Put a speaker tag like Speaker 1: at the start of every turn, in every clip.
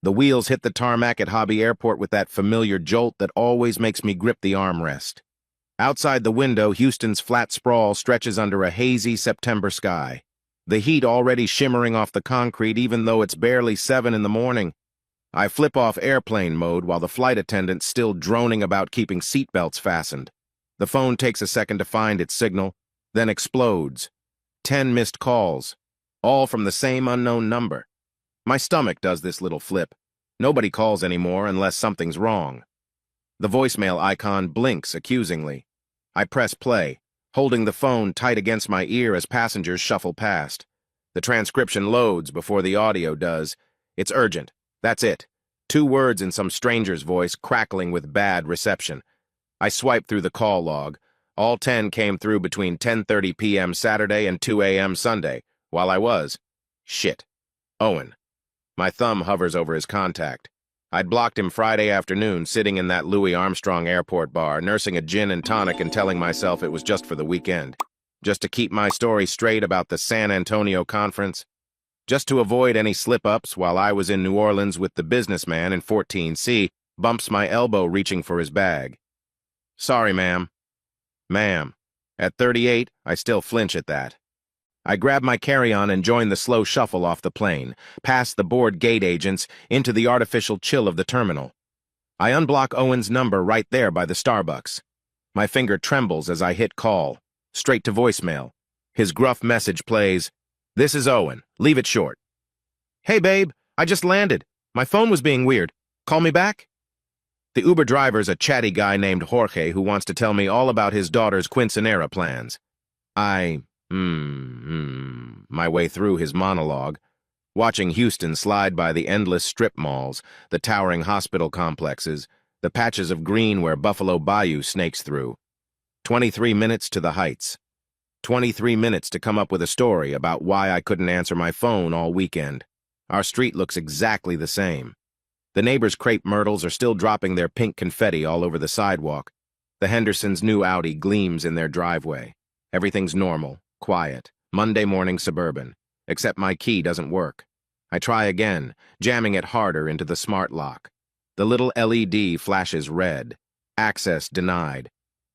Speaker 1: The wheels hit the tarmac at Hobby Airport with that familiar jolt that always makes me grip the armrest. Outside the window, Houston's flat sprawl stretches under a hazy September sky. The heat already shimmering off the concrete even though it's barely 7 in the morning. I flip off airplane mode while the flight attendant's still droning about keeping seatbelts fastened. The phone takes a second to find its signal, then explodes. 10 missed calls, all from the same unknown number. My stomach does this little flip. Nobody calls anymore unless something's wrong. The voicemail icon blinks accusingly. I press play, holding the phone tight against my ear as passengers shuffle past. The transcription loads before the audio does. It's urgent. That's it. 2 words in some stranger's voice, crackling with bad reception. I swipe through the call log. All 10 came through between 10:30 p.m. Saturday and 2 a.m. Sunday, while I was. Shit. Owen. My thumb hovers over his contact. I'd blocked him Friday afternoon, sitting in that Louis Armstrong airport bar, nursing a gin and tonic and telling myself it was just for the weekend. Just to keep my story straight about the San Antonio conference. Just to avoid any slip-ups while I was in New Orleans with the businessman in 14C, bumps my elbow reaching for his bag. Sorry, ma'am. Ma'am. At 38, I still flinch at that. I grab my carry-on and join the slow shuffle off the plane, past the bored gate agents, into the artificial chill of the terminal. I unblock Owen's number right there by the Starbucks. My finger trembles as I hit call, straight to voicemail. His gruff message plays, "This is Owen. Leave it short." "Hey, babe, I just landed. My phone was being weird. Call me back?" The Uber driver's a chatty guy named Jorge who wants to tell me all about his daughter's quinceanera plans. I my way through his monologue, watching Houston slide by the endless strip malls, the towering hospital complexes, the patches of green where Buffalo Bayou snakes through. 23 minutes to the heights. 23 minutes to come up with a story about why I couldn't answer my phone all weekend. Our street looks exactly the same. The neighbors' crepe myrtles are still dropping their pink confetti all over the sidewalk. The Hendersons' new Audi gleams in their driveway. Everything's normal, quiet, Monday morning suburban, except my key doesn't work. I try again, jamming it harder into the smart lock. The little LED flashes red. Access denied.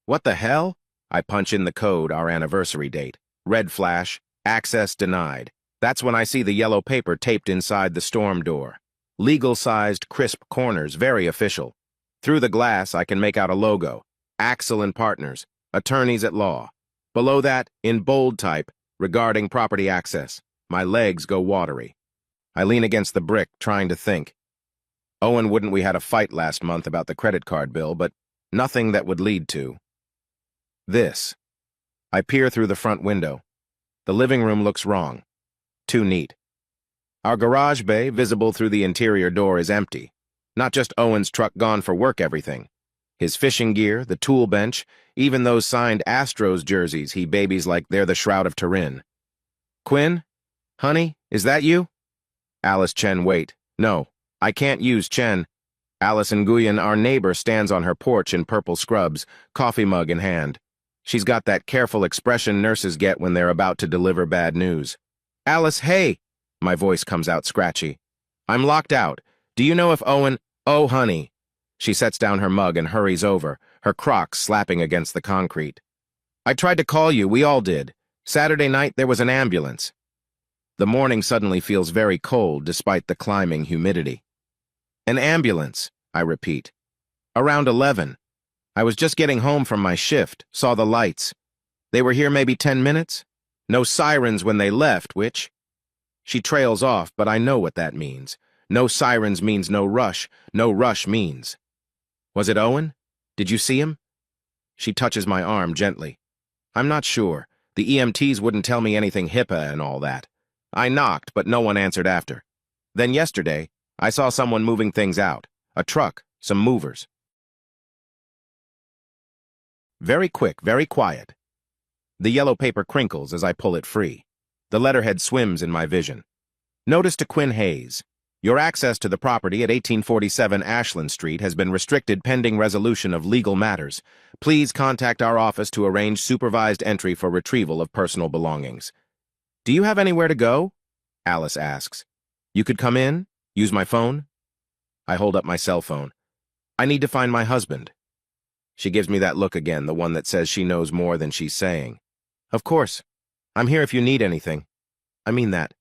Speaker 1: What the hell? I punch in the code, our anniversary date. Red flash, access denied. That's when I see the yellow paper taped inside the storm door. Legal-sized, crisp corners, very official. Through the glass, I can make out a logo. Axel and Partners, attorneys at law. Below that, in bold type, regarding property access. My legs go watery. I lean against the brick, trying to think. Owen wouldn't we had a fight last month about the credit card bill, but nothing that would lead to. This. I peer through the front window. The living room looks wrong. Too neat. Our garage bay, visible through the interior door, is empty. Not just Owen's truck gone for work everything. His fishing gear, the tool bench, even those signed Astros jerseys he babies like they're the Shroud of Turin. "Quinn? Honey, is that you?" Alice Chen, wait. No, I can't use Chen. Alice Nguyen, our neighbor, stands on her porch in purple scrubs, coffee mug in hand. She's got that careful expression nurses get when they're about to deliver bad news. "Alice, hey!" My voice comes out scratchy. "I'm locked out. Do you know if Owen—" "Oh, honey." She sets down her mug and hurries over, her Crocs slapping against the concrete. "I tried to call you, we all did. Saturday night there was an ambulance." The morning suddenly feels very cold despite the climbing humidity. "An ambulance," I repeat. "Around 11. I was just getting home from my shift, saw the lights. They were here maybe 10 minutes? No sirens when they left, which—" She trails off, but I know what that means. No sirens means no rush. No rush means. "Was it Owen? Did you see him?" She touches my arm gently. "I'm not sure. The EMTs wouldn't tell me anything HIPAA and all that. I knocked, but no one answered after. Then yesterday, I saw someone moving things out. A truck, some movers." Very quick, very quiet. The yellow paper crinkles as I pull it free. The letterhead swims in my vision. Notice to Quinn Hayes. Your access to the property at 1847 Ashland Street has been restricted pending resolution of legal matters. Please contact our office to arrange supervised entry for retrieval of personal belongings. "Do you have anywhere to go?" Alice asks. "You could come in? Use my phone?" I hold up my cell phone. I need to find my husband. She gives me that look again, the one that says she knows more than she's saying. Of course. I'm here if you need anything. I mean that.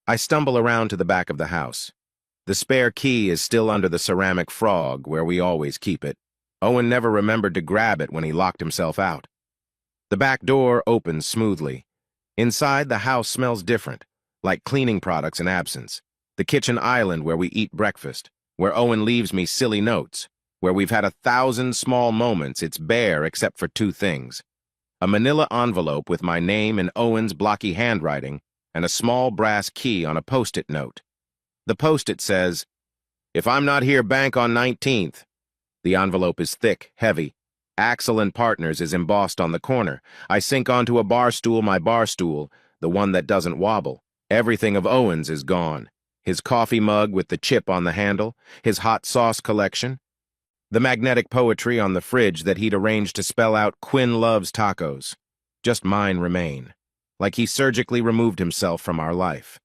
Speaker 1: I stumble around to the back of the house. The spare key is still under the ceramic frog, where we always keep it. Owen never remembered to grab it when he locked himself out. The back door opens smoothly. Inside, the house smells different, like cleaning products in absence. The kitchen island where we eat breakfast, where Owen leaves me silly notes, where we've had 1,000 small moments, it's bare except for two things. A manila envelope with my name in Owen's blocky handwriting, and a small brass key on a post-it note. The post-it says, "If I'm not here, bank on 19th. The envelope is thick, heavy. Axel and Partners is embossed on the corner. I sink onto a bar stool, my bar stool, the one that doesn't wobble. Everything of Owen's is gone. His coffee mug with the chip on the handle, his hot sauce collection, the magnetic poetry on the fridge that he'd arranged to spell out Quinn loves tacos. Just mine remain, like he surgically removed himself from our life.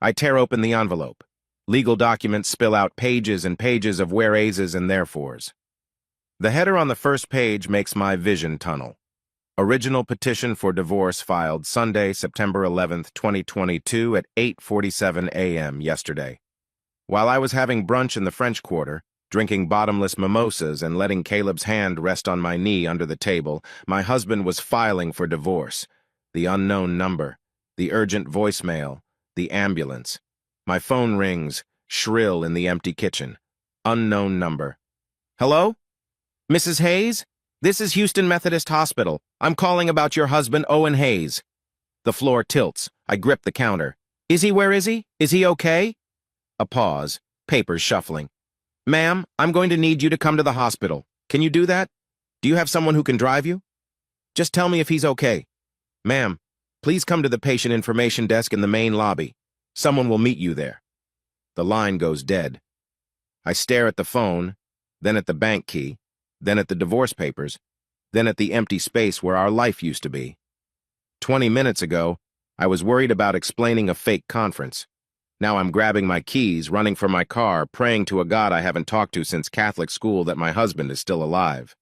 Speaker 1: I tear open the envelope. Legal documents spill out pages and pages of whereases and therefores. The header on the first page makes my vision tunnel. Original petition for divorce filed Sunday, September 11th, 2022 at 8:47 a.m. yesterday. While I was having brunch in the French Quarter, drinking bottomless mimosas and letting Caleb's hand rest on my knee under the table, my husband was filing for divorce. The unknown number, the urgent voicemail, the ambulance. My phone rings, shrill in the empty kitchen. Unknown number. Hello? Mrs. Hayes? This is Houston Methodist Hospital. I'm calling about your husband, Owen Hayes. The floor tilts. I grip the counter. Is he? Where is he? Is he okay? A pause. Papers shuffling. Ma'am, I'm going to need you to come to the hospital. Can you do that? Do you have someone who can drive you? Just tell me if he's okay. Ma'am, please come to the patient information desk in the main lobby. Someone will meet you there. The line goes dead. I stare at the phone, then at the bank key, then at the divorce papers, then at the empty space where our life used to be. 20 minutes ago, I was worried about explaining a fake conference. Now I'm grabbing my keys, running for my car, praying to a God I haven't talked to since Catholic school that my husband is still alive.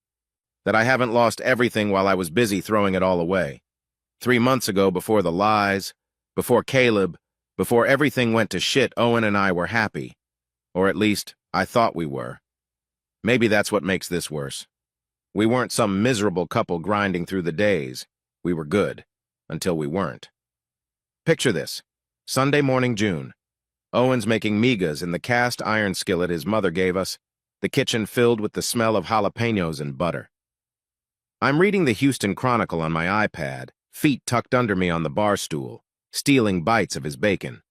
Speaker 1: That I haven't lost everything while I was busy throwing it all away. 3 months ago, before the lies, before Caleb, before everything went to shit, Owen and I were happy. Or at least, I thought we were. Maybe that's what makes this worse. We weren't some miserable couple grinding through the days. We were good, until we weren't. Picture this. Sunday morning, June. Owen's making migas in the cast iron skillet his mother gave us, the kitchen filled with the smell of jalapenos and butter. I'm reading the Houston Chronicle on my iPad, feet tucked under me on the bar stool, stealing bites of his bacon.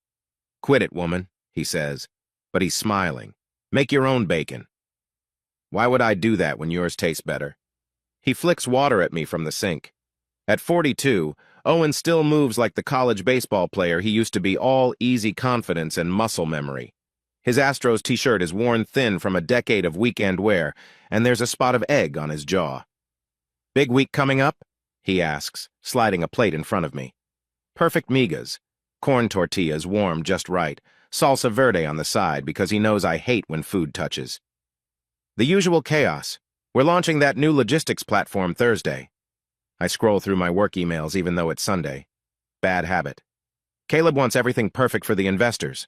Speaker 1: Quit it, woman, he says, but he's smiling. Make your own bacon. Why would I do that when yours tastes better? He flicks water at me from the sink. At 42, Owen still moves like the college baseball player he used to be, all easy confidence and muscle memory. His Astros t-shirt is worn thin from a decade of weekend wear, and there's a spot of egg on his jaw. Big week coming up? He asks, sliding a plate in front of me. Perfect migas. Corn tortillas warm just right. Salsa verde on the side because he knows I hate when food touches. The usual chaos. We're launching that new logistics platform Thursday. I scroll through my work emails even though it's Sunday. Bad habit. Caleb wants everything perfect for the investors.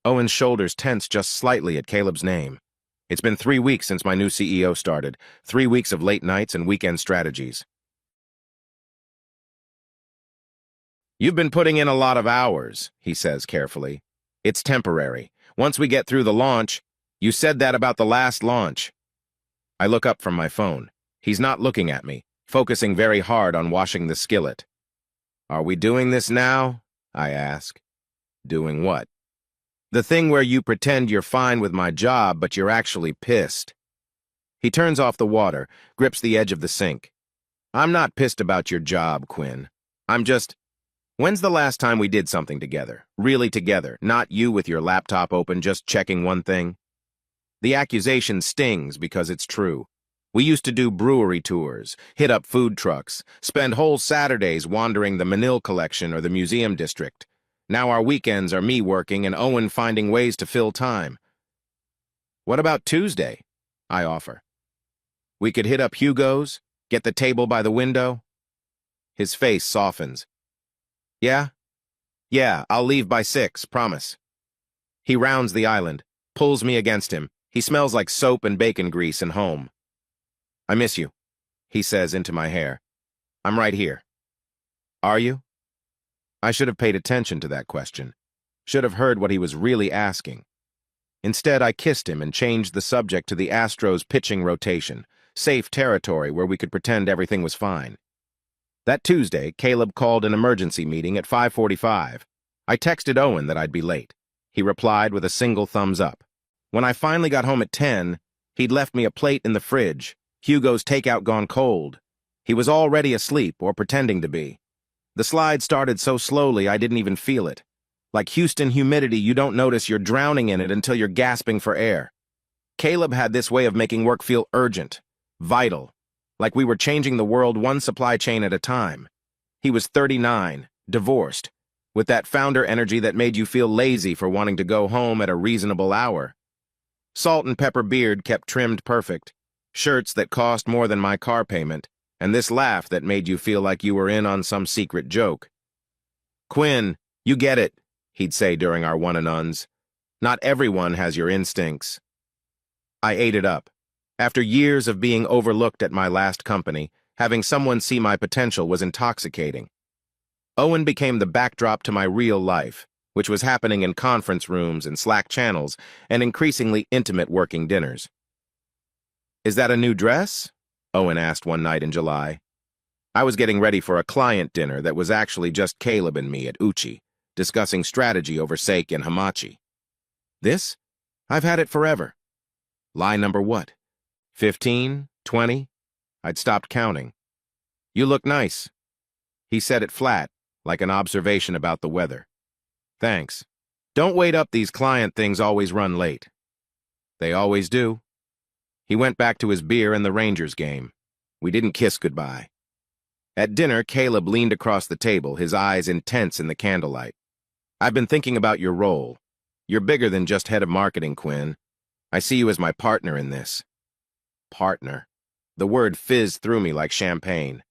Speaker 1: Owen's shoulders tense just slightly at Caleb's name. It's been 3 weeks since my new CEO started. 3 weeks of late nights and weekend strategies. You've been putting in a lot of hours, he says carefully. It's temporary. Once we get through the launch, you said that about the last launch. I look up from my phone. He's not looking at me, focusing very hard on washing the skillet. Are we doing this now? I ask. Doing what? The thing where you pretend you're fine with my job, but you're actually pissed. He turns off the water, grips the edge of the sink. I'm not pissed about your job, Quinn. I'm just... When's the last time we did something together? Really together, not you with your laptop open just checking one thing? The accusation stings because it's true. We used to do brewery tours, hit up food trucks, spend whole Saturdays wandering the Manil collection or the museum district. Now our weekends are me working and Owen finding ways to fill time. What about Tuesday? I offer. We could hit up Hugo's, get the table by the window. His face softens. Yeah? Yeah, I'll leave by 6, promise. He rounds the island, pulls me against him. He smells like soap and bacon grease and home. I miss you, he says into my hair. I'm right here. Are you? I should have paid attention to that question. Should have heard what he was really asking. Instead, I kissed him and changed the subject to the Astros' pitching rotation, safe territory where we could pretend everything was fine. That Tuesday, Caleb called an emergency meeting at 5:45. I texted Owen that I'd be late. He replied with a single thumbs up. When I finally got home at 10, he'd left me a plate in the fridge, Hugo's takeout gone cold. He was already asleep, or pretending to be. The slide started so slowly I didn't even feel it. Like Houston humidity, you don't notice you're drowning in it until you're gasping for air. Caleb had this way of making work feel urgent, vital, like we were changing the world one supply chain at a time. He was 39, divorced, with that founder energy that made you feel lazy for wanting to go home at a reasonable hour. Salt and pepper beard kept trimmed perfect, shirts that cost more than my car payment, and this laugh that made you feel like you were in on some secret joke. Quinn, you get it, he'd say during our one-and-ones. Not everyone has your instincts. I ate it up. After years of being overlooked at my last company, having someone see my potential was intoxicating. Owen became the backdrop to my real life, which was happening in conference rooms and Slack channels and increasingly intimate working dinners. Is that a new dress? Owen asked one night in July. I was getting ready for a client dinner that was actually just Caleb and me at Uchi, discussing strategy over sake and hamachi. This? I've had it forever. Lie number what? 15? 20? I'd stopped counting. You look nice. He said it flat, like an observation about the weather. Thanks. Don't wait up, these client things always run late. They always do. He went back to his beer and the Rangers game. We didn't kiss goodbye. At dinner, Caleb leaned across the table, his eyes intense in the candlelight. I've been thinking about your role. You're bigger than just head of marketing, Quinn. I see you as my partner in this. Partner. The word fizzed through me like champagne.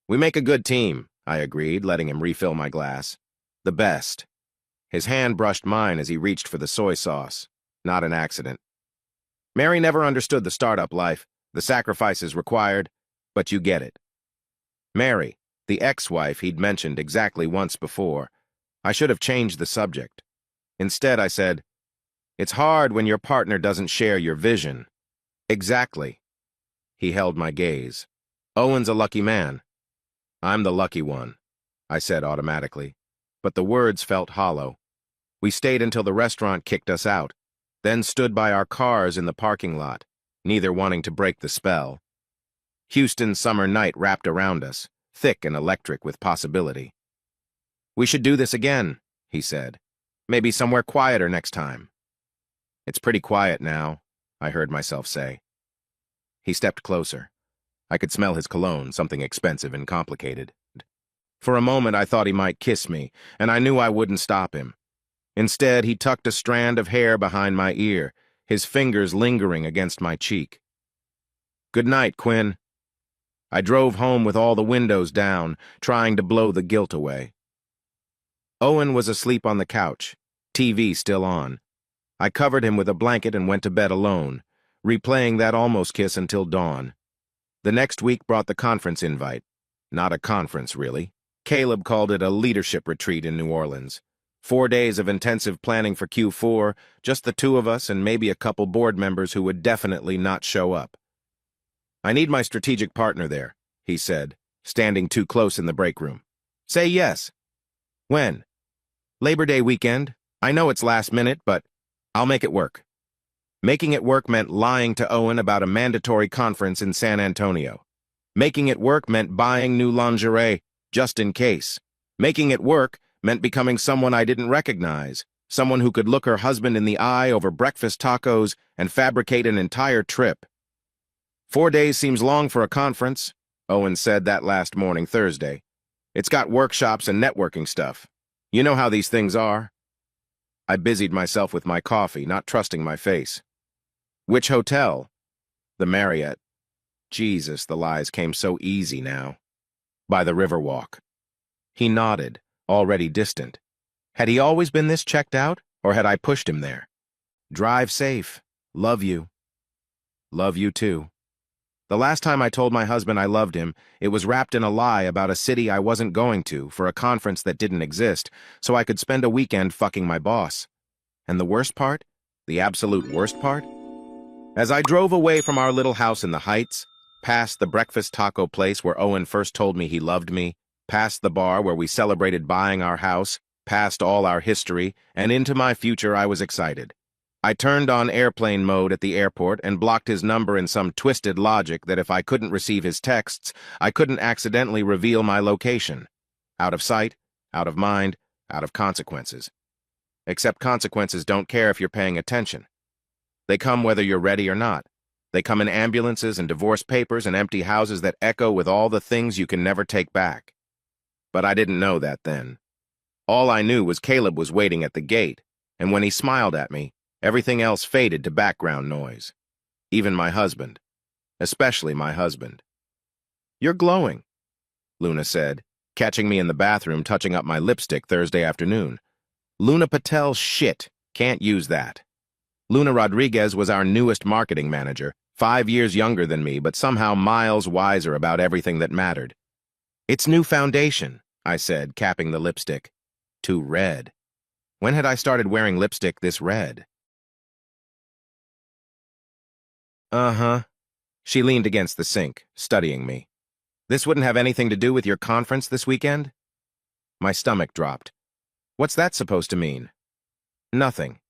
Speaker 1: We make a good team, I agreed, letting him refill my glass. The best. His hand brushed mine as he reached for the soy sauce. Not an accident. Mary never understood the startup life, the sacrifices required, but you get it. Mary, the ex-wife he'd mentioned exactly once before. I should have changed the subject. Instead, I said, it's hard when your partner doesn't share your vision. Exactly. He held my gaze. Owen's a lucky man. I'm the lucky one, I said automatically, but the words felt hollow. We stayed until the restaurant kicked us out, then stood by our cars in the parking lot, neither wanting to break the spell. Houston's summer night wrapped around us, thick and electric with possibility. We should do this again, he said. Maybe somewhere quieter next time. It's pretty quiet now, I heard myself say. He stepped closer. I could smell his cologne, something expensive and complicated. For a moment, I thought he might kiss me, and I knew I wouldn't stop him. Instead, he tucked a strand of hair behind my ear, his fingers lingering against my cheek. Good night, Quinn. I drove home with all the windows down, trying to blow the guilt away. Owen was asleep on the couch, TV still on. I covered him with a blanket and went to bed alone, replaying that almost kiss until dawn. The next week brought the conference invite. Not a conference, really. Caleb called it a leadership retreat in New Orleans. 4 days of intensive planning for Q4, just the two of us and maybe a couple board members who would definitely not show up. I need my strategic partner there, he said, standing too close in the break room. Say yes. When? Labor Day weekend. I know it's last minute, but I'll make it work. Making it work meant lying to Owen about a mandatory conference in San Antonio. Making it work meant buying new lingerie, just in case. Making it work meant becoming someone I didn't recognize, someone who could look her husband in the eye over breakfast tacos and fabricate an entire trip. 4 days seems long for a conference, Owen said that last morning, Thursday. It's got workshops and networking stuff. You know how these things are. I busied myself with my coffee, not trusting my face. Which hotel? The Marriott. Jesus, the lies came so easy now. By the Riverwalk. He nodded, already distant. Had he always been this checked out, or had I pushed him there? Drive safe. Love you. Love you too. The last time I told my husband I loved him, it was wrapped in a lie about a city I wasn't going to for a conference that didn't exist, so I could spend a weekend fucking my boss. And the worst part? The absolute worst part? As I drove away from our little house in the Heights, past the breakfast taco place where Owen first told me he loved me, past the bar where we celebrated buying our house, past all our history, and into my future, I was excited. I turned on airplane mode at the airport and blocked his number in some twisted logic that if I couldn't receive his texts, I couldn't accidentally reveal my location. Out of sight, out of mind, out of consequences. Except consequences don't care if you're paying attention. They come whether you're ready or not. They come in ambulances and divorce papers and empty houses that echo with all the things you can never take back. But I didn't know that then. All I knew was Caleb was waiting at the gate, and when he smiled at me, everything else faded to background noise. Even my husband. Especially my husband. "You're glowing," Luna said, catching me in the bathroom touching up my lipstick Thursday afternoon. Luna Patel shit. Can't use that. Luna Rodriguez was our newest marketing manager, 5 years younger than me, but somehow miles wiser about everything that mattered. "It's new foundation," I said, capping the lipstick. Too red. When had I started wearing lipstick this red? Uh-huh. She leaned against the sink, studying me. "This wouldn't have anything to do with your conference this weekend?" My stomach dropped. "What's that supposed to mean?" "Nothing."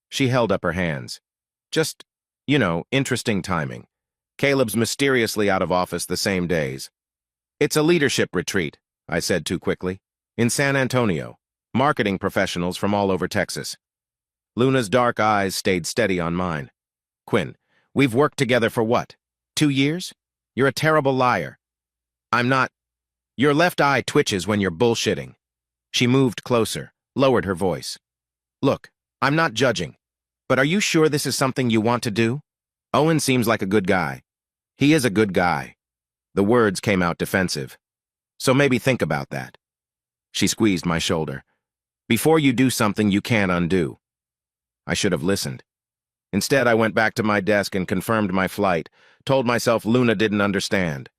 Speaker 1: She held up her hands. "Just, interesting timing. Caleb's mysteriously out of office the same days." "It's a leadership retreat," I said too quickly. "In San Antonio. Marketing professionals from all over Texas." Luna's dark eyes stayed steady on mine. "Quinn, we've worked together for what? 2 years? You're a terrible liar." "I'm not." "Your left eye twitches when you're bullshitting." She moved closer, lowered her voice. "Look, I'm not judging, but are you sure this is something you want to do? Owen seems like a good guy." "He is a good guy." The words came out defensive. "So maybe think about that." She squeezed my shoulder. "Before you do something you can't undo." I should have listened. Instead, I went back to my desk and confirmed my flight, told myself Luna didn't understand.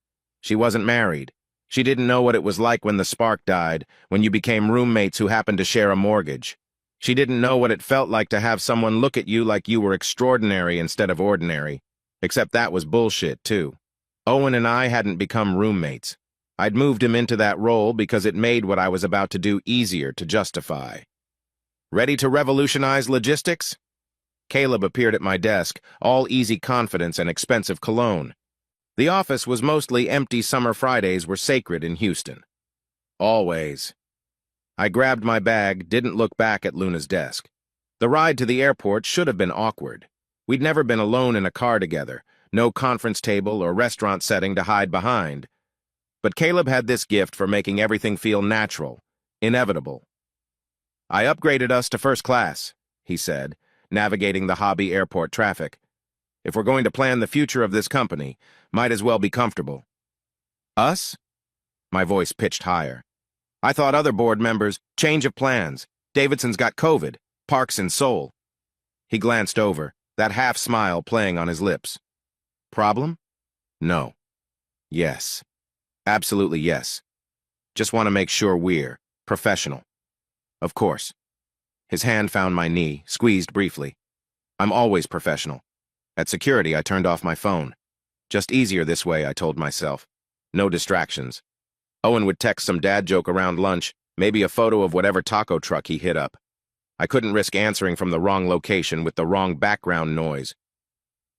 Speaker 1: She wasn't married. She didn't know what it was like when the spark died, when you became roommates who happened to share a mortgage. She didn't know what it felt like to have someone look at you like you were extraordinary instead of ordinary. Except that was bullshit, too. Owen and I hadn't become roommates. I'd moved him into that role because it made what I was about to do easier to justify. "Ready to revolutionize logistics?" Caleb appeared at my desk, all easy confidence and expensive cologne. The office was mostly empty. Summer Fridays were sacred in Houston. Always. I grabbed my bag, didn't look back at Luna's desk. The ride to the airport should have been awkward. We'd never been alone in a car together, no conference table or restaurant setting to hide behind. But Caleb had this gift for making everything feel natural, inevitable. "I upgraded us to first class," he said, navigating the Hobby Airport traffic. "If we're going to plan the future of this company, might as well be comfortable." "Us?" My voice pitched higher. "I thought other board members, change of plans. Davidson's got COVID, Park's in Seoul." He glanced over, that half smile playing on his lips. "Problem? No. Yes. Absolutely yes. Just want to make sure we're professional." "Of course." His hand found my knee, squeezed briefly. "I'm always professional." At security, I turned off my phone. Just easier this way, I told myself. No distractions. Owen would text some dad joke around lunch, maybe a photo of whatever taco truck he hit up. I couldn't risk answering from the wrong location with the wrong background noise.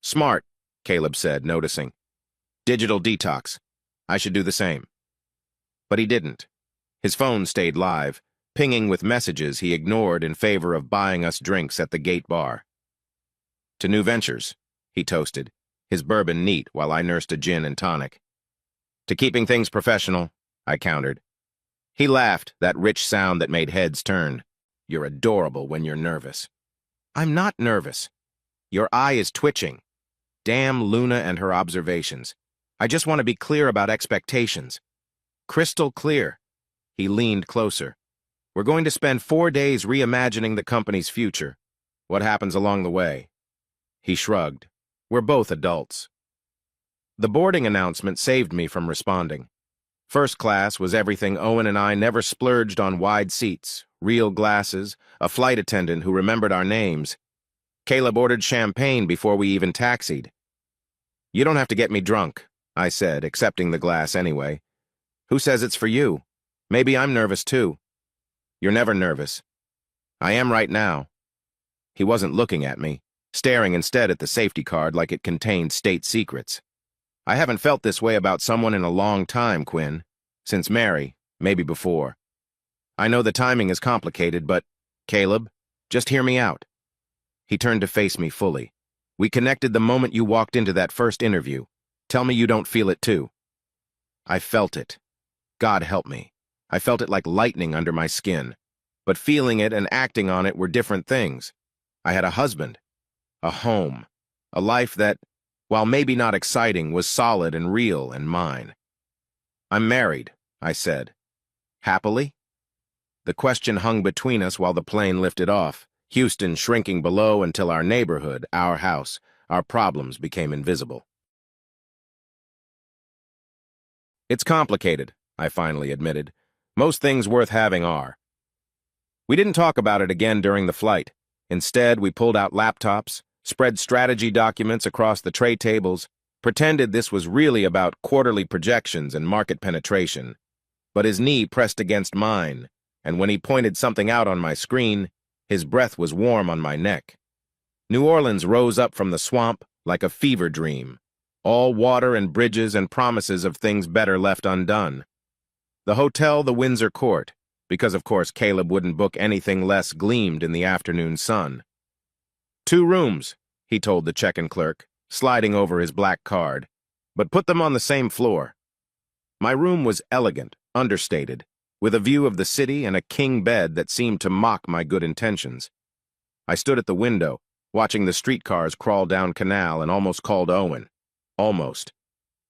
Speaker 1: "Smart," Caleb said, noticing. "Digital detox. I should do the same." But he didn't. His phone stayed live, pinging with messages he ignored in favor of buying us drinks at the gate bar. "To new ventures," he toasted, his bourbon neat while I nursed a gin and tonic. "To keeping things professional," I countered. He laughed, that rich sound that made heads turn. "You're adorable when you're nervous." "I'm not nervous." Your eye is twitching. Damn Luna and her observations. I just want to be clear about expectations. Crystal clear. He leaned closer. We're going to spend 4 days reimagining the company's future. What happens along the way? He shrugged. We're both adults. The boarding announcement saved me from responding. First class was everything Owen and I never splurged on: wide seats, real glasses, a flight attendant who remembered our names. Caleb ordered champagne before we even taxied. You don't have to get me drunk, I said, accepting the glass anyway. Who says it's for you? Maybe I'm nervous too. You're never nervous. I am right now. He wasn't looking at me, staring instead at the safety card like it contained state secrets. I haven't felt this way about someone in a long time, Quinn. Since Mary, maybe before. I know the timing is complicated, but, Caleb, just hear me out. He turned to face me fully. We connected the moment you walked into that first interview. Tell me you don't feel it too. I felt it. God help me. I felt it like lightning under my skin. But feeling it and acting on it were different things. I had a husband, a home, a life that, while maybe not exciting, was solid and real and mine. I'm married, I said. Happily? The question hung between us while the plane lifted off, Houston shrinking below until our neighborhood, our house, our problems became invisible. It's complicated, I finally admitted. Most things worth having are. We didn't talk about it again during the flight. Instead, we pulled out laptops, spread strategy documents across the tray tables, pretended this was really about quarterly projections and market penetration. But his knee pressed against mine, and when he pointed something out on my screen, his breath was warm on my neck. New Orleans rose up from the swamp like a fever dream, all water and bridges and promises of things better left undone. The hotel, the Windsor Court, because of course Caleb wouldn't book anything less, gleamed in the afternoon sun. 2 rooms, he told the check-in clerk, sliding over his black card, but put them on the same floor. My room was elegant, understated, with a view of the city and a king bed that seemed to mock my good intentions. I stood at the window, watching the streetcars crawl down Canal, and almost called Owen. Almost.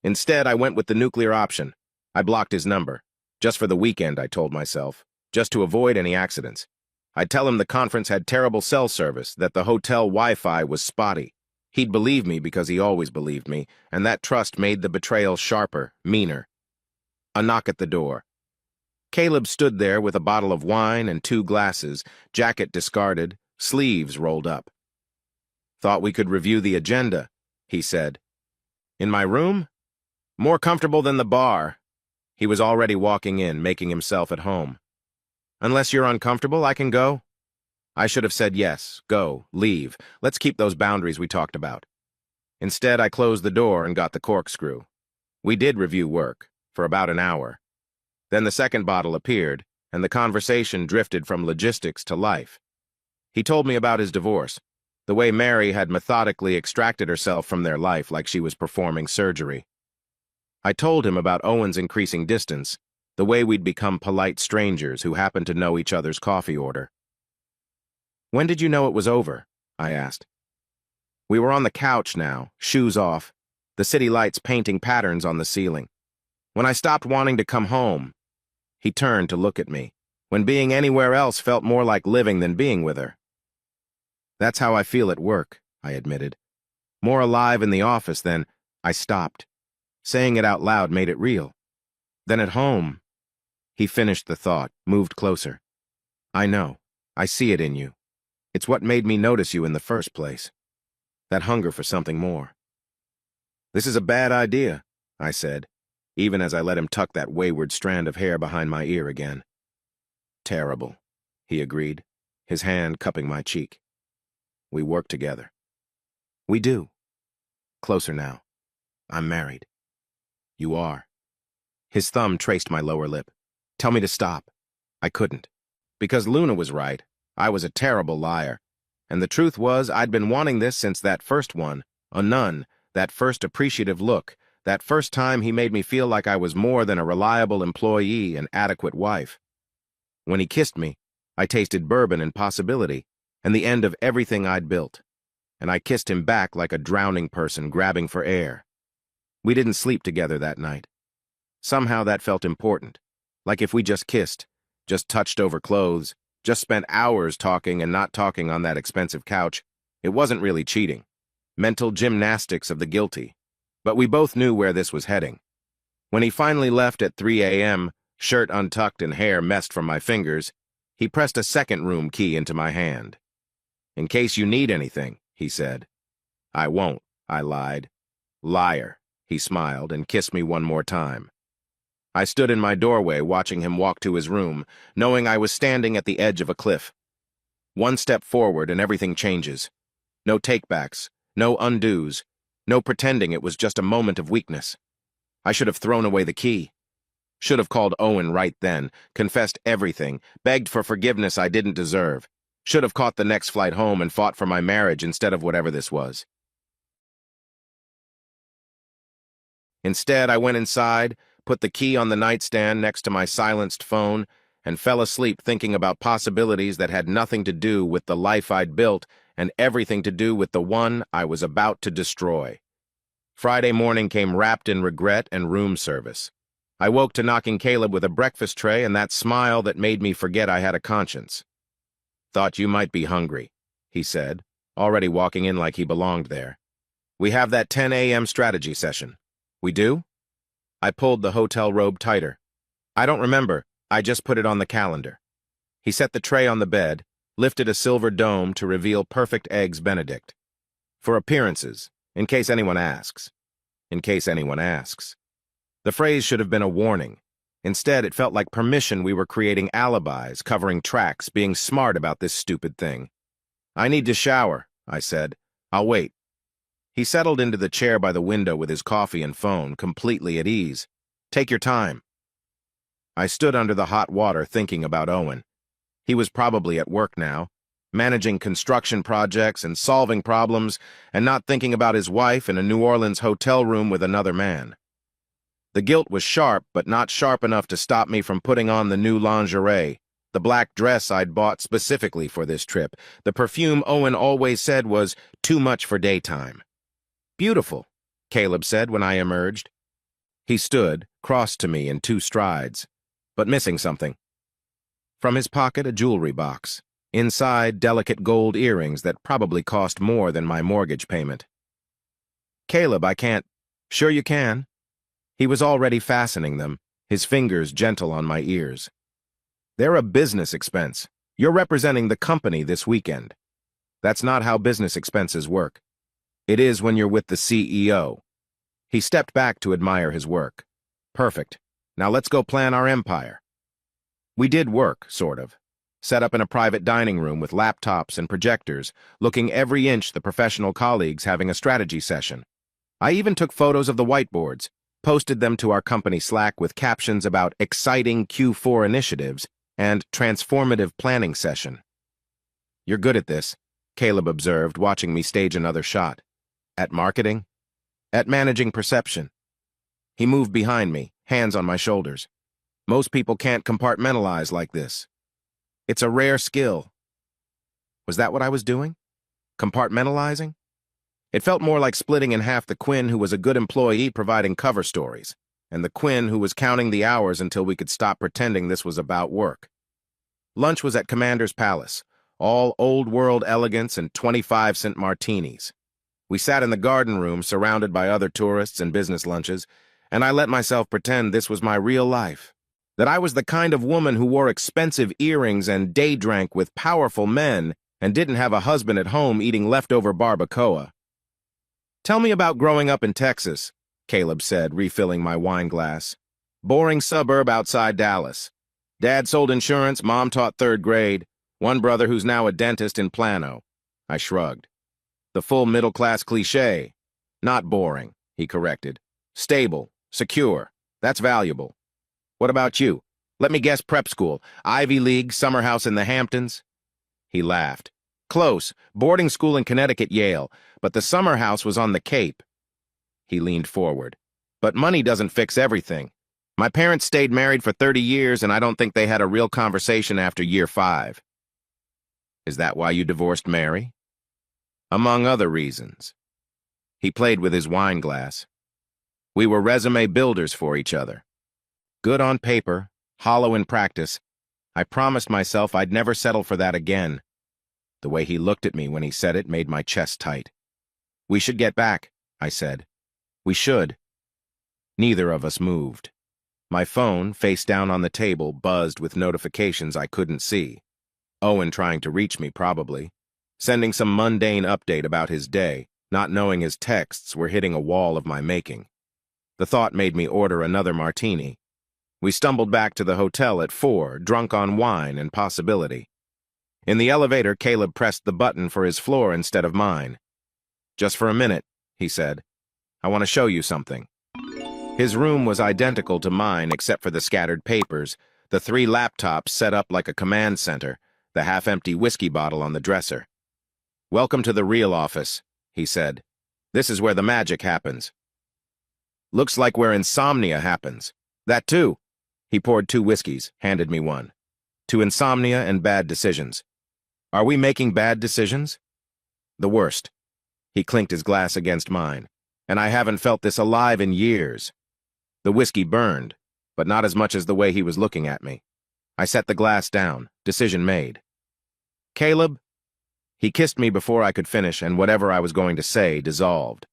Speaker 1: Instead, I went with the nuclear option. I blocked his number. Just for the weekend, I told myself. Just to avoid any accidents. I'd tell him the conference had terrible cell service, that the hotel Wi-Fi was spotty. He'd believe me because he always believed me, and that trust made the betrayal sharper, meaner. A knock at the door. Caleb stood there with a bottle of wine and 2 glasses, jacket discarded, sleeves rolled up. Thought we could review the agenda, he said. In my room? More comfortable than the bar. He was already walking in, making himself at home. Unless you're uncomfortable, I can go. I should have said yes, go, leave. Let's keep those boundaries we talked about. Instead, I closed the door and got the corkscrew. We did review work, for about an hour. Then the second bottle appeared, and the conversation drifted from logistics to life. He told me about his divorce, the way Mary had methodically extracted herself from their life like she was performing surgery. I told him about Owen's increasing distance, the way we'd become polite strangers who happened to know each other's coffee order. When did you know it was over? I asked. We were on the couch now, shoes off, the city lights painting patterns on the ceiling. When I stopped wanting to come home, he turned to look at me, when being anywhere else felt more like living than being with her. That's how I feel at work, I admitted. More alive in the office than... I stopped. Saying it out loud made it real. Then at home... He finished the thought, moved closer. I know. I see it in you. It's what made me notice you in the first place. That hunger for something more. This is a bad idea, I said, even as I let him tuck that wayward strand of hair behind my ear again. Terrible, he agreed, his hand cupping my cheek. We work together. We do. Closer now. I'm married. You are. His thumb traced my lower lip. Tell me to stop. I couldn't. Because Luna was right. I was a terrible liar. And the truth was, I'd been wanting this since that first one, a nun, that first appreciative look, that first time he made me feel like I was more than a reliable employee and adequate wife. When he kissed me, I tasted bourbon and possibility, and the end of everything I'd built. and I kissed him back like a drowning person grabbing for air. We didn't sleep together that night. Somehow that felt important, like if we just kissed, just touched over clothes, just spent hours talking and not talking on that expensive couch, it wasn't really cheating. Mental gymnastics of the guilty. But we both knew where this was heading. When he finally left at 3 a.m., shirt untucked and hair messed from my fingers, he pressed a second room key into my hand. "In case you need anything," he said. "I won't," I lied. "Liar," he smiled and kissed me one more time. I stood in my doorway watching him walk to his room, knowing I was standing at the edge of a cliff. One step forward and everything changes. No takebacks, no undos, no pretending it was just a moment of weakness. I should have thrown away the key. Should have called Owen right then, confessed everything, begged for forgiveness I didn't deserve. Should have caught the next flight home and fought for my marriage instead of whatever this was. Instead, I went inside, put the key on the nightstand next to my silenced phone, and fell asleep thinking about possibilities that had nothing to do with the life I'd built and everything to do with the one I was about to destroy. Friday morning came wrapped in regret and room service. I woke to knocking Caleb with a breakfast tray and that smile that made me forget I had a conscience. "Thought you might be hungry," he said, already walking in like he belonged there. "We have that 10 a.m. strategy session." "We do?" I pulled the hotel robe tighter. "I don't remember. I just put it on the calendar." He set the tray on the bed, lifted a silver dome to reveal perfect eggs Benedict. "For appearances, in case anyone asks." In case anyone asks. The phrase should have been a warning. Instead, it felt like permission we were creating alibis, covering tracks, being smart about this stupid thing. "I need to shower," I said. "I'll wait." He settled into the chair by the window with his coffee and phone, completely at ease. "Take your time." I stood under the hot water thinking about Owen. He was probably at work now, managing construction projects and solving problems, and not thinking about his wife in a New Orleans hotel room with another man. The guilt was sharp, but not sharp enough to stop me from putting on the new lingerie, the black dress I'd bought specifically for this trip, the perfume Owen always said was too much for daytime. "Beautiful," Caleb said when I emerged. He stood, crossed to me in 2 strides, but missing something. From his pocket, a jewelry box. Inside, delicate gold earrings that probably cost more than my mortgage payment. "Caleb, I can't." "Sure you can." He was already fastening them, his fingers gentle on my ears. "They're a business expense. You're representing the company this weekend. That's not how business expenses work. It is when you're with the CEO. He stepped back to admire his work. "Perfect. Now let's go plan our empire." We did work, sort of. Set up in a private dining room with laptops and projectors, looking every inch the professional colleagues having a strategy session. I even took photos of the whiteboards, posted them to our company Slack with captions about exciting Q4 initiatives and transformative planning session. "You're good at this," Caleb observed, watching me stage another shot. "At marketing?" "At managing perception." He moved behind me, hands on my shoulders. "Most people can't compartmentalize like this. It's a rare skill." Was that what I was doing? Compartmentalizing? It felt more like splitting in half the Quinn who was a good employee providing cover stories, and the Quinn who was counting the hours until we could stop pretending this was about work. Lunch was at Commander's Palace, all old-world elegance and 25-cent martinis. We sat in the garden room surrounded by other tourists and business lunches, and I let myself pretend this was my real life, that I was the kind of woman who wore expensive earrings and day drank with powerful men and didn't have a husband at home eating leftover barbacoa. "Tell me about growing up in Texas," Caleb said, refilling my wine glass. "Boring suburb outside Dallas. Dad sold insurance, Mom taught 3rd grade, one brother who's now a dentist in Plano." I shrugged. "The full middle-class cliché. Not boring," he corrected. "Stable, secure. That's valuable. What about you? Let me guess, prep school, Ivy League, summer house in the Hamptons?" He laughed. "Close, boarding school in Connecticut, Yale, but the summer house was on the Cape." He leaned forward. "But money doesn't fix everything. My parents stayed married for 30 years, and I don't think they had a real conversation after year 5. "Is that why you divorced Mary?" among other reasons. He played with his wine glass. We were resume builders for each other. Good on paper, hollow in practice. I promised myself I'd never settle for that again. The way he looked at me when he said it made my chest tight. "We should get back," I said. "We should." Neither of us moved. My phone, face down on the table, buzzed with notifications I couldn't see. Owen trying to reach me, probably. Sending some mundane update about his day, not knowing his texts were hitting a wall of my making. The thought made me order another martini. We stumbled back to the hotel at 4, drunk on wine and possibility. In the elevator, Caleb pressed the button for his floor instead of mine. "Just for a minute," he said. "I want to show you something." His room was identical to mine except for the scattered papers, the 3 laptops set up like a command center, the half-empty whiskey bottle on the dresser. "Welcome to the real office," he said. "This is where the magic happens. Looks like where insomnia happens. That too." He poured 2 whiskeys, handed me one. "To insomnia and bad decisions. Are we making bad decisions?" "The worst." He clinked his glass against mine. "And I haven't felt this alive in years." The whiskey burned, but not as much as the way he was looking at me. I set the glass down, decision made. "Caleb?" He kissed me before I could finish, and whatever I was going to say dissolved.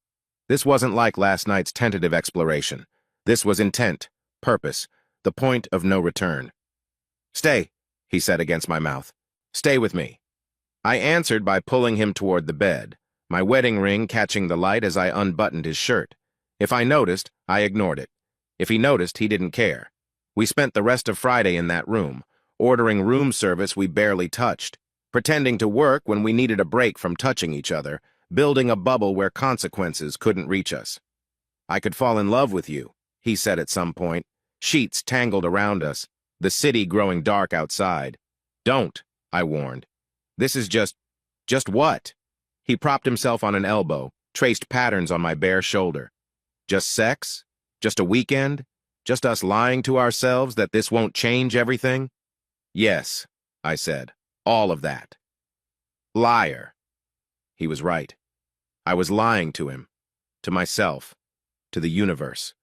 Speaker 1: This wasn't like last night's tentative exploration. This was intent, purpose, the point of no return. "Stay," he said against my mouth. "Stay with me." I answered by pulling him toward the bed, my wedding ring catching the light as I unbuttoned his shirt. If I noticed, I ignored it. If he noticed, he didn't care. We spent the rest of Friday in that room, ordering room service we barely touched, pretending to work when we needed a break from touching each other, building a bubble where consequences couldn't reach us. "I could fall in love with you," he said at some point. Sheets tangled around us, the city growing dark outside. "Don't," I warned. "This is just what?" He propped himself on an elbow, traced patterns on my bare shoulder. "Just sex? Just a weekend? Just us lying to ourselves that this won't change everything?" "Yes," I said. "All of that." Liar. He was right. I was lying to him, to myself, to the universe.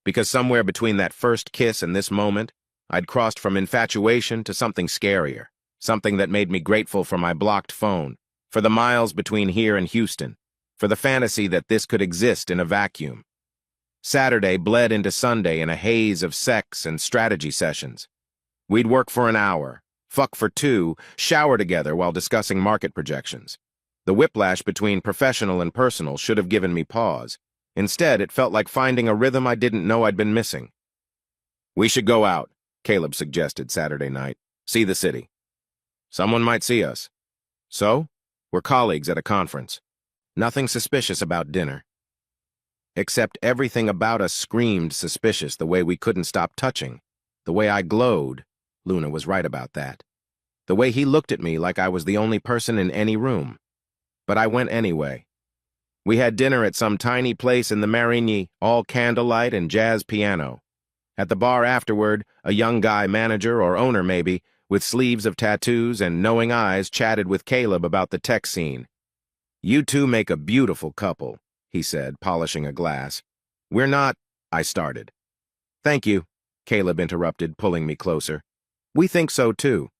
Speaker 1: Because somewhere between that first kiss and this moment, I'd crossed from infatuation to something scarier, something that made me grateful for my blocked phone, for the miles between here and Houston, for the fantasy that this could exist in a vacuum. Saturday bled into Sunday in a haze of sex and strategy sessions. We'd work for an hour, fuck for 2, shower together while discussing market projections. The whiplash between professional and personal should have given me pause. Instead, it felt like finding a rhythm I didn't know I'd been missing. "We should go out," Caleb suggested Saturday night. "See the city." "Someone might see us." "So? We're colleagues at a conference. Nothing suspicious about dinner." Except everything about us screamed suspicious, the way we couldn't stop touching, the way I glowed. Luna was right about that. The way he looked at me like I was the only person in any room. But I went anyway. We had dinner at some tiny place in the Marigny, all candlelight and jazz piano. At the bar afterward, a young guy manager or owner maybe, with sleeves of tattoos and knowing eyes chatted with Caleb about the tech scene. "You two make a beautiful couple," he said, polishing a glass. "We're not," I started. "Thank you," Caleb interrupted, pulling me closer. "We think so too."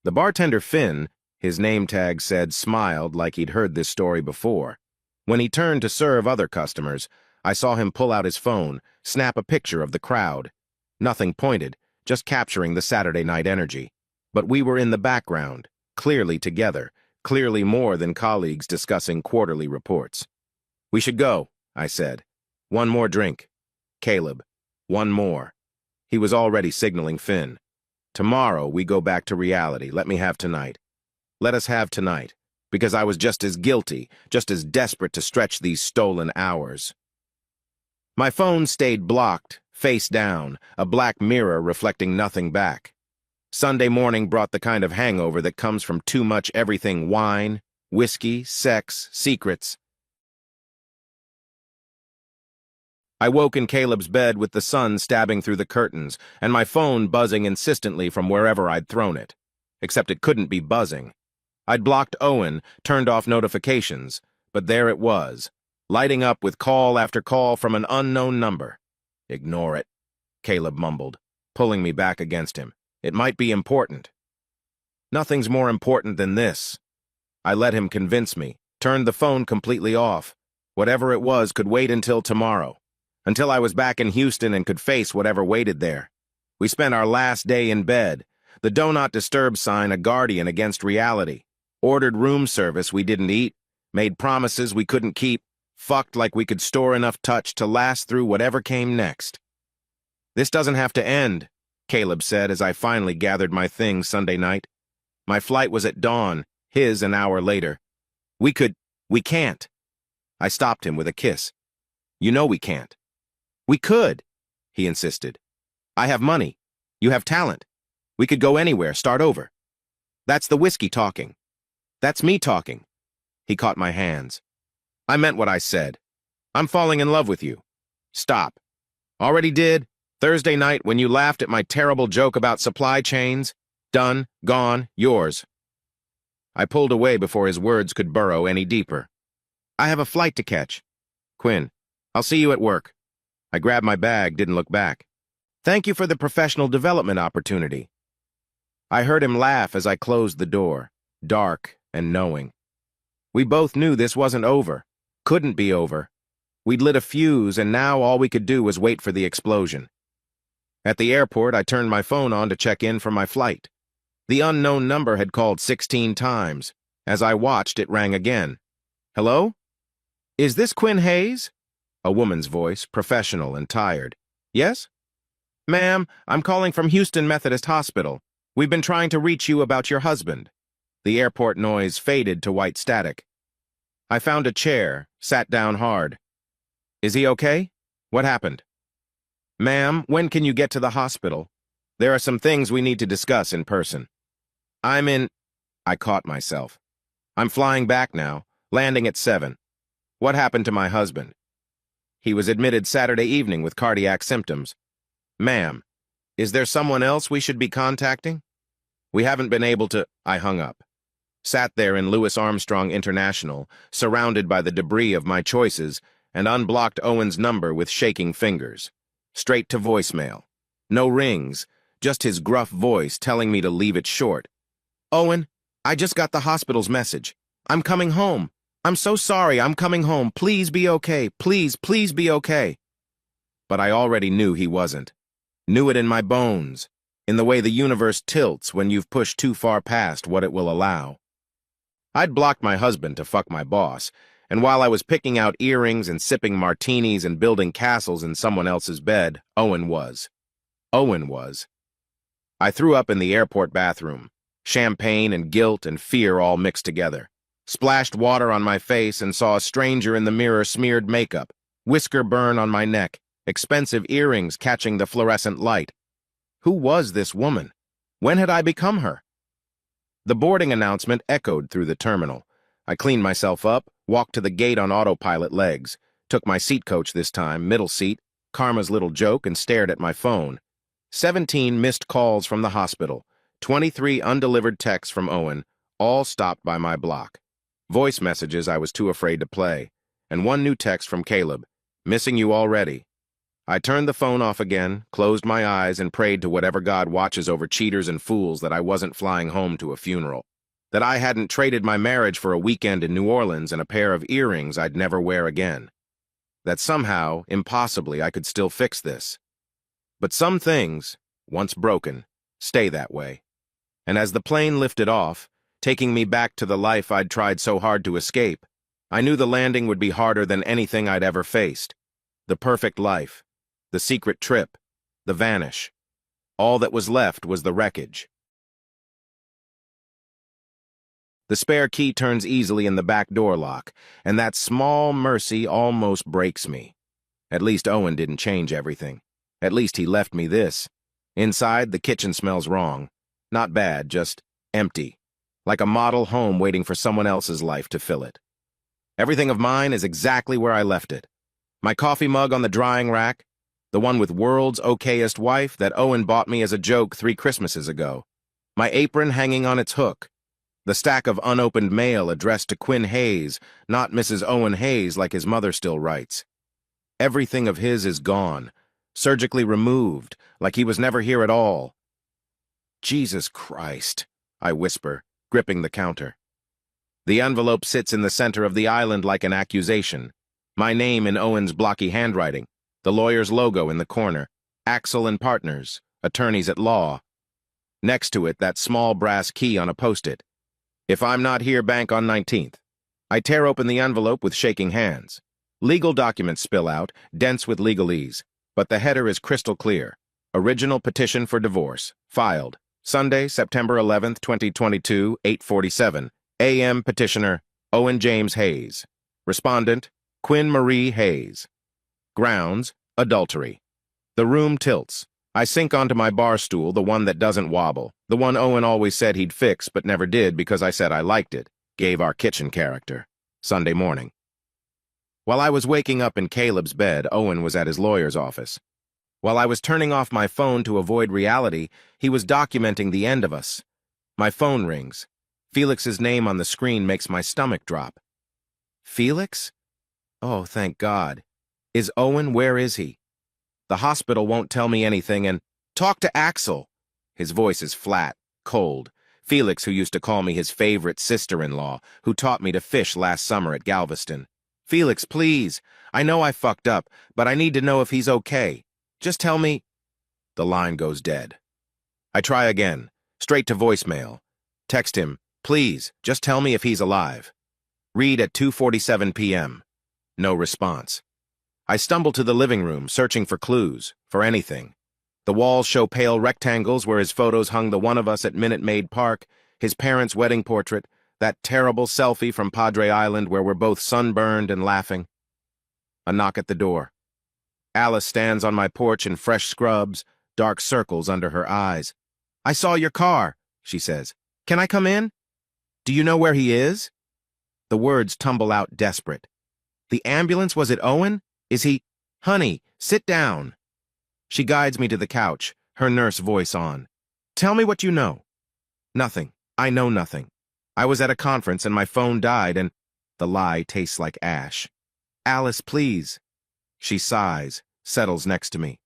Speaker 1: The bartender Finn, his name tag said, smiled like he'd heard this story before. When he turned to serve other customers, I saw him pull out his phone, snap a picture of the crowd. Nothing pointed, just capturing the Saturday night energy. But we were in the background, clearly together, clearly more than colleagues discussing quarterly reports. "We should go," I said. "One more drink." "Caleb, one more." He was already signaling Finn. "Tomorrow we go back to reality. Let me have tonight. Let us have tonight, because I was just as guilty, just as desperate to stretch these stolen hours." My phone stayed blocked, face down, a black mirror reflecting nothing back. Sunday morning brought the kind of hangover that comes from too much everything: wine, whiskey, sex, secrets. I woke in Caleb's bed with the sun stabbing through the curtains, and my phone buzzing insistently from wherever I'd thrown it. Except it couldn't be buzzing. I'd blocked Owen, turned off notifications, but there it was, lighting up with call after call from an unknown number. Ignore it, Caleb mumbled, pulling me back against him. It might be important. Nothing's more important than this. I let him convince me, turned the phone completely off. Whatever it was could wait until tomorrow, until I was back in Houston and could face whatever waited there. We spent our last day in bed, the Do Not Disturb sign a guardian against reality, ordered room service we didn't eat, made promises we couldn't keep, fucked like we could store enough touch to last through whatever came next. This doesn't have to end, Caleb said as I finally gathered my things Sunday night. My flight was at dawn, his an hour later. We can't. I stopped him with a kiss. You know we can't. We could, he insisted. I have money. You have talent. We could go anywhere, start over. That's the whiskey talking. That's me talking. He caught my hands. I meant what I said. I'm falling in love with you. Stop. Already did. Thursday night when you laughed at my terrible joke about supply chains. Done, gone, yours. I pulled away before his words could burrow any deeper. I have a flight to catch. Quinn, I'll see you at work. I grabbed my bag, didn't look back. Thank you for the professional development opportunity. I heard him laugh as I closed the door, dark and knowing. We both knew this wasn't over, couldn't be over. We'd lit a fuse and now all we could do was wait for the explosion. At the airport, I turned my phone on to check in for my flight. The unknown number had called 16 times. As I watched, it rang again. Hello? Is this Quinn Hayes? A woman's voice, professional and tired. Yes? Ma'am, I'm calling from Houston Methodist Hospital. We've been trying to reach you about your husband. The airport noise faded to white static. I found a chair, sat down hard. Is he okay? What happened? Ma'am, when can you get to the hospital? There are some things we need to discuss in person. I caught myself. I'm flying back now, landing at 7. What happened to my husband? He was admitted Saturday evening with cardiac symptoms. Ma'am, is there someone else we should be contacting? We haven't been able to... I hung up. Sat there in Louis Armstrong International, surrounded by the debris of my choices, and unblocked Owen's number with shaking fingers. Straight to voicemail. No rings, just his gruff voice telling me to leave it short. Owen, I just got the hospital's message. I'm coming home. I'm so sorry, I'm coming home. Please be okay. Please be okay. But I already knew he wasn't. Knew it in my bones, in the way the universe tilts when you've pushed too far past what it will allow. I'd blocked my husband to fuck my boss, and while I was picking out earrings and sipping martinis and building castles in someone else's bed, Owen was. I threw up in the airport bathroom, champagne and guilt and fear all mixed together. Splashed water on my face and saw a stranger in the mirror smeared makeup, whisker burn on my neck, expensive earrings catching the fluorescent light. Who was this woman? When had I become her? The boarding announcement echoed through the terminal. I cleaned myself up, walked to the gate on autopilot legs, took my seat coach this time, middle seat, Karma's little joke, and stared at my phone. 17 missed calls from the hospital, 23 undelivered texts from Owen, all stopped by my block. Voice messages I was too afraid to play, and one new text from Caleb, missing you already. I turned the phone off again, closed my eyes, and prayed to whatever God watches over cheaters and fools that I wasn't flying home to a funeral, that I hadn't traded my marriage for a weekend in New Orleans and a pair of earrings I'd never wear again, that somehow, impossibly, I could still fix this. But some things, once broken, stay that way. And as the plane lifted off, taking me back to the life I'd tried so hard to escape, I knew the landing would be harder than anything I'd ever faced. The perfect life, the secret trip, the vanish. All that was left was the wreckage. The spare key turns easily in the back door lock, and that small mercy almost breaks me. At least Owen didn't change everything. At least he left me this. Inside, the kitchen smells wrong. Not bad, just empty. Like a model home waiting for someone else's life to fill it. Everything of mine is exactly where I left it. My coffee mug on the drying rack, the one with world's okayest wife that Owen bought me as a joke 3 Christmases ago. My apron hanging on its hook. The stack of unopened mail addressed to Quinn Hayes, not Mrs. Owen Hayes like his mother still writes. Everything of his is gone, surgically removed, like he was never here at all. Jesus Christ, I whisper, gripping the counter. The envelope sits in the center of the island like an accusation. My name in Owen's blocky handwriting, the lawyer's logo in the corner, Axel and Partners, attorneys at law. Next to it, that small brass key on a post-it. If I'm not here, bank on 19th. I tear open the envelope with shaking hands. Legal documents spill out, dense with legalese, but the header is crystal clear. Original petition for divorce, filed, Sunday, September 11th, 2022, 8:47. A.M. Petitioner, Owen James Hayes. Respondent, Quinn Marie Hayes. Grounds, adultery. The room tilts. I sink onto my bar stool, the one that doesn't wobble, the one Owen always said he'd fix but never did because I said I liked it, gave our kitchen character. Sunday morning. While I was waking up in Caleb's bed, Owen was at his lawyer's office. While I was turning off my phone to avoid reality, he was documenting the end of us. My phone rings. Felix's name on the screen makes my stomach drop. Felix? Oh, thank God. Is Owen, where is he? The hospital won't tell me anything and, talk to Axel. His voice is flat, cold. Felix, who used to call me his favorite sister-in-law, who taught me to fish last summer at Galveston. Felix, please. I know I fucked up, but I need to know if he's okay. Just tell me. The line goes dead. I try again, straight to voicemail. Text him, please, just tell me if he's alive. Read at 2:47 p.m. No response. I stumble to the living room, searching for clues, for anything. The walls show pale rectangles where his photos hung, the one of us at Minute Maid Park, his parents' wedding portrait, that terrible selfie from Padre Island where we're both sunburned and laughing. A knock at the door. Alice stands on my porch in fresh scrubs, dark circles under her eyes. I saw your car, she says. Can I come in? Do you know where he is? The words tumble out desperate. The ambulance, was it Owen? Is he? Honey, sit down. She guides me to the couch, her nurse voice on. Tell me what you know. Nothing. I know nothing. I was at a conference and my phone died and the lie tastes like ash. Alice, please. She sighs, settles next to me.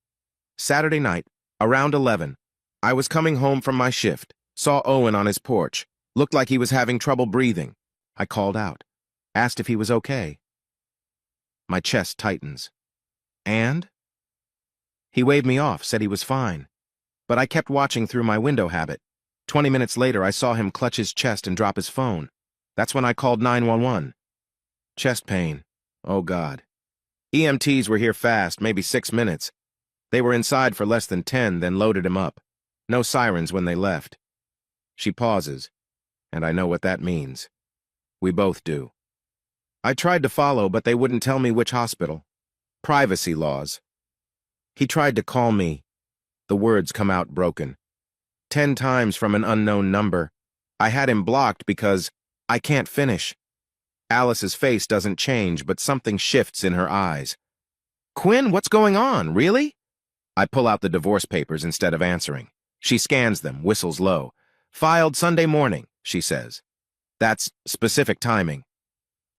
Speaker 1: Saturday night, around 11, I was coming home from my shift, saw Owen on his porch, looked like he was having trouble breathing. I called out, asked if he was okay. My chest tightens. And? He waved me off, said he was fine. But I kept watching through my window habit. 20 minutes later, I saw him clutch his chest and drop his phone. That's when I called 911. Chest pain. Oh, God. EMTs were here fast, maybe 6 minutes. They were inside for less than 10, then loaded him up. No sirens when they left. She pauses, and I know what that means. We both do. I tried to follow, but they wouldn't tell me which hospital. Privacy laws. He tried to call me. The words come out broken. 10 times from an unknown number. I had him blocked because I can't finish. Alice's face doesn't change, but something shifts in her eyes. Quinn, what's going on? Really? I pull out the divorce papers instead of answering. She scans them, whistles low. Filed Sunday morning, she says. That's specific timing.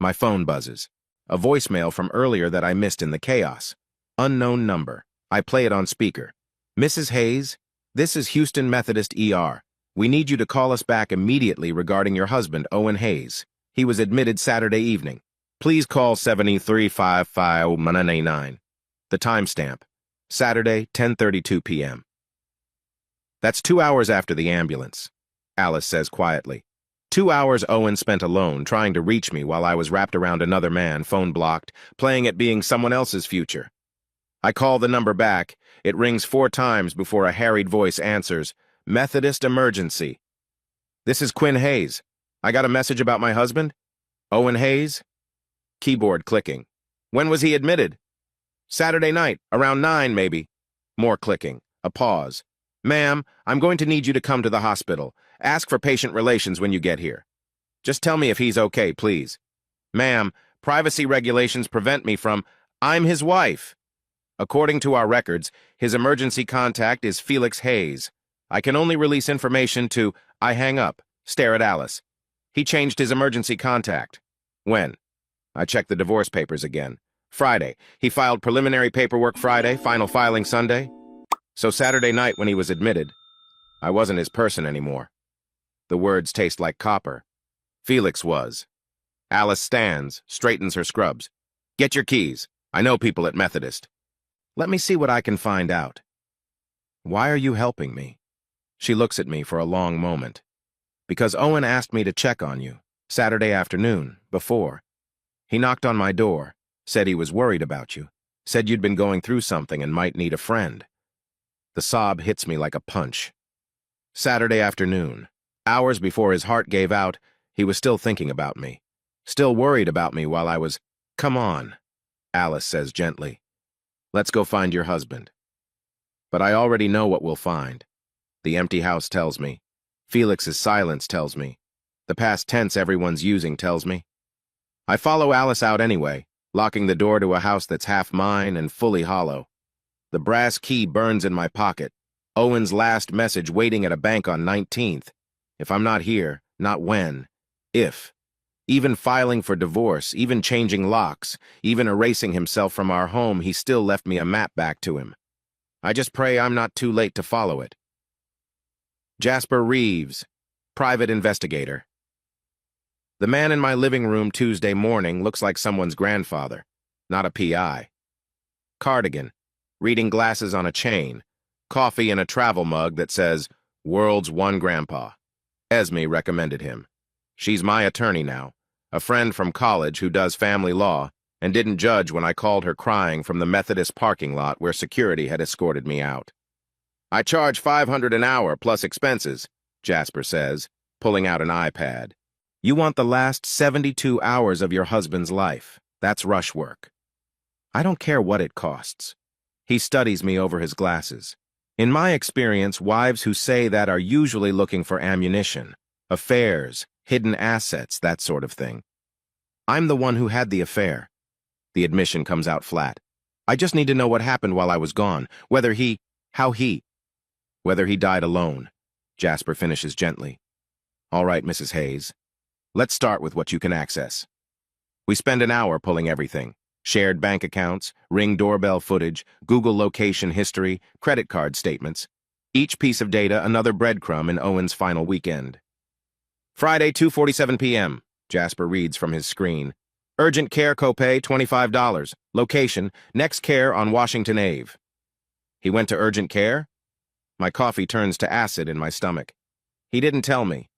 Speaker 1: My phone buzzes. A voicemail from earlier that I missed in the chaos. Unknown number. I play it on speaker. Mrs. Hayes, this is Houston Methodist ER. We need you to call us back immediately regarding your husband, Owen Hayes. He was admitted Saturday evening. Please call 7355-989. The timestamp. Saturday, 10:32 p.m. That's 2 hours after the ambulance, Alice says quietly. 2 hours Owen spent alone, trying to reach me while I was wrapped around another man, phone blocked, playing at being someone else's future. I call the number back. It rings 4 times before a harried voice answers, Methodist emergency. This is Quinn Hayes. I got a message about my husband? Owen Hayes? Keyboard clicking. When was he admitted? Saturday night, around 9 maybe. More clicking. A pause. Ma'am, I'm going to need you to come to the hospital. Ask for patient relations when you get here. Just tell me if he's okay, please. Ma'am, privacy regulations prevent me from... I'm his wife. According to our records, his emergency contact is Felix Hayes. I can only release information to... I hang up. Stare at Alice. He changed his emergency contact. When? I checked the divorce papers again. Friday. He filed preliminary paperwork Friday, final filing Sunday. So Saturday night when he was admitted, I wasn't his person anymore. The words taste like copper. Felix was. Alice stands, straightens her scrubs. Get your keys. I know people at Methodist. Let me see what I can find out. Why are you helping me? She looks at me for a long moment. Because Owen asked me to check on you, Saturday afternoon, before. He knocked on my door, said he was worried about you, said you'd been going through something and might need a friend. The sob hits me like a punch. Saturday afternoon, hours before his heart gave out, he was still thinking about me, still worried about me while I was, come on, Alice says gently. Let's go find your husband. But I already know what we'll find. The empty house tells me. Felix's silence tells me. The past tense everyone's using tells me. I follow Alice out anyway, locking the door to a house that's half mine and fully hollow. The brass key burns in my pocket. Owen's last message waiting at a bank on 19th. If I'm not here, not when. If. Even filing for divorce, even changing locks, even erasing himself from our home, he still left me a map back to him. I just pray I'm not too late to follow it. Jasper Reeves, private investigator. The man in my living room Tuesday morning looks like someone's grandfather, not a PI. Cardigan, reading glasses on a chain, coffee in a travel mug that says, World's One Grandpa. Esme recommended him. She's my attorney now, a friend from college who does family law, and didn't judge when I called her crying from the Methodist parking lot where security had escorted me out. I charge $500 an hour plus expenses, Jasper says, pulling out an iPad. You want the last 72 hours of your husband's life. That's rush work. I don't care what it costs. He studies me over his glasses. In my experience, wives who say that are usually looking for ammunition, affairs, hidden assets, that sort of thing. I'm the one who had the affair. The admission comes out flat. I just need to know what happened while I was gone, whether he died alone. Jasper finishes gently. All right, Mrs. Hayes. Let's start with what you can access. We spend an hour pulling everything. Shared bank accounts, Ring doorbell footage, Google location history, credit card statements. Each piece of data another breadcrumb in Owen's final weekend. Friday, 2:47 p.m. Jasper reads from his screen. Urgent care copay, $25. Location, Next Care on Washington Ave. He went to urgent care? My coffee turns to acid in my stomach. He didn't tell me.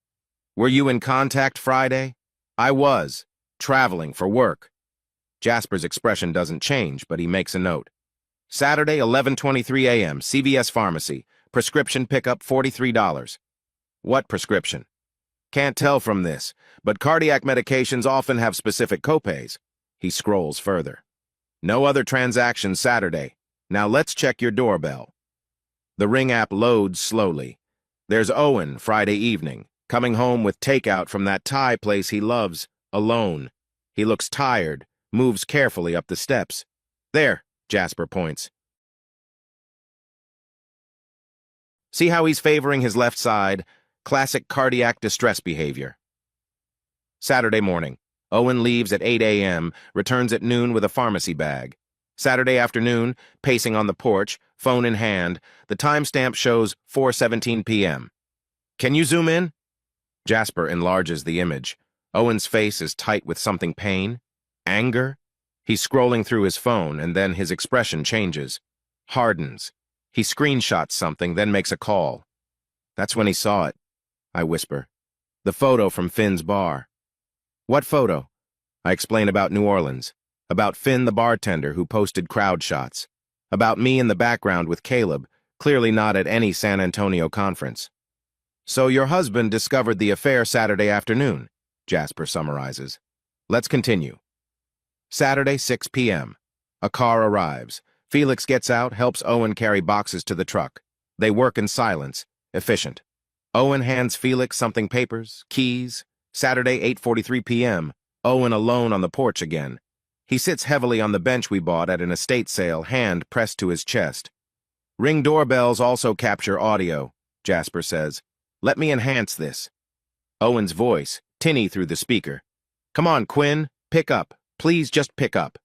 Speaker 1: Were you in contact Friday? I was. Traveling for work. Jasper's expression doesn't change, but he makes a note. Saturday, 11:23 a.m., CVS Pharmacy. Prescription pickup, $43. What prescription? Can't tell from this, but cardiac medications often have specific copays. He scrolls further. No other transactions Saturday. Now let's check your doorbell. The Ring app loads slowly. There's Owen, Friday evening, coming home with takeout from that Thai place he loves, alone. He looks tired, moves carefully up the steps. There, Jasper points. See how he's favoring his left side? Classic cardiac distress behavior. Saturday morning. Owen leaves at 8 a.m., returns at noon with a pharmacy bag. Saturday afternoon, pacing on the porch, phone in hand, the timestamp shows 4:17 p.m. Can you zoom in? Jasper enlarges the image. Owen's face is tight with something pain. Anger? He's scrolling through his phone, and then his expression changes. Hardens. He screenshots something, then makes a call. That's when he saw it. I whisper. The photo from Finn's bar. What photo? I explain about New Orleans. About Finn the bartender who posted crowd shots. About me in the background with Caleb, clearly not at any San Antonio conference. So your husband discovered the affair Saturday afternoon, Jasper summarizes. Let's continue. Saturday, 6 p.m. A car arrives. Felix gets out, helps Owen carry boxes to the truck. They work in silence, efficient. Owen hands Felix something papers, keys. Saturday, 8:43 p.m. Owen alone on the porch again. He sits heavily on the bench we bought at an estate sale, hand pressed to his chest. Ring doorbells also capture audio, Jasper says. Let me enhance this. Owen's voice, tinny through the speaker. "Come on, Quinn, pick up. Please just pick up."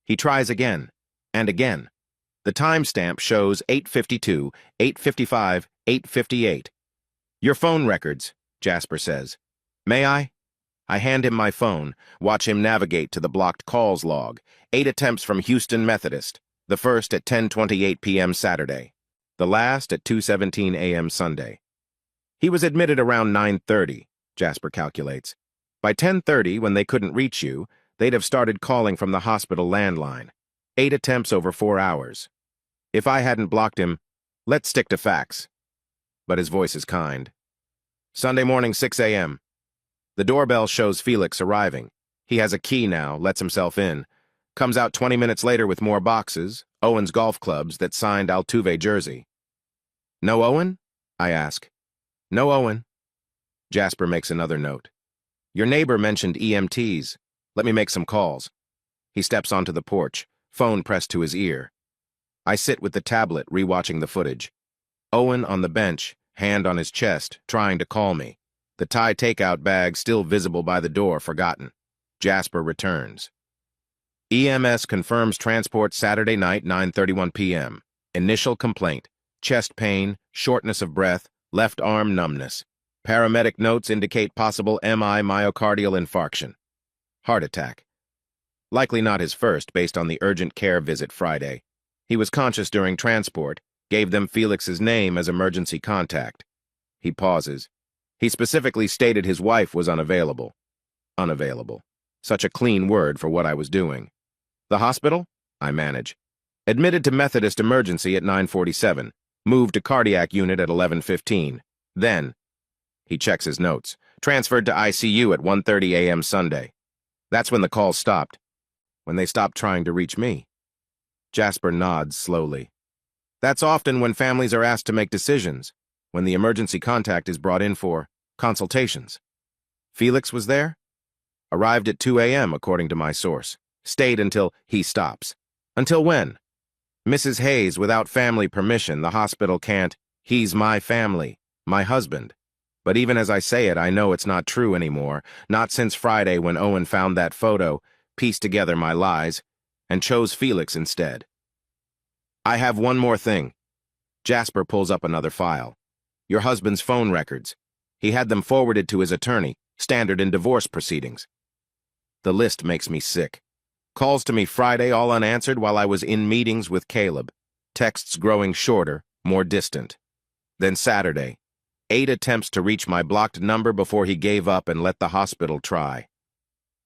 Speaker 1: He tries again, and again. The timestamp shows 8:52, 8:55, 8:58. "Your phone records," Jasper says. "May I?" I hand him my phone, watch him navigate to the blocked calls log. 8 attempts from Houston Methodist, the first at 10:28 p.m. Saturday, the last at 2:17 a.m. Sunday. He was admitted around 9:30, Jasper calculates. By 10:30, when they couldn't reach you, they'd have started calling from the hospital landline. 8 attempts over 4 hours. If I hadn't blocked him, let's stick to facts. But his voice is kind. Sunday morning, 6 a.m. The doorbell shows Felix arriving. He has a key now, lets himself in. Comes out 20 minutes later with more boxes, Owen's golf clubs that signed Altuve jersey. "No Owen?" I ask. "No Owen." Jasper makes another note. "Your neighbor mentioned EMTs. Let me make some calls." He steps onto the porch, phone pressed to his ear. I sit with the tablet, rewatching the footage. Owen on the bench, hand on his chest, trying to call me. The Thai takeout bag still visible by the door, forgotten. Jasper returns. EMS confirms transport Saturday night, 9:31 p.m. Initial complaint: chest pain, shortness of breath, left arm numbness. Paramedic notes indicate possible MI myocardial infarction. Heart attack. Likely not his first, based on the urgent care visit Friday. He was conscious during transport, gave them Felix's name as emergency contact. He pauses. He specifically stated his wife was unavailable. Unavailable. Such a clean word for what I was doing. The hospital? I manage. Admitted to Methodist emergency at 9:47. Moved to cardiac unit at 11:15. Then, he checks his notes, transferred to ICU at 1:30 a.m. Sunday. That's when the calls stopped. When they stopped trying to reach me. Jasper nods slowly. That's often when families are asked to make decisions, when the emergency contact is brought in for consultations. Felix was there? Arrived at 2 a.m. according to my source. Stayed until he stops. Until when? Mrs. Hayes, without family permission, the hospital can't. He's my family, my husband. But even as I say it, I know it's not true anymore. Not since Friday when Owen found that photo, pieced together my lies, and chose Felix instead. I have one more thing. Jasper pulls up another file. Your husband's phone records. He had them forwarded to his attorney, standard in divorce proceedings. The list makes me sick. Calls to me Friday all unanswered while I was in meetings with Caleb. Texts growing shorter, more distant. Then Saturday, 8 attempts to reach my blocked number before he gave up and let the hospital try.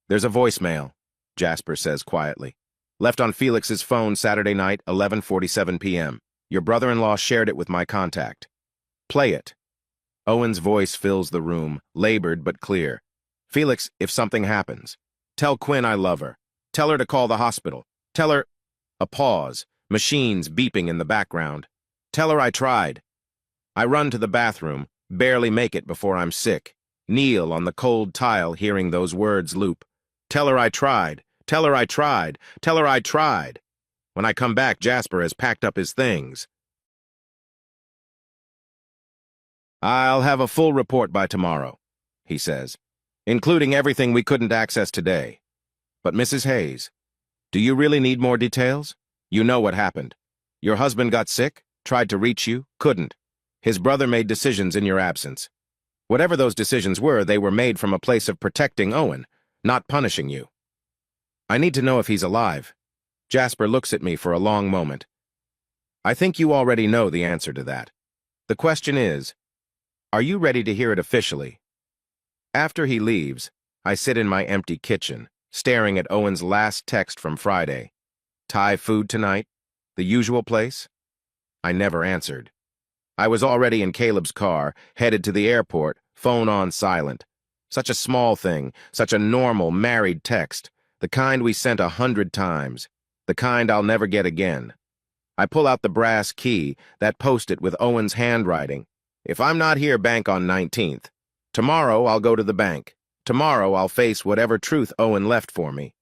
Speaker 1: There's a voicemail, Jasper says quietly. Left on Felix's phone Saturday night, 11:47 p.m. Your brother-in-law shared it with my contact. Play it. Owen's voice fills the room, labored but clear. Felix, if something happens, tell Quinn I love her. Tell her to call the hospital. Tell her... A pause, machines beeping in the background. Tell her I tried. I run to the bathroom, barely make it before I'm sick. Kneel on the cold tile hearing those words loop. Tell her I tried. Tell her I tried. Tell her I tried. When I come back, Jasper has packed up his things. I'll have a full report by tomorrow, he says, including everything we couldn't access today. But Mrs. Hayes, do you really need more details? You know what happened. Your husband got sick, tried to reach you, couldn't. His brother made decisions in your absence. Whatever those decisions were, they were made from a place of protecting Owen, not punishing you. I need to know if he's alive. Jasper looks at me for a long moment. I think you already know the answer to that. The question is, are you ready to hear it officially? After he leaves, I sit in my empty kitchen, staring at Owen's last text from Friday. Thai food tonight? The usual place? I never answered. I was already in Caleb's car, headed to the airport, phone on silent. Such a small thing, such a normal, married text, the kind we sent 100 times, the kind I'll never get again. I pull out the brass key, that post-it with Owen's handwriting. If I'm not here, bank on 19th. Tomorrow, I'll go to the bank. Tomorrow, I'll face whatever truth Owen left for me.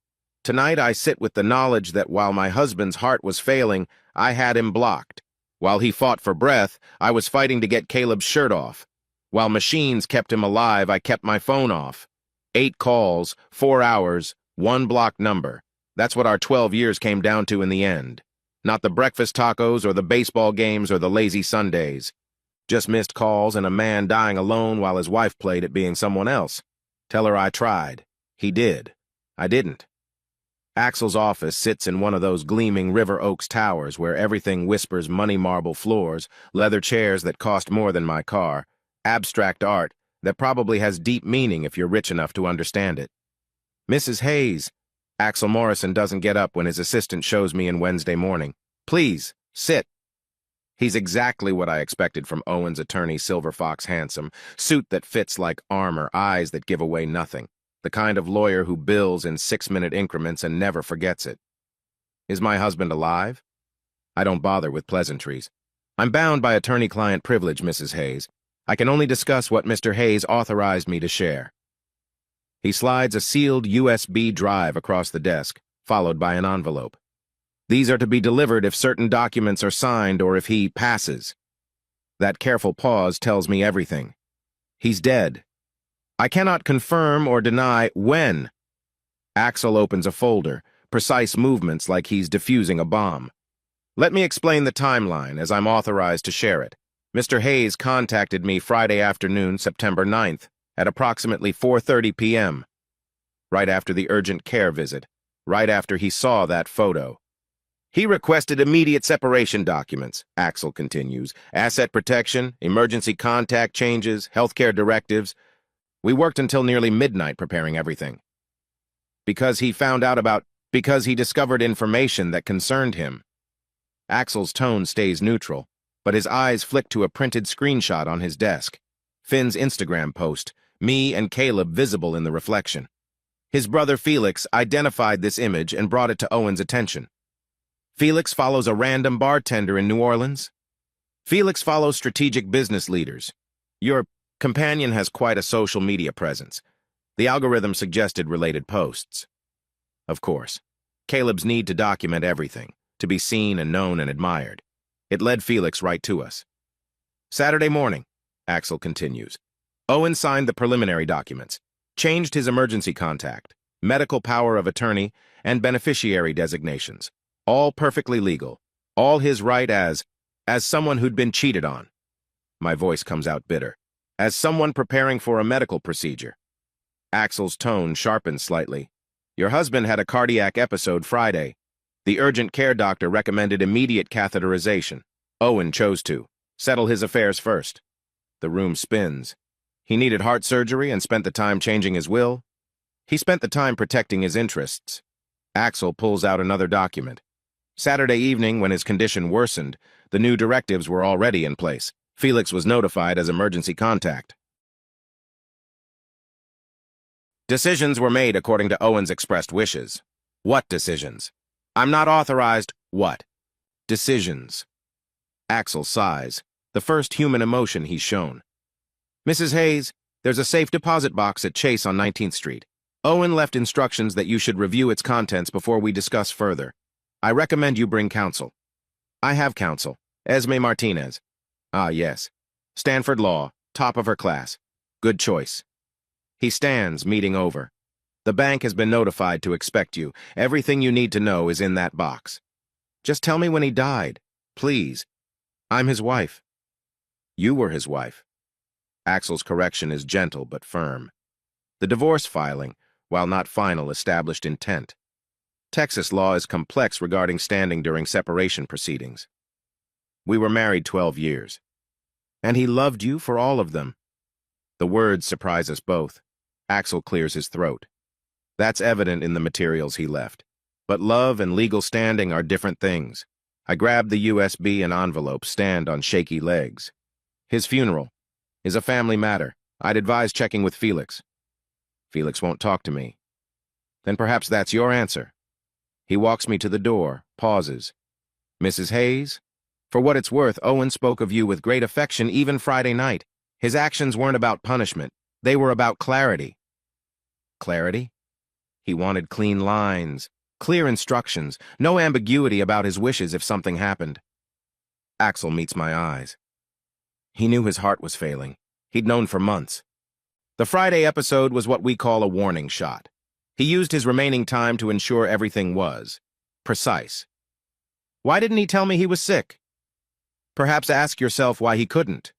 Speaker 1: Tonight, I sit with the knowledge that while my husband's heart was failing, I had him blocked. While he fought for breath, I was fighting to get Caleb's shirt off. While machines kept him alive, I kept my phone off. 8 calls, 4 hours, 1 block number. That's what our 12 years came down to in the end. Not the breakfast tacos or the baseball games or the lazy Sundays. Just missed calls and a man dying alone while his wife played at being someone else. Tell her I tried. He did. I didn't. Axel's office sits in one of those gleaming River Oaks towers where everything whispers money marble floors, leather chairs that cost more than my car, abstract art that probably has deep meaning if you're rich enough to understand it. Mrs. Hayes. Axel Morrison doesn't get up when his assistant shows me in Wednesday morning. Please, sit. He's exactly what I expected from Owen's attorney, Silver Fox Handsome, suit that fits like armor, eyes that give away nothing. The kind of lawyer who bills in 6-minute increments and never forgets it. Is my husband alive? I don't bother with pleasantries. I'm bound by attorney-client privilege, Mrs. Hayes. I can only discuss what Mr. Hayes authorized me to share. He slides a sealed USB drive across the desk, followed by an envelope. These are to be delivered if certain documents are signed or if he passes. That careful pause tells me everything. He's dead. I cannot confirm or deny when. Axel opens a folder, precise movements like he's defusing a bomb. Let me explain the timeline as I'm authorized to share it. Mr. Hayes contacted me Friday afternoon, September 9th, at approximately 4:30 p.m., right after the urgent care visit, right after he saw that photo. He requested immediate separation documents, Axel continues, asset protection, emergency contact changes, healthcare directives. We worked until nearly midnight preparing everything. Because he discovered information that concerned him. Axel's tone stays neutral, but his eyes flick to a printed screenshot on his desk. Finn's Instagram post, me and Caleb visible in the reflection. His brother Felix identified this image and brought it to Owen's attention. Felix follows a random bartender in New Orleans? Felix follows strategic business leaders. Your companion has quite a social media presence. The algorithm suggested related posts. Of course, Caleb's need to document everything, to be seen and known and admired. It led Felix right to us. Saturday morning, Axel continues. Owen signed the preliminary documents, changed his emergency contact, medical power of attorney, and beneficiary designations. All perfectly legal. All his right as someone who'd been cheated on. My voice comes out bitter. As someone preparing for a medical procedure. Axel's tone sharpens slightly. Your husband had a cardiac episode Friday. The urgent care doctor recommended immediate catheterization. Owen chose to settle his affairs first. The room spins. He needed heart surgery and spent the time changing his will. He spent the time protecting his interests. Axel pulls out another document. Saturday evening, when his condition worsened, the new directives were already in place. Felix was notified as emergency contact. Decisions were made according to Owen's expressed wishes. What decisions? I'm not authorized. What? Decisions. Axel sighs, the first human emotion he's shown. Mrs. Hayes, there's a safe deposit box at Chase on 19th Street. Owen left instructions that you should review its contents before we discuss further. I recommend you bring counsel. I have counsel. Esme Martinez. Ah, yes. Stanford Law, top of her class. Good choice. He stands, meeting over. The bank has been notified to expect you. Everything you need to know is in that box. Just tell me when he died, please. I'm his wife. You were his wife. Axel's correction is gentle but firm. The divorce filing, while not final, established intent. Texas law is complex regarding standing during separation proceedings. We were married 12 years. And he loved you for all of them. The words surprise us both. Axel clears his throat. That's evident in the materials he left. But love and legal standing are different things. I grabbed the USB and envelope, stand on shaky legs. His funeral is a family matter. I'd advise checking with Felix. Felix won't talk to me. Then perhaps that's your answer. He walks me to the door, pauses. Mrs. Hayes? For what it's worth, Owen spoke of you with great affection even Friday night. His actions weren't about punishment. They were about clarity. Clarity? He wanted clean lines, clear instructions, no ambiguity about his wishes if something happened. Axel meets my eyes. He knew his heart was failing. He'd known for months. The Friday episode was what we call a warning shot. He used his remaining time to ensure everything was precise. Why didn't he tell me he was sick? Perhaps ask yourself why he couldn't.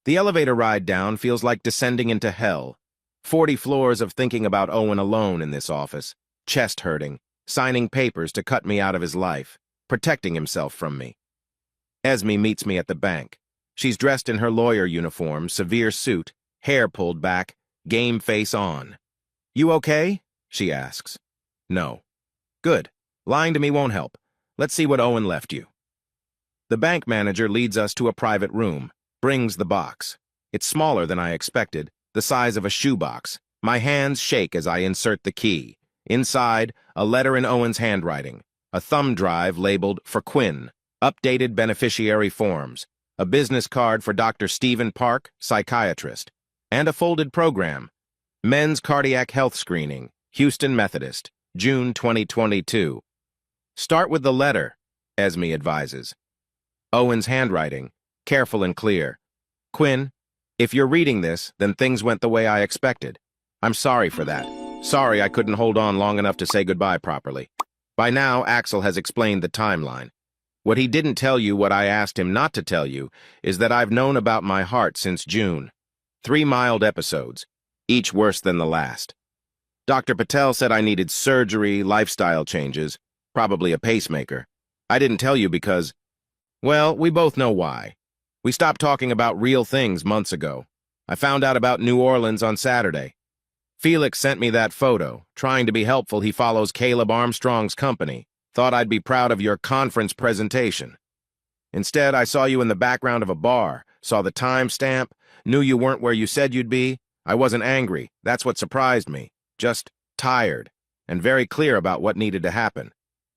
Speaker 1: The elevator ride down feels like descending into hell. 40 floors of thinking about Owen alone in this office, chest hurting, signing papers to cut me out of his life, protecting himself from me. Esme meets me at the bank. She's dressed in her lawyer uniform, severe suit, hair pulled back, game face on. "You okay?" she asks. "No." "Good. Lying to me won't help. Let's see what Owen left you." The bank manager leads us to a private room, brings the box. It's smaller than I expected, the size of a shoebox. My hands shake as I insert the key. Inside, a letter in Owen's handwriting, a thumb drive labeled "For Quinn," updated beneficiary forms, a business card for Dr. Stephen Park, psychiatrist, and a folded program, Men's Cardiac Health Screening, Houston Methodist, June 2022. "Start with the letter," Esme advises. Owen's handwriting, careful and clear. "Quinn, if you're reading this, then things went the way I expected. I'm sorry for that. Sorry I couldn't hold on long enough to say goodbye properly." By now, Axel has explained the timeline. What he didn't tell you, what I asked him not to tell you, is that I've known about my heart since June. 3 mild episodes, each worse than the last. Dr. Patel said I needed surgery, lifestyle changes, probably a pacemaker. I didn't tell you because, well, we both know why. We stopped talking about real things months ago. I found out about New Orleans on Saturday. Felix sent me that photo. Trying to be helpful, he follows Caleb Armstrong's company. Thought I'd be proud of your conference presentation. Instead, I saw you in the background of a bar, saw the timestamp, knew you weren't where you said you'd be. I wasn't angry. That's what surprised me. Just tired, and very clear about what needed to happen.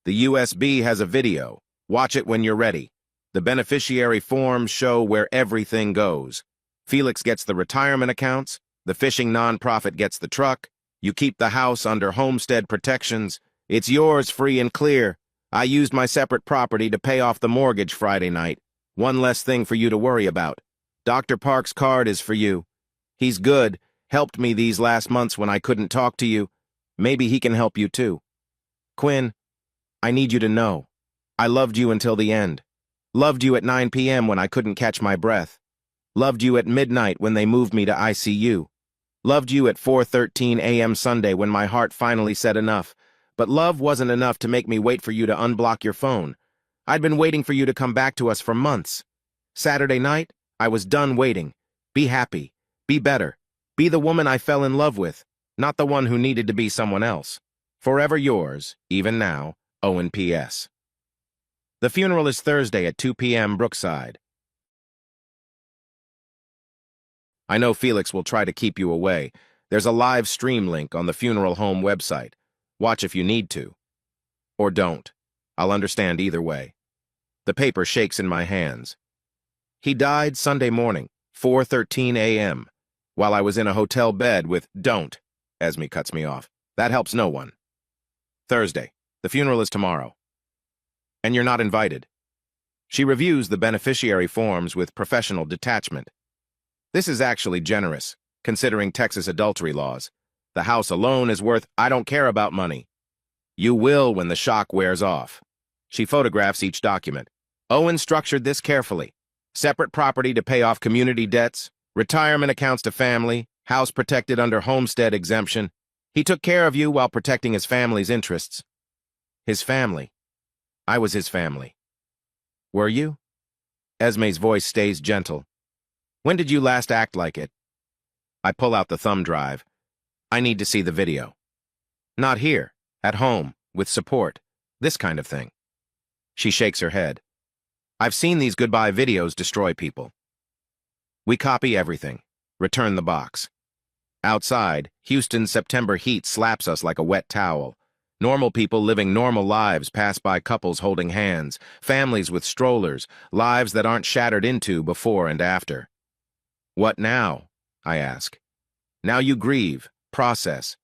Speaker 1: The USB has a video. Watch it when you're ready. The beneficiary forms show where everything goes. Felix gets the retirement accounts, the fishing nonprofit gets the truck, you keep the house under homestead protections. It's yours free and clear. I used my separate property to pay off the mortgage Friday night. One less thing for you to worry about. Dr. Park's card is for you. He's good, helped me these last months when I couldn't talk to you. Maybe he can help you too. Quinn, I need you to know. I loved you until the end. Loved you at 9 p.m. when I couldn't catch my breath. Loved you at midnight when they moved me to ICU. Loved you at 4:13 a.m. Sunday when my heart finally said enough. But love wasn't enough to make me wait for you to unblock your phone. I'd been waiting for you to come back to us for months. Saturday night, I was done waiting. Be happy. Be better. Be the woman I fell in love with, not the one who needed to be someone else. Forever yours, even now, Owen P.S. The funeral is Thursday at 2 p.m. Brookside. I know Felix will try to keep you away. There's a live stream link on the funeral home website. Watch if you need to. Or don't. I'll understand either way. The paper shakes in my hands. He died Sunday morning, 4:13 a.m., while I was in a hotel bed with "Don't," Esme cuts me off. That helps no one. Thursday. The funeral is tomorrow. And you're not invited. She reviews the beneficiary forms with professional detachment. This is actually generous, considering Texas adultery laws. The house alone is worth, I don't care about money. You will when the shock wears off. She photographs each document. Owen structured this carefully. Separate property to pay off community debts, retirement accounts to family, house protected under homestead exemption. He took care of you while protecting his family's interests. His family. I was his family. Were you? Esme's voice stays gentle. When did you last act like it? I pull out the thumb drive. I need to see the video. Not here, at home, with support, this kind of thing. She shakes her head. I've seen these goodbye videos destroy people. We copy everything, return the box. Outside, Houston's September heat slaps us like a wet towel. Normal people living normal lives pass by couples holding hands, families with strollers, lives that aren't shattered into before and after. What now? I ask. Now you grieve, process.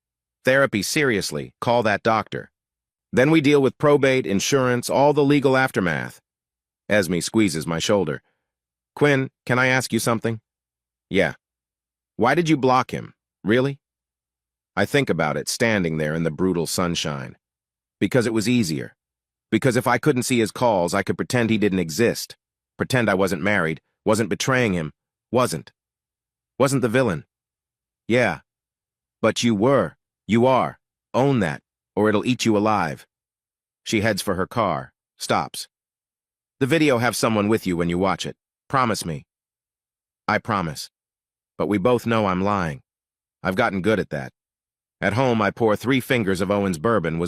Speaker 1: Therapy seriously, call that doctor. Then we deal with probate, insurance, all the legal aftermath. Esme squeezes my shoulder. Quinn, can I ask you something? Yeah. Why did you block him? Really? I think about it, standing there in the brutal sunshine. Because it was easier. Because if I couldn't see his calls, I could pretend he didn't exist. Pretend I wasn't married, wasn't betraying him, wasn't. Wasn't the villain. Yeah. But you were. You are. Own that, or it'll eat you alive. She heads for her car, stops. The video have someone with you when you watch it. Promise me. I promise. But we both know I'm lying. I've gotten good at that. At home, I pour 3 fingers of Owen's bourbon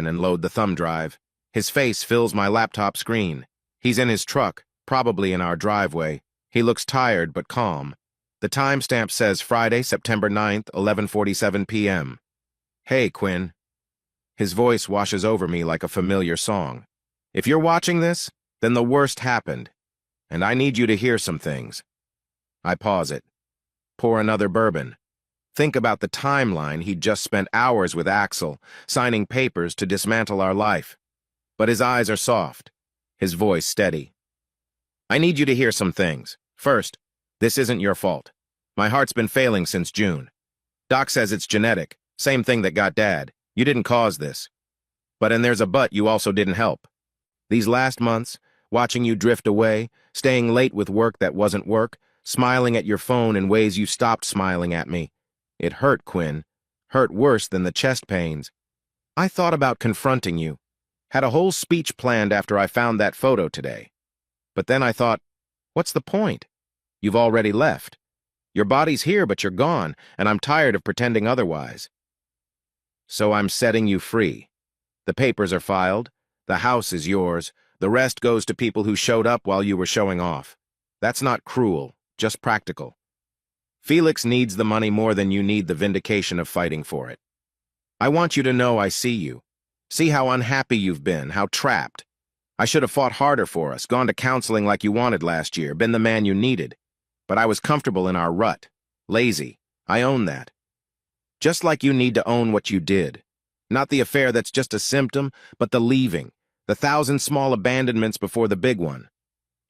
Speaker 1: and load the thumb drive. His face fills my laptop screen. He's in his truck, probably in our driveway. He looks tired but calm. The timestamp says Friday, September 9th, 11:47 p.m. Hey, Quinn. His voice washes over me like a familiar song. If you're watching this, then the worst happened, and I need you to hear some things. I pause it. Pour another bourbon. Think about the timeline. He'd just spent hours with Axel, signing papers to dismantle our life. But his eyes are soft, his voice steady. I need you to hear some things. First, this isn't your fault. My heart's been failing since June. Doc says it's genetic, same thing that got Dad. You didn't cause this. And there's a but, you also didn't help. These last months, watching you drift away, staying late with work that wasn't work, smiling at your phone in ways you stopped smiling at me. It hurt, Quinn. Hurt worse than the chest pains. I thought about confronting you. Had a whole speech planned after I found that photo today. But then I thought, what's the point? You've already left. Your body's here, but you're gone, and I'm tired of pretending otherwise. So I'm setting you free. The papers are filed. The house is yours. The rest goes to people who showed up while you were showing off. That's not cruel, just practical. Felix needs the money more than you need the vindication of fighting for it. I want you to know I see you. See how unhappy you've been, how trapped. I should have fought harder for us, gone to counseling like you wanted last year, been the man you needed. But I was comfortable in our rut. Lazy. I own that. Just like you need to own what you did. Not the affair that's just a symptom, but the leaving. The 1,000 small abandonments before the big one.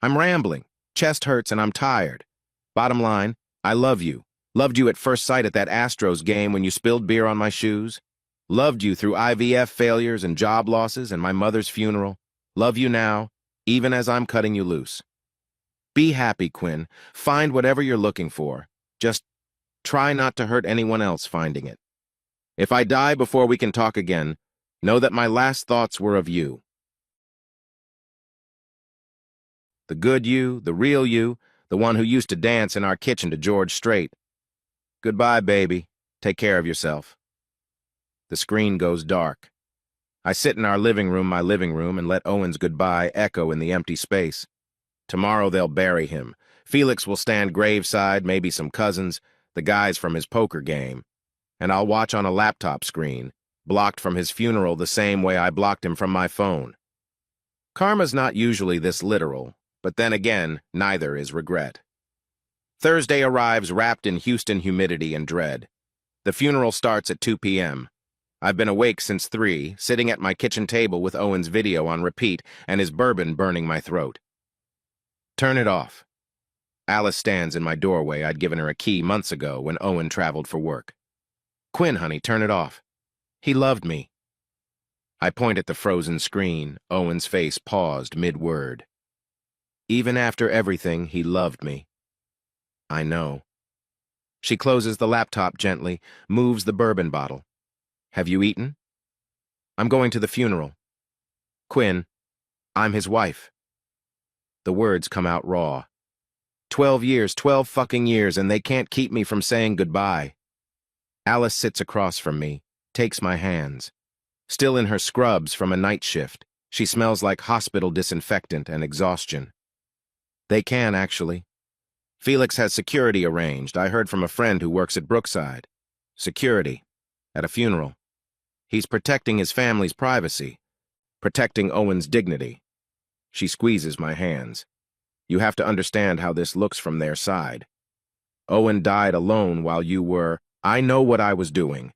Speaker 1: I'm rambling. Chest hurts and I'm tired. Bottom line, I love you. Loved you at first sight at that Astros game when you spilled beer on my shoes. Loved you through IVF failures and job losses and my mother's funeral. Love you now, even as I'm cutting you loose. Be happy, Quinn. Find whatever you're looking for. Just try not to hurt anyone else finding it. If I die before we can talk again, know that my last thoughts were of you. The good you, the real you, the one who used to dance in our kitchen to George Strait. Goodbye, baby. Take care of yourself. The screen goes dark. I sit in our my living room, and let Owen's goodbye echo in the empty space. Tomorrow they'll bury him. Felix will stand graveside, maybe some cousins, the guys from his poker game. And I'll watch on a laptop screen, blocked from his funeral the same way I blocked him from my phone. Karma's not usually this literal, but then again, neither is regret. Thursday arrives wrapped in Houston humidity and dread. The funeral starts at 2 p.m. I've been awake since 3, sitting at my kitchen table with Owen's video on repeat and his bourbon burning my throat. Turn it off. Alice stands in my doorway. I'd given her a key months ago when Owen traveled for work. Quinn, honey, turn it off. He loved me. I point at the frozen screen. Owen's face paused mid-word. Even after everything, he loved me. I know. She closes the laptop gently, moves the bourbon bottle. Have you eaten? I'm going to the funeral. Quinn, I'm his wife. The words come out raw. 12 years, 12 fucking years, and they can't keep me from saying goodbye. Alice sits across from me, takes my hands. Still in her scrubs from a night shift, she smells like hospital disinfectant and exhaustion. They can, actually. Felix has security arranged. I heard from a friend who works at Brookside. Security. At a funeral. He's protecting his family's privacy. Protecting Owen's dignity. She squeezes my hands. You have to understand how this looks from their side. Owen died alone while you were... I know what I was doing.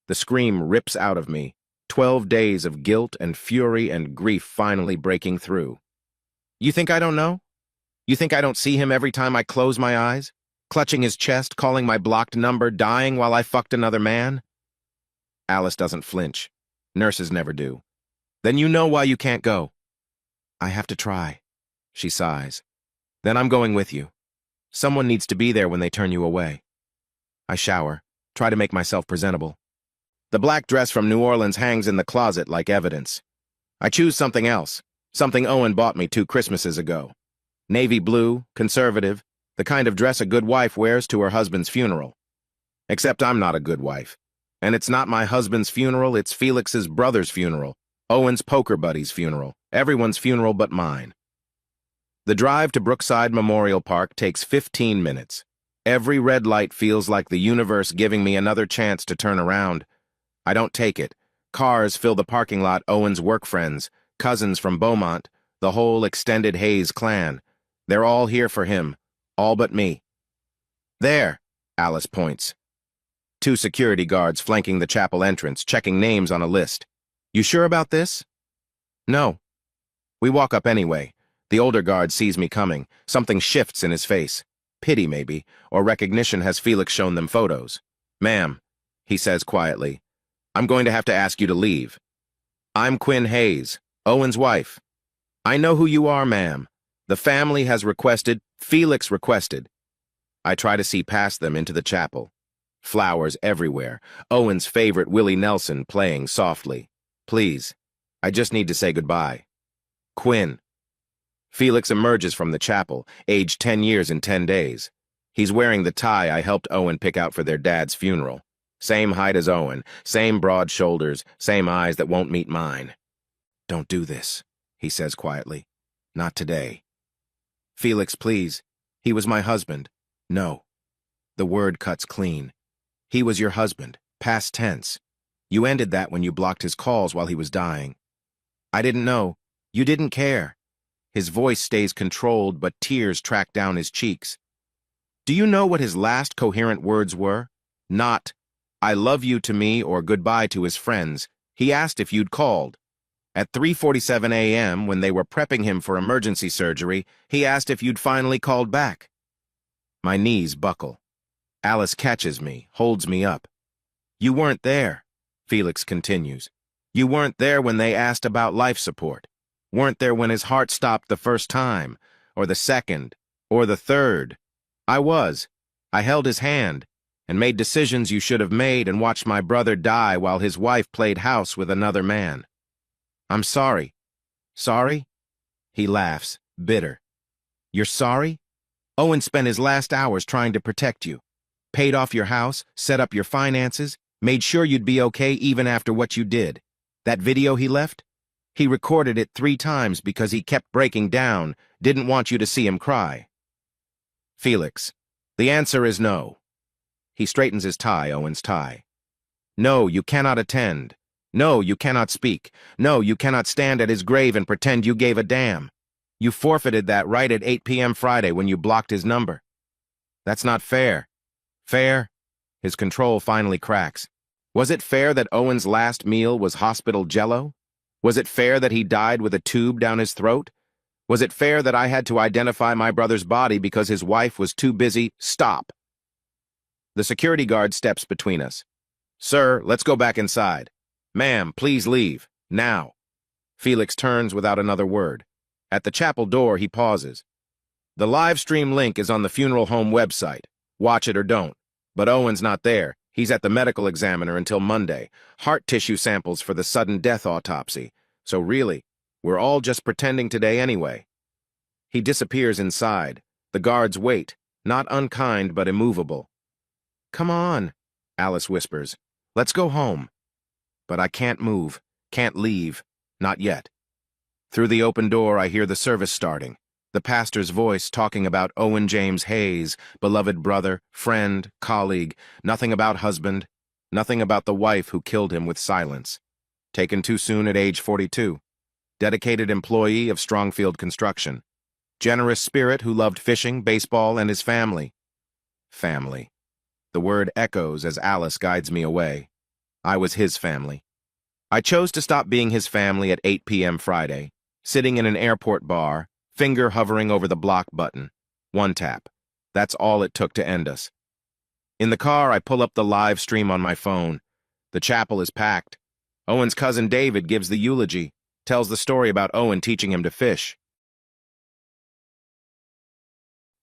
Speaker 1: The scream rips out of me. 12 days of guilt and fury and grief finally breaking through. You think I don't know? You think I don't see him every time I close my eyes? Clutching his chest, calling my blocked number, dying while I fucked another man? Alice doesn't flinch. Nurses never do. Then you know why you can't go. I have to try, she sighs. Then I'm going with you. Someone needs to be there when they turn you away. I shower, try to make myself presentable. The black dress from New Orleans hangs in the closet like evidence. I choose something else, something Owen bought me 2 Christmases ago. Navy blue, conservative, the kind of dress a good wife wears to her husband's funeral. Except I'm not a good wife. And it's not my husband's funeral, it's Felix's brother's funeral, Owen's poker buddy's funeral, everyone's funeral but mine. The drive to Brookside Memorial Park takes 15 minutes. Every red light feels like the universe giving me another chance to turn around. I don't take it. Cars fill the parking lot. Owen's work friends, cousins from Beaumont, the whole extended Hayes clan. They're all here for him, all but me. There, Alice points. 2 security guards flanking the chapel entrance, checking names on a list. You sure about this? No. We walk up anyway. The older guard sees me coming. Something shifts in his face. Pity, maybe, or recognition. Has Felix shown them photos? Ma'am, he says quietly, I'm going to have to ask you to leave. I'm Quinn Hayes, Owen's wife. I know who you are, ma'am. The family has requested, Felix requested. I try to see past them into the chapel. Flowers everywhere. Owen's favorite Willie Nelson playing softly. Please, I just need to say goodbye. Quinn. Felix emerges from the chapel, aged 10 years in 10 days. He's wearing the tie I helped Owen pick out for their dad's funeral. Same height as Owen, same broad shoulders, same eyes that won't meet mine. Don't do this, he says quietly. Not today. Felix, please. He was my husband. No. The word cuts clean. He was your husband, past tense. You ended that when you blocked his calls while he was dying. I didn't know. You didn't care. His voice stays controlled, but tears track down his cheeks. Do you know what his last coherent words were? Not, I love you to me or goodbye to his friends. He asked if you'd called. At 3:47 a.m., when they were prepping him for emergency surgery, he asked if you'd finally called back. My knees buckle. Alice catches me, holds me up. You weren't there, Felix continues. You weren't there when they asked about life support. Weren't there when his heart stopped the first time, or the second, or the third. I was. I held his hand, and made decisions you should have made, and watched my brother die while his wife played house with another man. I'm sorry. Sorry? He laughs, bitter. You're sorry? Owen spent his last hours trying to protect you. Paid off your house, set up your finances, made sure you'd be okay even after what you did. That video he left? He recorded it 3 times because he kept breaking down, didn't want you to see him cry. Felix, the answer is no. He straightens his tie, Owen's tie. No, you cannot attend. No, you cannot speak. No, you cannot stand at his grave and pretend you gave a damn. You forfeited that right at 8 p.m. Friday when you blocked his number. That's not fair. Fair? His control finally cracks. Was it fair that Owen's last meal was hospital jello? Was it fair that he died with a tube down his throat? Was it fair that I had to identify my brother's body because his wife was too busy? Stop. The security guard steps between us. Sir, let's go back inside. Ma'am, please leave. Now. Felix turns without another word. At the chapel door, he pauses. The live stream link is on the funeral home website. Watch it or don't. But Owen's not there. He's at the medical examiner until Monday. Heart tissue samples for the sudden death autopsy. So really, we're all just pretending today anyway. He disappears inside. The guards wait, not unkind but immovable. Come on, Alice whispers. Let's go home. But I can't move, can't leave, not yet. Through the open door, I hear the service starting. The pastor's voice talking about Owen James Hayes, beloved brother, friend, colleague, nothing about husband, nothing about the wife who killed him with silence. Taken too soon at age 42. Dedicated employee of Strongfield Construction. Generous spirit who loved fishing, baseball, and his family. Family. The word echoes as Alice guides me away. I was his family. I chose to stop being his family at 8 p.m. Friday, sitting in an airport bar, finger hovering over the block button. 1 tap. That's all it took to end us. In the car, I pull up the live stream on my phone. The chapel is packed. Owen's cousin David gives the eulogy, tells the story about Owen teaching him to fish.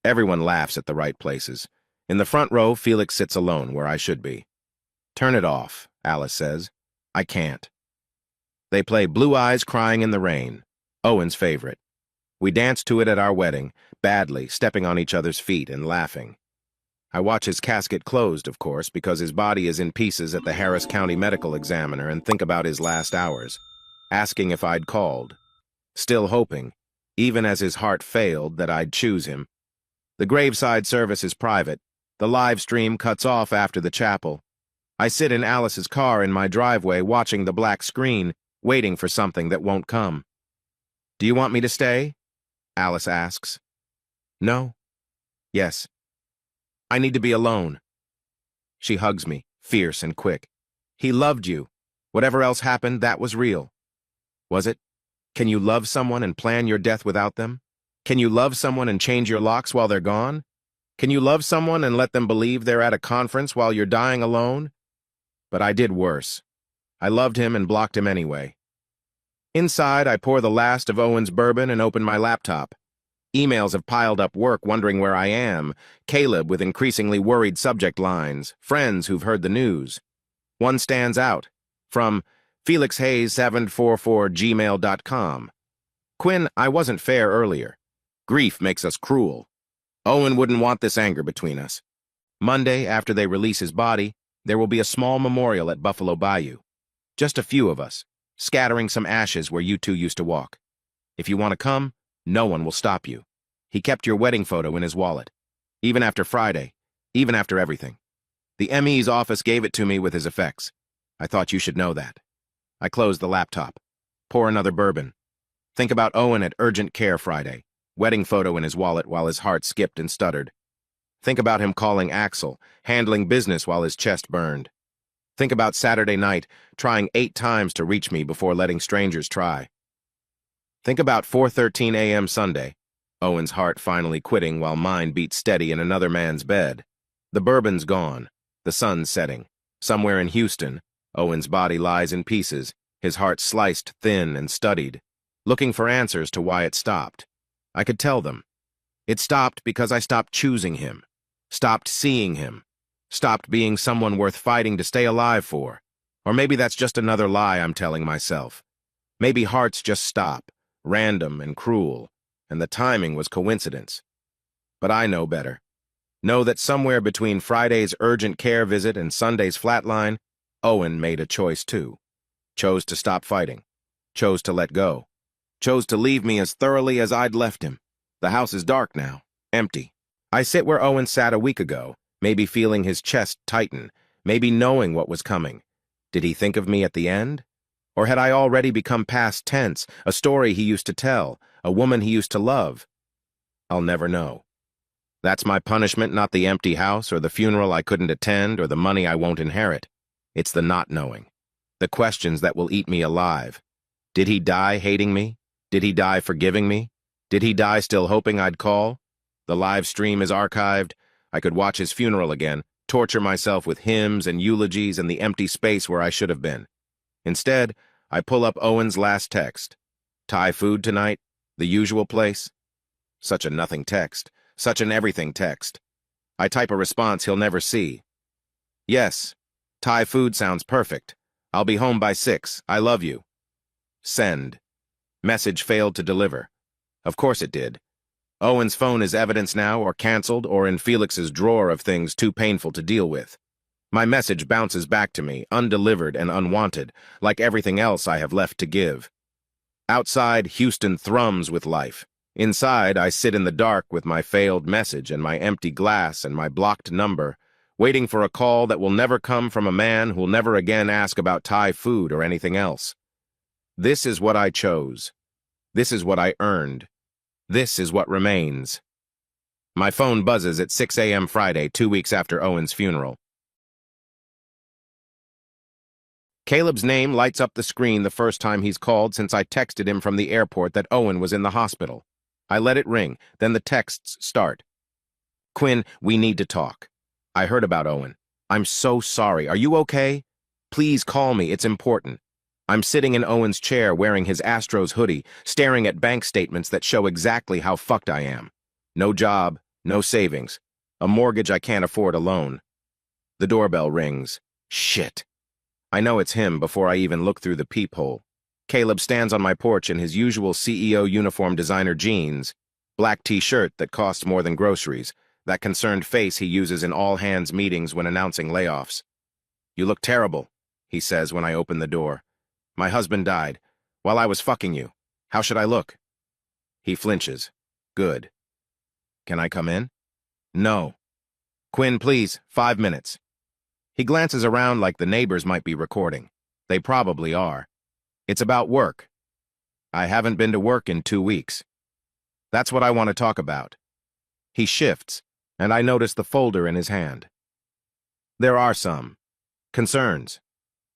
Speaker 1: Everyone laughs at the right places. In the front row, Felix sits alone, where I should be. "Turn it off," Alice says. I can't. They play Blue Eyes Crying in the Rain, Owen's favorite. We dance to it at our wedding, badly, stepping on each other's feet and laughing. I watch his casket closed, of course, because his body is in pieces at the Harris County Medical Examiner, and think about his last hours, asking if I'd called, still hoping, even as his heart failed, that I'd choose him. The graveside service is private. The live stream cuts off after the chapel. I sit in Alice's car in my driveway, watching the black screen, waiting for something that won't come. "Do you want me to stay?" Alice asks. "No." "Yes." "I need to be alone." She hugs me, fierce and quick. "He loved you. Whatever else happened, that was real." "Was it? Can you love someone and plan your death without them? Can you love someone and change your locks while they're gone? Can you love someone and let them believe they're at a conference while you're dying alone?" But I did worse. I loved him and blocked him anyway. Inside, I pour the last of Owen's bourbon and open my laptop. Emails have piled up, work wondering where I am, Caleb with increasingly worried subject lines, friends who've heard the news. One stands out, from felixhayes744@gmail.com. "Quinn, I wasn't fair earlier. Grief makes us cruel. Owen wouldn't want this anger between us. Monday, after they release his body, there will be a small memorial at Buffalo Bayou. Just a few of us, scattering some ashes where you two used to walk. If you want to come, no one will stop you. He kept your wedding photo in his wallet. Even after Friday, even after everything. The ME's office gave it to me with his effects. I thought you should know that." I close the laptop. Pour another bourbon. Think about Owen at urgent care Friday, wedding photo in his wallet while his heart skipped and stuttered. Think about him calling Axel, handling business while his chest burned. Think about Saturday night, trying 8 times to reach me before letting strangers try. Think about 4:13 a.m. Sunday, Owen's heart finally quitting while mine beat steady in another man's bed. The bourbon's gone, the sun's setting. Somewhere in Houston, Owen's body lies in pieces, his heart sliced thin and studied, looking for answers to why it stopped. I could tell them. It stopped because I stopped choosing him, stopped seeing him, stopped being someone worth fighting to stay alive for. Or maybe that's just another lie I'm telling myself. Maybe hearts just stop, random and cruel, and the timing was coincidence. But I know better. Know that somewhere between Friday's urgent care visit and Sunday's flatline, Owen made a choice too. Chose to stop fighting. Chose to let go. Chose to leave me as thoroughly as I'd left him. The house is dark now, empty. I sit where Owen sat a week ago, maybe feeling his chest tighten, maybe knowing what was coming. Did he think of me at the end? Or had I already become past tense, a story he used to tell, a woman he used to love? I'll never know. That's my punishment, not the empty house or the funeral I couldn't attend or the money I won't inherit. It's the not knowing. The questions that will eat me alive. Did he die hating me? Did he die forgiving me? Did he die still hoping I'd call? The live stream is archived. I could watch his funeral again, torture myself with hymns and eulogies and the empty space where I should have been. Instead, I pull up Owen's last text. "Thai food tonight? The usual place?" Such a nothing text. Such an everything text. I type a response he'll never see. "Yes. Thai food sounds perfect. I'll be home by 6. I love you." Send. Message failed to deliver. Of course it did. Owen's phone is evidence now, or canceled, or in Felix's drawer of things too painful to deal with. My message bounces back to me, undelivered and unwanted, like everything else I have left to give. Outside, Houston thrums with life. Inside, I sit in the dark with my failed message and my empty glass and my blocked number, waiting for a call that will never come from a man who'll never again ask about Thai food or anything else. This is what I chose. This is what I earned. This is what remains. My phone buzzes at 6 a.m. Friday, 2 weeks after Owen's funeral. Caleb's name lights up the screen the first time he's called since I texted him from the airport that Owen was in the hospital. I let it ring, then the texts start. Quinn, we need to talk. I heard about Owen. I'm so sorry. Are you okay? Please call me. It's important. I'm sitting in Owen's chair wearing his Astros hoodie, staring at bank statements that show exactly how fucked I am. No job, no savings, a mortgage I can't afford alone. The doorbell rings. Shit. I know it's him before I even look through the peephole. Caleb stands on my porch in his usual CEO uniform designer jeans, black t-shirt that costs more than groceries, that concerned face he uses in all-hands meetings when announcing layoffs. You look terrible, he says when I open the door. My husband died while I was fucking you. How should I look? He flinches. Good. Can I come in? No. Quinn, please, 5 minutes. He glances around like the neighbors might be recording. They probably are. It's about work. I haven't been to work in 2 weeks. That's what I want to talk about. He shifts, and I notice the folder in his hand. There are some. Concerns.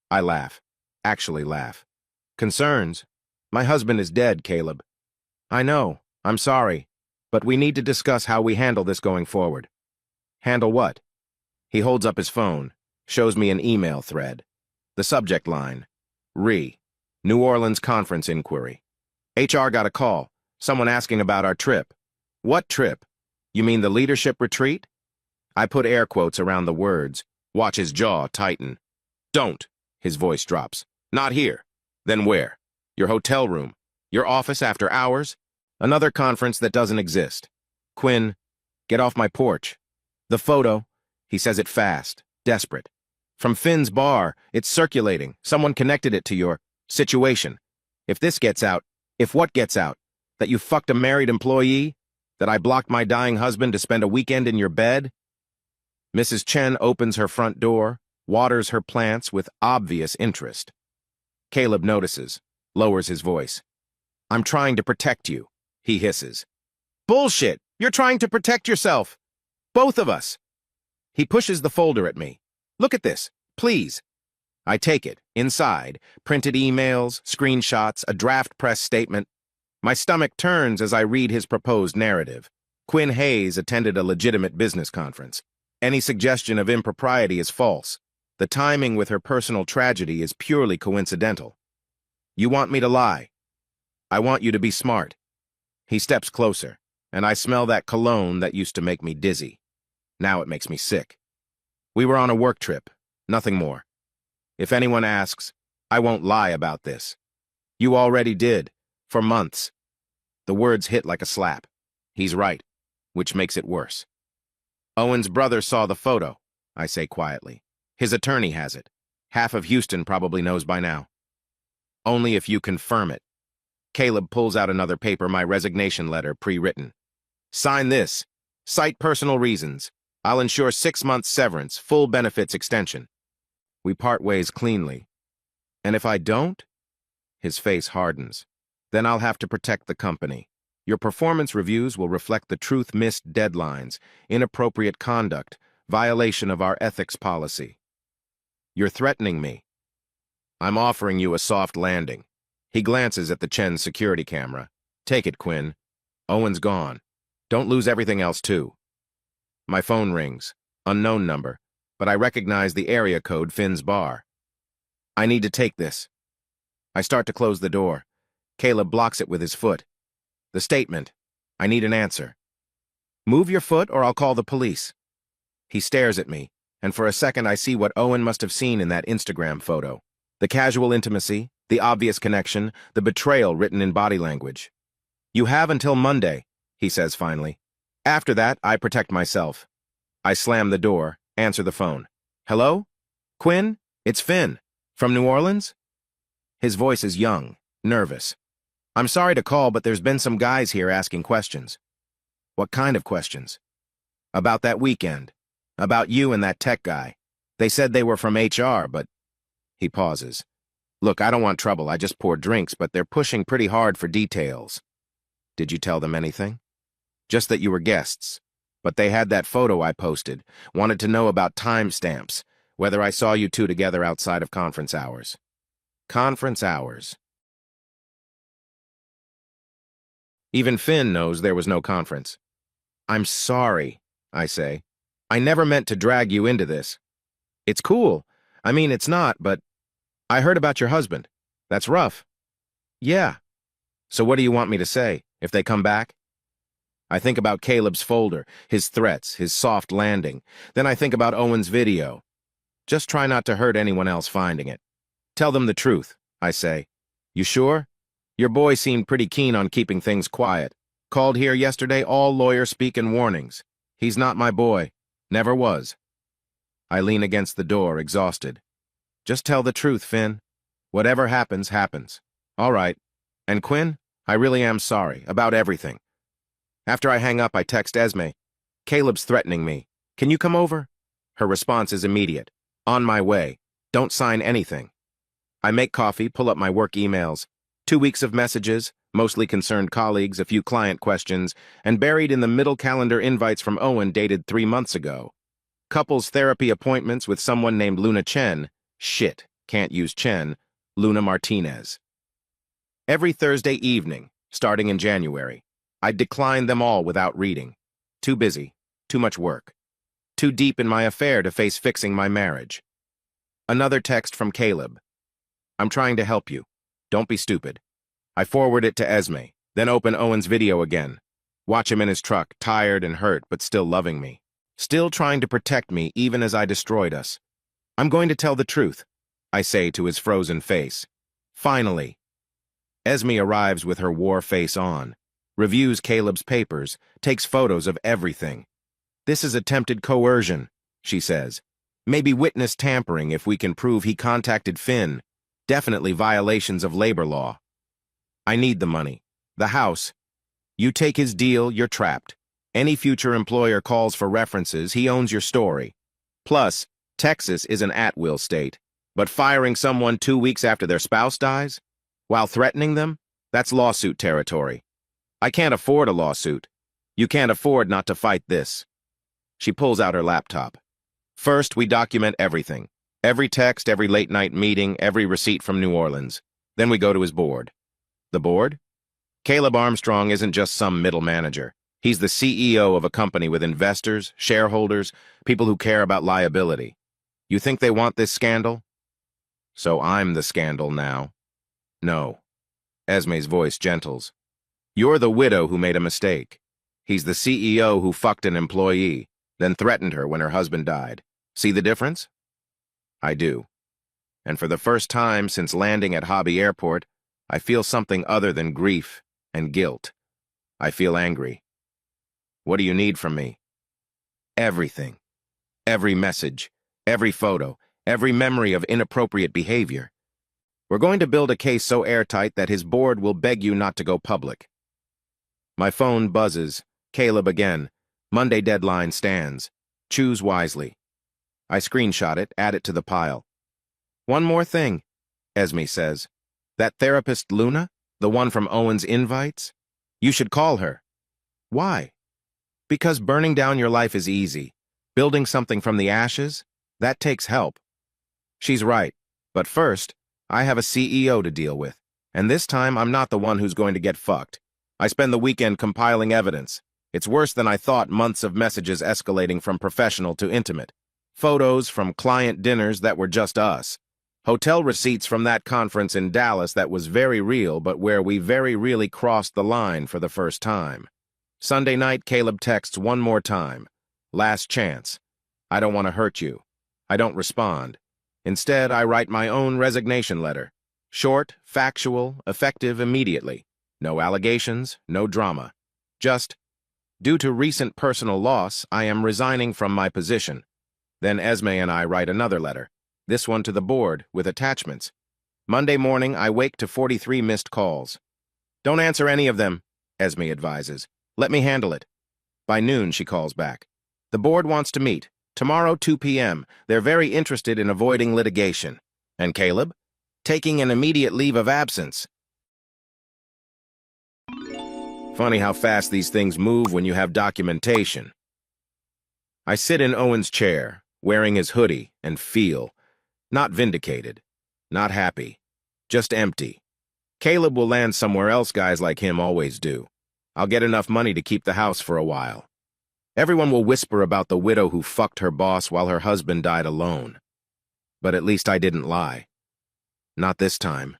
Speaker 1: I laugh. Actually laugh. Concerns? My husband is dead, Caleb. I know. I'm sorry. But we need to discuss how we handle this going forward. Handle what? He holds up his phone, shows me an email thread. The subject line. New Orleans conference inquiry. HR got a call. Someone asking about our trip. What trip? You mean the leadership retreat? I put air quotes around the words. Watch his jaw tighten. Don't. His voice drops. Not here. Then where? Your hotel room? Your office after hours? Another conference that doesn't exist. Quinn, get off my porch. The photo, he says it fast, desperate. From Finn's bar, it's circulating. Someone connected it to your situation. If this gets out, if what gets out? That you fucked a married employee? That I blocked my dying husband to spend a weekend in your bed? Mrs. Chen opens her front door, waters her plants with obvious interest. Caleb notices, lowers his voice. I'm trying to protect you, he hisses. Bullshit! You're trying to protect yourself! Both of us! He pushes the folder at me. Look at this, please. I take it. Inside, printed emails, screenshots, a draft press statement. My stomach turns as I read his proposed narrative. Quinn Hayes attended a legitimate business conference. Any suggestion of impropriety is false. The timing with her personal tragedy is purely coincidental. You want me to lie? I want you to be smart. He steps closer, and I smell that cologne that used to make me dizzy. Now it makes me sick. We were on a work trip, nothing more. If anyone asks, I won't lie about this. You already did, for months. The words hit like a slap. He's right, which makes it worse. Owen's brother saw the photo, I say quietly. His attorney has it. Half of Houston probably knows by now. Only if you confirm it. Caleb pulls out another paper, my resignation letter, pre-written. Sign this. Cite personal reasons. I'll ensure 6 months severance, full benefits extension. We part ways cleanly. And if I don't? His face hardens. Then I'll have to protect the company. Your performance reviews will reflect the truth-missed deadlines, inappropriate conduct, violation of our ethics policy. You're threatening me. I'm offering you a soft landing. He glances at the Chen's security camera. Take it, Quinn. Owen's gone. Don't lose everything else, too. My phone rings. Unknown number, but I recognize the area code Finn's bar. I need to take this. I start to close the door. Caleb blocks it with his foot. The statement. I need an answer. Move your foot or I'll call the police. He stares at me, and for a second I see what Owen must have seen in that Instagram photo. The casual intimacy, the obvious connection, the betrayal written in body language. You have until Monday, he says finally. After that, I protect myself. I slam the door, answer the phone. Hello? Quinn? It's Finn. From New Orleans? His voice is young, nervous. I'm sorry to call, but there's been some guys here asking questions. What kind of questions? About that weekend. About you and that tech guy. They said they were from HR, but... He pauses. Look, I don't want trouble. I just pour drinks, but they're pushing pretty hard for details. Did you tell them anything? Just that you were guests. But they had that photo I posted. Wanted to know about timestamps. Whether I saw you two together outside of conference hours. Conference hours. Even Finn knows there was no conference. I'm sorry. I say. I never meant to drag you into this. It's cool. I mean, it's not, but I heard about your husband. That's rough. Yeah. So what do you want me to say, if they come back? I think about Caleb's folder, his threats, his soft landing. Then I think about Owen's video. Just try not to hurt anyone else finding it. Tell them the truth, I say. You sure? Your boy seemed pretty keen on keeping things quiet. Called here yesterday, all lawyer speak and warnings. He's not my boy. Never was. I lean against the door, exhausted. Just tell the truth, Finn. Whatever happens, happens. All right. And Quinn, I really am sorry about everything. After I hang up, I text Esme. Caleb's threatening me. Can you come over? Her response is immediate. On my way. Don't sign anything. I make coffee, pull up my work emails. 2 weeks of messages, mostly concerned colleagues, a few client questions, and buried in the middle calendar invites from Owen dated 3 months ago. Couples therapy appointments with someone named Luna Chen. Shit, can't use Chen. Luna Martinez. Every Thursday evening, starting in January, I declined them all without reading. Too busy, too much work. Too deep in my affair to face fixing my marriage. Another text from Caleb. I'm trying to help you. Don't be stupid. I forward it to Esme, then open Owen's video again. Watch him in his truck, tired and hurt, but still loving me. Still trying to protect me even as I destroyed us. I'm going to tell the truth, I say to his frozen face. Finally. Esme arrives with her war face on, reviews Caleb's papers, takes photos of everything. This is attempted coercion, she says. Maybe witness tampering if we can prove he contacted Finn. Definitely violations of labor law. I need the money. The house. You take his deal, you're trapped. Any future employer calls for references, he owns your story. Plus, Texas is an at-will state. But firing someone 2 weeks after their spouse dies? While threatening them? That's lawsuit territory. I can't afford a lawsuit. You can't afford not to fight this. She pulls out her laptop. First, we document everything. Every text, every late-night meeting, every receipt from New Orleans. Then we go to his board. The board? Caleb Armstrong isn't just some middle manager. He's the CEO of a company with investors, shareholders, people who care about liability. You think they want this scandal? So I'm the scandal now. No. Esme's voice gentles. You're the widow who made a mistake. He's the CEO who fucked an employee, then threatened her when her husband died. See the difference? I do. And for the first time since landing at Hobby Airport, I feel something other than grief and guilt. I feel angry. What do you need from me? Everything. Every message, every photo, every memory of inappropriate behavior. We're going to build a case so airtight that his board will beg you not to go public. My phone buzzes. Caleb again. Monday deadline stands. Choose wisely. I screenshot it, add it to the pile. One more thing, Esme says. That therapist Luna, the one from Owen's invites? You should call her. Why? Because burning down your life is easy. Building something from the ashes? That takes help. She's right. But first, I have a CEO to deal with. And this time, I'm not the one who's going to get fucked. I spend the weekend compiling evidence. It's worse than I thought, months of messages escalating from professional to intimate. Photos from client dinners that were just us. Hotel receipts from that conference in Dallas that was very real, but where we very really crossed the line for the first time. Sunday night, Caleb texts one more time. Last chance. I don't want to hurt you. I don't respond. Instead, I write my own resignation letter. Short, factual, effective immediately. No allegations, no drama. Just, due to recent personal loss, I am resigning from my position. Then Esme and I write another letter, this one to the board, with attachments. Monday morning, I wake to 43 missed calls. Don't answer any of them, Esme advises. Let me handle it. By noon, she calls back. The board wants to meet. Tomorrow, 2 p.m. They're very interested in avoiding litigation. And Caleb? Taking an immediate leave of absence. Funny how fast these things move when you have documentation. I sit in Owen's chair, wearing his hoodie, and feel, not vindicated, not happy, just empty. Caleb will land somewhere else, guys like him always do. I'll get enough money to keep the house for a while. Everyone will whisper about the widow who fucked her boss while her husband died alone. But at least I didn't lie. Not this time.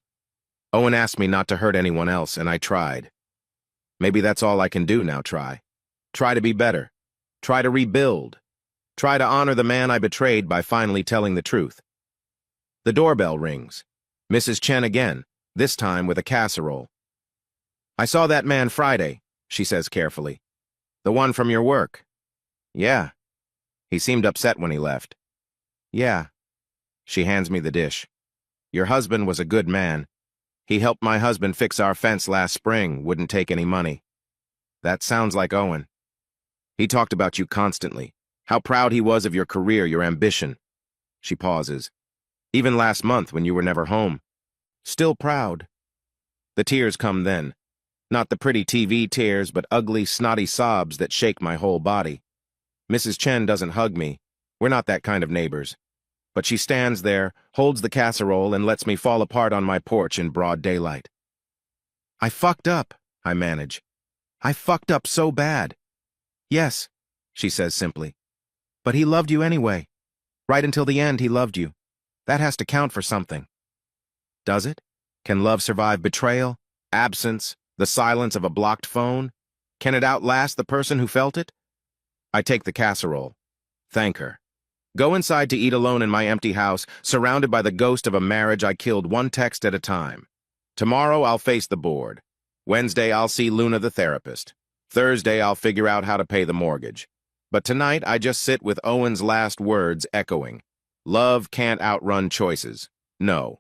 Speaker 1: Owen asked me not to hurt anyone else, and I tried. Maybe that's all I can do now, try. Try to be better. Try to rebuild. Try to honor the man I betrayed by finally telling the truth. The doorbell rings. Mrs. Chen again, this time with a casserole. "I saw that man Friday," she says carefully. "The one from your work." "Yeah." He seemed upset when he left. "Yeah." She hands me the dish. "Your husband was a good man. He helped my husband fix our fence last spring, wouldn't take any money." That sounds like Owen. "He talked about you constantly, how proud he was of your career, your ambition." She pauses. "Even last month when you were never home. Still proud." The tears come then. Not the pretty TV tears, but ugly, snotty sobs that shake my whole body. Mrs. Chen doesn't hug me. We're not that kind of neighbors. But she stands there, holds the casserole, and lets me fall apart on my porch in broad daylight. "I fucked up," I manage. "I fucked up so bad." "Yes," she says simply. "But he loved you anyway. Right until the end, he loved you. That has to count for something." Does it? Can love survive betrayal, absence, the silence of a blocked phone? Can it outlast the person who felt it? I take the casserole. Thank her. Go inside to eat alone in my empty house, surrounded by the ghost of a marriage I killed one text at a time. Tomorrow I'll face the board. Wednesday I'll see Luna the therapist. Thursday I'll figure out how to pay the mortgage. But tonight I just sit with Owen's last words echoing. Love can't outrun choices. No.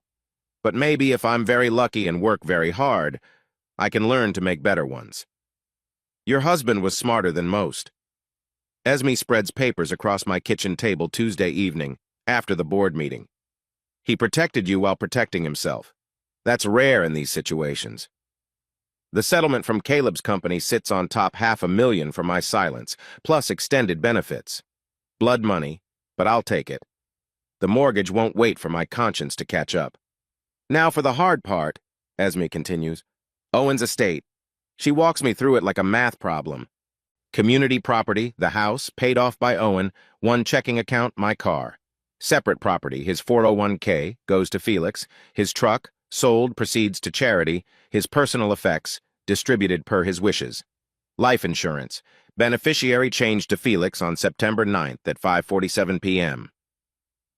Speaker 1: But maybe if I'm very lucky and work very hard, I can learn to make better ones. Your husband was smarter than most. Esme spreads papers across my kitchen table Tuesday evening, after the board meeting. He protected you while protecting himself. That's rare in these situations. The settlement from Caleb's company sits on top $500,000 for my silence, plus extended benefits. Blood money, but I'll take it. The mortgage won't wait for my conscience to catch up. Now for the hard part, Esme continues. Owen's estate. She walks me through it like a math problem. Community property, the house, paid off by Owen, one checking account, my car. Separate property, his 401k, goes to Felix, his truck, sold, proceeds to charity, his personal effects, distributed per his wishes. Life insurance, beneficiary changed to Felix on September 9th at 5:47 p.m.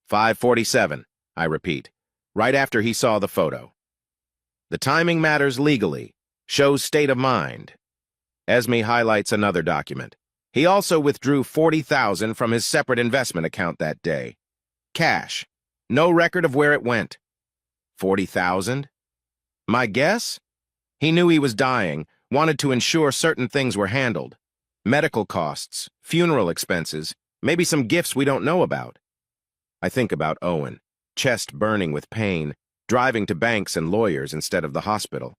Speaker 1: 5:47, I repeat, right after he saw the photo. The timing matters legally, shows state of mind. Esme highlights another document. He also withdrew $40,000 from his separate investment account that day. Cash. No record of where it went. $40,000? My guess? He knew he was dying, wanted to ensure certain things were handled. Medical costs, funeral expenses, maybe some gifts we don't know about. I think about Owen, chest burning with pain, driving to banks and lawyers instead of the hospital,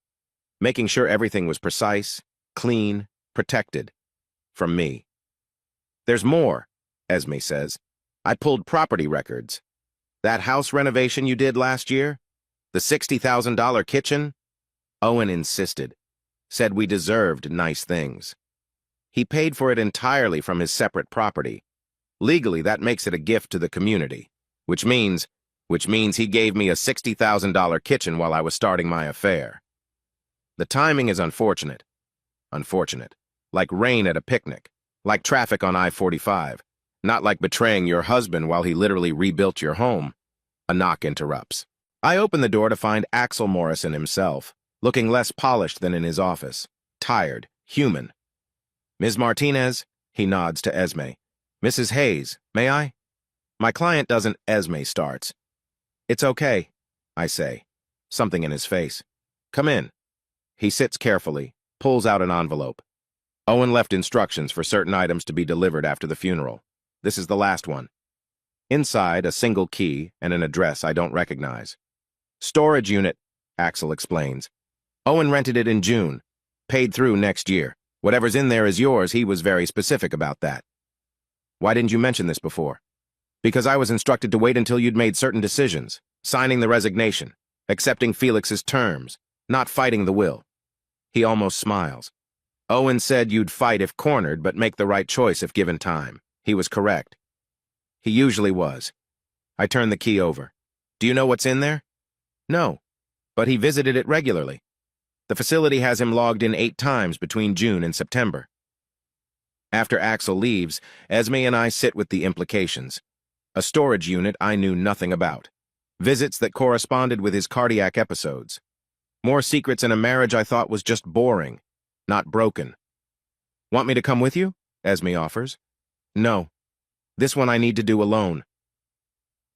Speaker 1: making sure everything was precise, clean, protected. From me. There's more, Esme says. I pulled property records. That house renovation you did last year? The $60,000 kitchen? Owen insisted. Said we deserved nice things. He paid for it entirely from his separate property. Legally, that makes it a gift to the community, which means he gave me a $60,000 kitchen while I was starting my affair. The timing is unfortunate. Unfortunate. Like rain at a picnic. Like traffic on I-45. Not like betraying your husband while he literally rebuilt your home. A knock interrupts. I open the door to find Axel Morrison himself, looking less polished than in his office. Tired. Human. Ms. Martinez? He nods to Esme. Mrs. Hayes, may I? My client doesn't. Esme starts. It's okay, I say. Something in his face. Come in. He sits carefully, pulls out an envelope. Owen left instructions for certain items to be delivered after the funeral. This is the last one. Inside, a single key and an address I don't recognize. Storage unit, Axel explains. Owen rented it in June. Paid through next year. Whatever's in there is yours. He was very specific about that. Why didn't you mention this before? Because I was instructed to wait until you'd made certain decisions, signing the resignation, accepting Felix's terms, not fighting the will. He almost smiles. Owen said you'd fight if cornered, but make the right choice if given time. He was correct. He usually was. I turned the key over. Do you know what's in there? No, but he visited it regularly. The facility has him logged in 8 times between June and September. After Axel leaves, Esme and I sit with the implications. A storage unit I knew nothing about. Visits that corresponded with his cardiac episodes. More secrets in a marriage I thought was just boring, not broken. Want me to come with you? Esme offers. No. This one I need to do alone.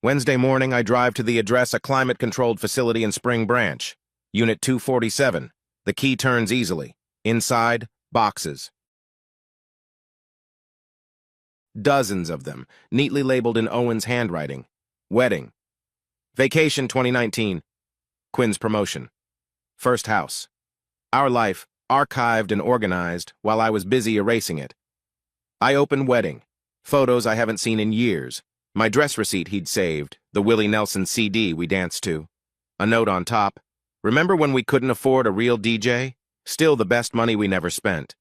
Speaker 1: Wednesday morning, I drive to the address, a climate-controlled facility in Spring Branch. Unit 247. The key turns easily. Inside, boxes. Dozens of them, neatly labeled in Owen's handwriting. Wedding. Vacation 2019. Quinn's promotion. First house. Our life, archived and organized, while I was busy erasing it. I open wedding. Photos I haven't seen in years. My dress receipt he'd saved, the Willie Nelson CD we danced to. A note on top. Remember when we couldn't afford a real DJ? Still the best money we never spent.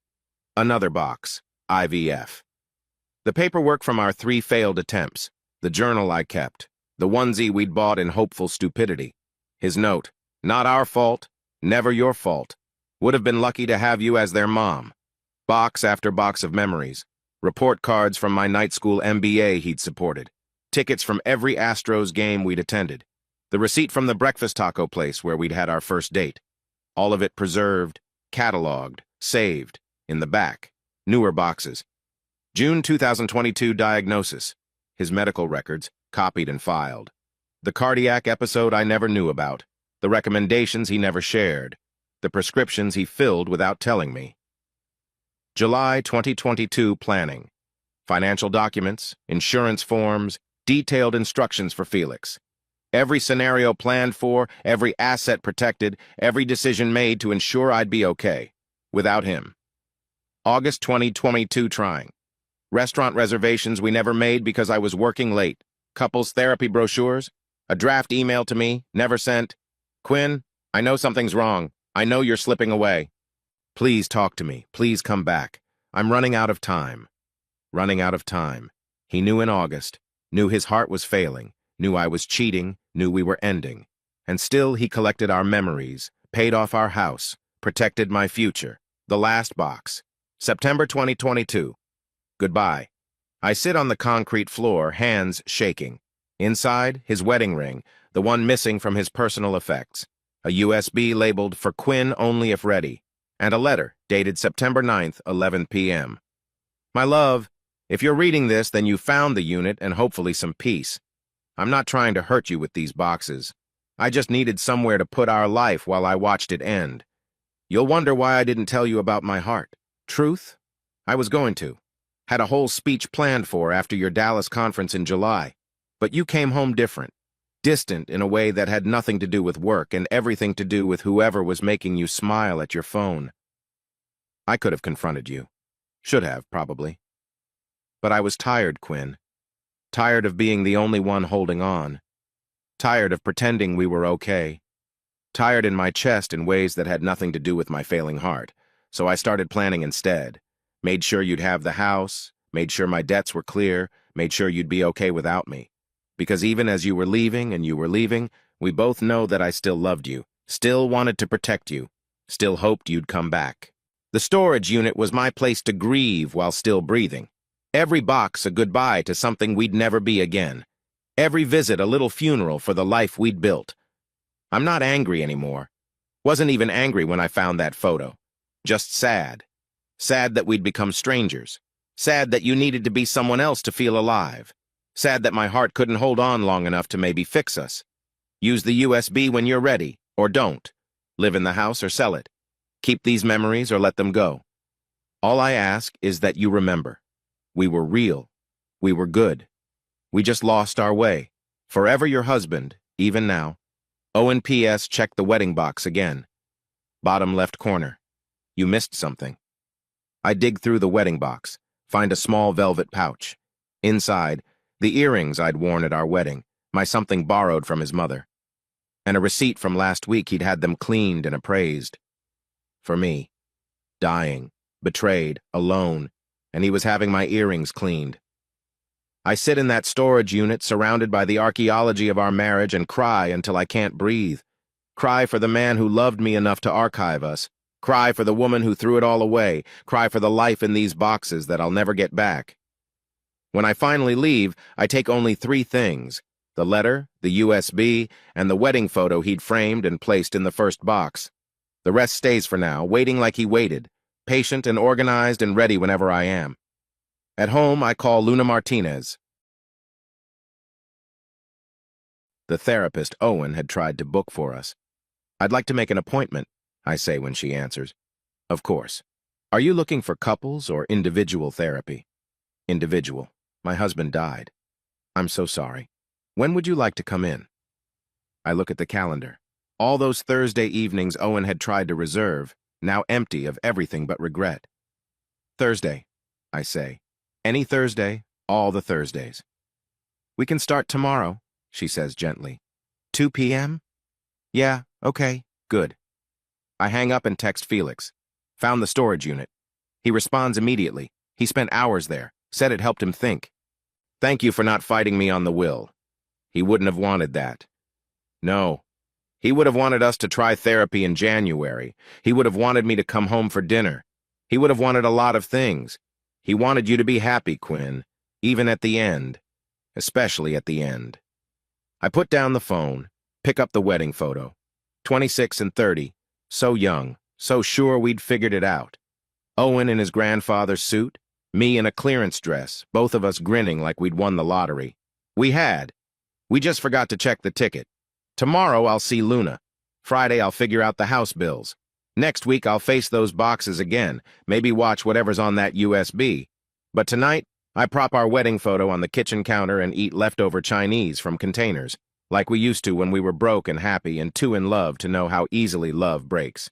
Speaker 1: Another box. IVF. The paperwork from our 3 failed attempts. The journal I kept. The onesie we'd bought in hopeful stupidity. His note. Not our fault. Never your fault. Would have been lucky to have you as their mom. Box after box of memories. Report cards from my night school MBA he'd supported. Tickets from every Astros game we'd attended. The receipt from the breakfast taco place where we'd had our first date. All of it preserved, cataloged, saved, in the back. Newer boxes. June 2022 diagnosis. His medical records, copied and filed. The cardiac episode I never knew about. The recommendations he never shared. The prescriptions he filled without telling me. July 2022 planning. Financial documents, insurance forms, detailed instructions for Felix. Every scenario planned for, every asset protected, every decision made to ensure I'd be okay. Without him. August 2022 trying. Restaurant reservations we never made because I was working late. Couples therapy brochures. A draft email to me, never sent. Quinn, I know something's wrong. I know you're slipping away. Please talk to me. Please come back. I'm running out of time. Running out of time. He knew in August. Knew his heart was failing, knew I was cheating, knew we were ending. And still he collected our memories, paid off our house, protected my future. The last box. September 2022. Goodbye. I sit on the concrete floor, hands shaking. Inside, his wedding ring, the one missing from his personal effects. A USB labeled for Quinn only if ready. And a letter dated September 9th, 11 p.m. My love, if you're reading this, then you found the unit and hopefully some peace. I'm not trying to hurt you with these boxes. I just needed somewhere to put our life while I watched it end. You'll wonder why I didn't tell you about my heart. Truth? I was going to. Had a whole speech planned for after your Dallas conference in July. But you came home different. Distant in a way that had nothing to do with work and everything to do with whoever was making you smile at your phone. I could have confronted you. Should have, probably. But I was tired, Quinn. Tired of being the only one holding on. Tired of pretending we were okay. Tired in my chest in ways that had nothing to do with my failing heart. So I started planning instead. Made sure you'd have the house, made sure my debts were clear, made sure you'd be okay without me. Because even as you were leaving and you were leaving, we both know that I still loved you, still wanted to protect you, still hoped you'd come back. The storage unit was my place to grieve while still breathing. Every box a goodbye to something we'd never be again. Every visit a little funeral for the life we'd built. I'm not angry anymore. Wasn't even angry when I found that photo. Just sad. Sad that we'd become strangers. Sad that you needed to be someone else to feel alive. Sad that my heart couldn't hold on long enough to maybe fix us. Use the USB when you're ready, or don't. Live in the house or sell it. Keep these memories or let them go. All I ask is that you remember. We were real. We were good. We just lost our way. Forever your husband, even now. Owen P.S. Check the wedding box again. Bottom left corner. You missed something. I dig through the wedding box, find a small velvet pouch. Inside, the earrings I'd worn at our wedding, my something borrowed from his mother. And a receipt from last week he'd had them cleaned and appraised. For me. Dying. betrayed, alone, and he was having my earrings cleaned. I sit in that storage unit surrounded by the archaeology of our marriage and cry until I can't breathe. Cry for the man who loved me enough to archive us. Cry for the woman who threw it all away. Cry for the life in these boxes that I'll never get back. When I finally leave, I take only 3 things: the letter, the USB, and the wedding photo he'd framed and placed in the first box. The rest stays for now, waiting like he waited, patient and organized and ready whenever I am. At home, I call Luna Martinez. The therapist, Owen, had tried to book for us. "I'd like to make an appointment," I say when she answers. "Of course. Are you looking for couples or individual therapy?" "Individual. My husband died." "I'm so sorry. When would you like to come in?" I look at the calendar. All those Thursday evenings Owen had tried to reserve, now empty of everything but regret. "Thursday," I say. "Any Thursday, all the Thursdays." "We can start tomorrow," she says gently. 2 p.m.? "Yeah, okay, good." I hang up and text Felix. "Found the storage unit." He responds immediately. He spent hours there, said it helped him think. "Thank you for not fighting me on the will." He wouldn't have wanted that. No. He would have wanted us to try therapy in January. He would have wanted me to come home for dinner. He would have wanted a lot of things. He wanted you to be happy, Quinn, even at the end, especially at the end. I put down the phone, pick up the wedding photo. 26 and 30, so young, so sure we'd figured it out. Owen in his grandfather's suit, me in a clearance dress, both of us grinning like we'd won the lottery. We had. We just forgot to check the ticket. Tomorrow I'll see Luna. Friday I'll figure out the house bills. Next week I'll face those boxes again, maybe watch whatever's on that USB. But tonight, I prop our wedding photo on the kitchen counter and eat leftover Chinese from containers, like we used to when we were broke and happy and too in love to know how easily love breaks.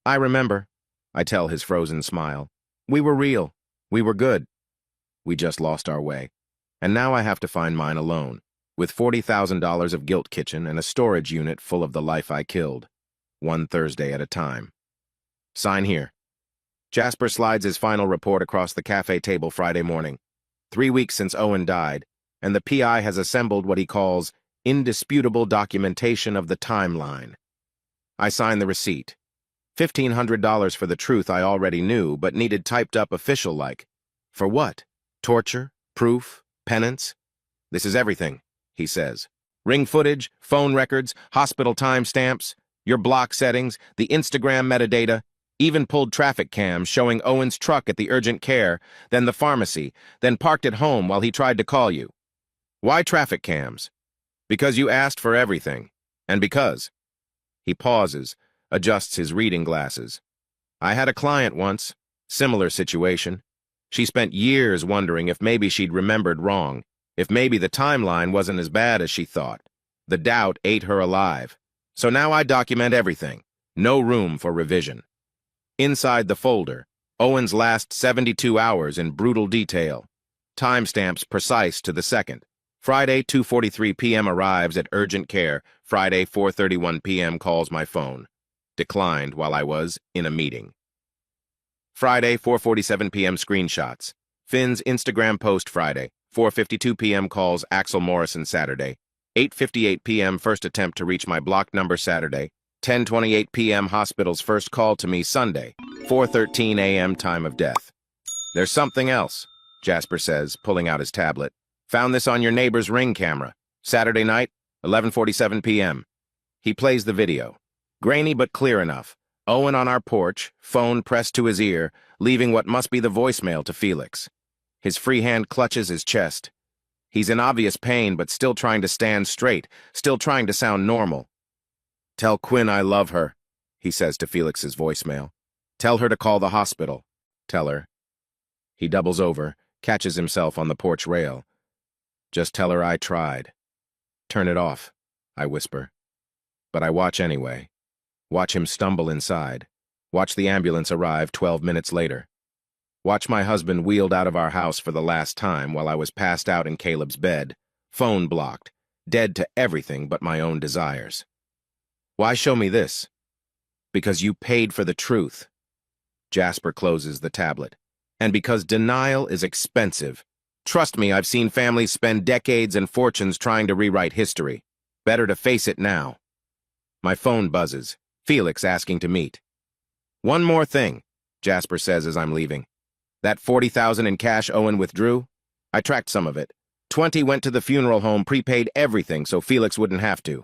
Speaker 1: "I remember," I tell his frozen smile. "We were real. We were good. We just lost our way. And now I have to find mine alone, with $40,000 of guilt kitchen and a storage unit full of the life I killed, one Thursday at a time." Sign here. Jasper slides his final report across the cafe table Friday morning. 3 weeks since Owen died, and the PI has assembled what he calls indisputable documentation of the timeline. I sign the receipt. $1,500 for the truth I already knew, but needed typed up official-like. For what? Torture? Proof? Penance? "This is everything," he says. "Ring footage, phone records, hospital timestamps, your block settings, the Instagram metadata, even pulled traffic cams showing Owen's truck at the urgent care, then the pharmacy, then parked at home while he tried to call you. Why traffic cams? Because you asked for everything. And because." He pauses, adjusts his reading glasses. "I had a client once, similar situation. She spent years wondering if maybe she'd remembered wrong, if maybe the timeline wasn't as bad as she thought. The doubt ate her alive. So now I document everything. No room for revision." Inside the folder, Owen's last 72 hours in brutal detail. Timestamps precise to the second. Friday, 2:43 p.m. arrives at urgent care. Friday, 4:31 p.m. calls my phone. Declined while I was in a meeting. Friday, 4:47 p.m. screenshots. Finn's Instagram post Friday. 4:52 p.m. calls Axel Morrison Saturday. 8:58 p.m. first attempt to reach my block number Saturday. 10:28 p.m. hospital's first call to me Sunday. 4:13 a.m. time of death. "There's something else," Jasper says, pulling out his tablet. "Found this on your neighbor's Ring camera. Saturday night, 11:47 p.m. He plays the video. Grainy but clear enough. Owen on our porch, phone pressed to his ear, leaving what must be the voicemail to Felix. His free hand clutches his chest. He's in obvious pain, but still trying to stand straight, still trying to sound normal. "Tell Quinn I love her," he says to Felix's voicemail. "Tell her to call the hospital. Tell her." He doubles over, catches himself on the porch rail. "Just tell her I tried." "Turn it off," I whisper. But I watch anyway. Watch him stumble inside. Watch the ambulance arrive 12 minutes later. Watch my husband wheeled out of our house for the last time while I was passed out in Caleb's bed, phone blocked, dead to everything but my own desires. Why show me this? Because you paid for the truth. Jasper closes the tablet. And because denial is expensive. Trust me, I've seen families spend decades and fortunes trying to rewrite history. Better to face it now. My phone buzzes. Felix asking to meet. One more thing, Jasper says as I'm leaving. That $40,000 in cash Owen withdrew? I tracked some of it. 20 went to the funeral home, prepaid everything so Felix wouldn't have to.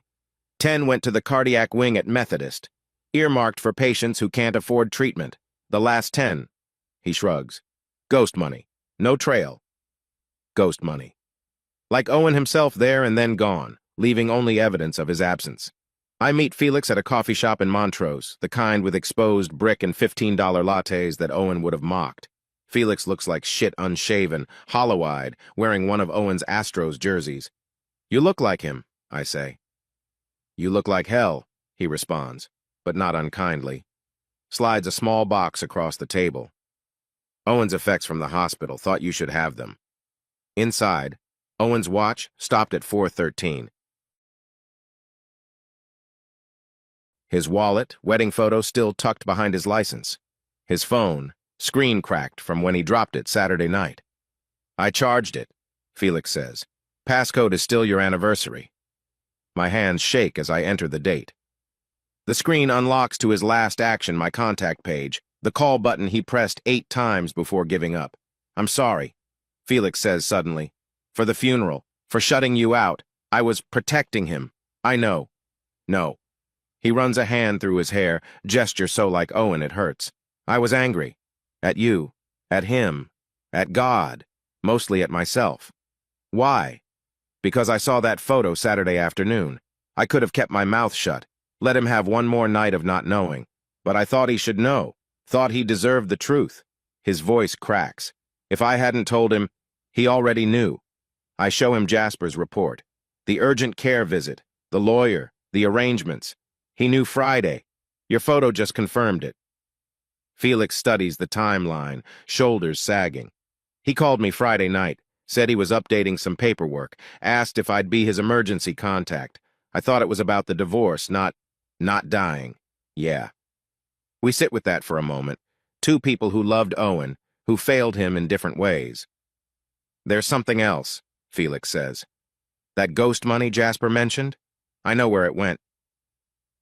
Speaker 1: 10 went to the cardiac wing at Methodist, earmarked for patients who can't afford treatment. The last 10, he shrugs. Ghost money. No trail. Ghost money. Like Owen himself there and then gone, leaving only evidence of his absence. I meet Felix at a coffee shop in Montrose, the kind with exposed brick and $15 lattes that Owen would have mocked. Felix looks like shit unshaven, hollow-eyed, wearing one of Owen's Astros jerseys. You look like him, I say. You look like hell, he responds, but not unkindly. Slides a small box across the table. Owen's effects from the hospital, thought you should have them. Inside, Owen's watch stopped at 4:13. His wallet, wedding photo still tucked behind his license. His phone, screen cracked from when he dropped it Saturday night. I charged it, Felix says. Passcode is still your anniversary. My hands shake as I enter the date. The screen unlocks to his last action, my contact page, the call button he pressed 8 times before giving up. I'm sorry, Felix says suddenly. For the funeral, for shutting you out. I was protecting him. I know. No. He runs a hand through his hair, gesture so like Owen it hurts. I was angry. At you. At him. At God. Mostly at myself. Why? Because I saw that photo Saturday afternoon. I could have kept my mouth shut, let him have one more night of not knowing. But I thought he should know. Thought he deserved the truth. His voice cracks. If I hadn't told him, he already knew. I show him Jasper's report. The urgent care visit. The lawyer. The arrangements. He knew Friday. Your photo just confirmed it. Felix studies the timeline, shoulders sagging. He called me Friday night, said he was updating some paperwork, asked if I'd be his emergency contact. I thought it was about the divorce, not dying. Yeah. We sit with that for a moment. 2 people who loved Owen, who failed him in different ways. There's something else, Felix says. That ghost money Jasper mentioned? I know where it went.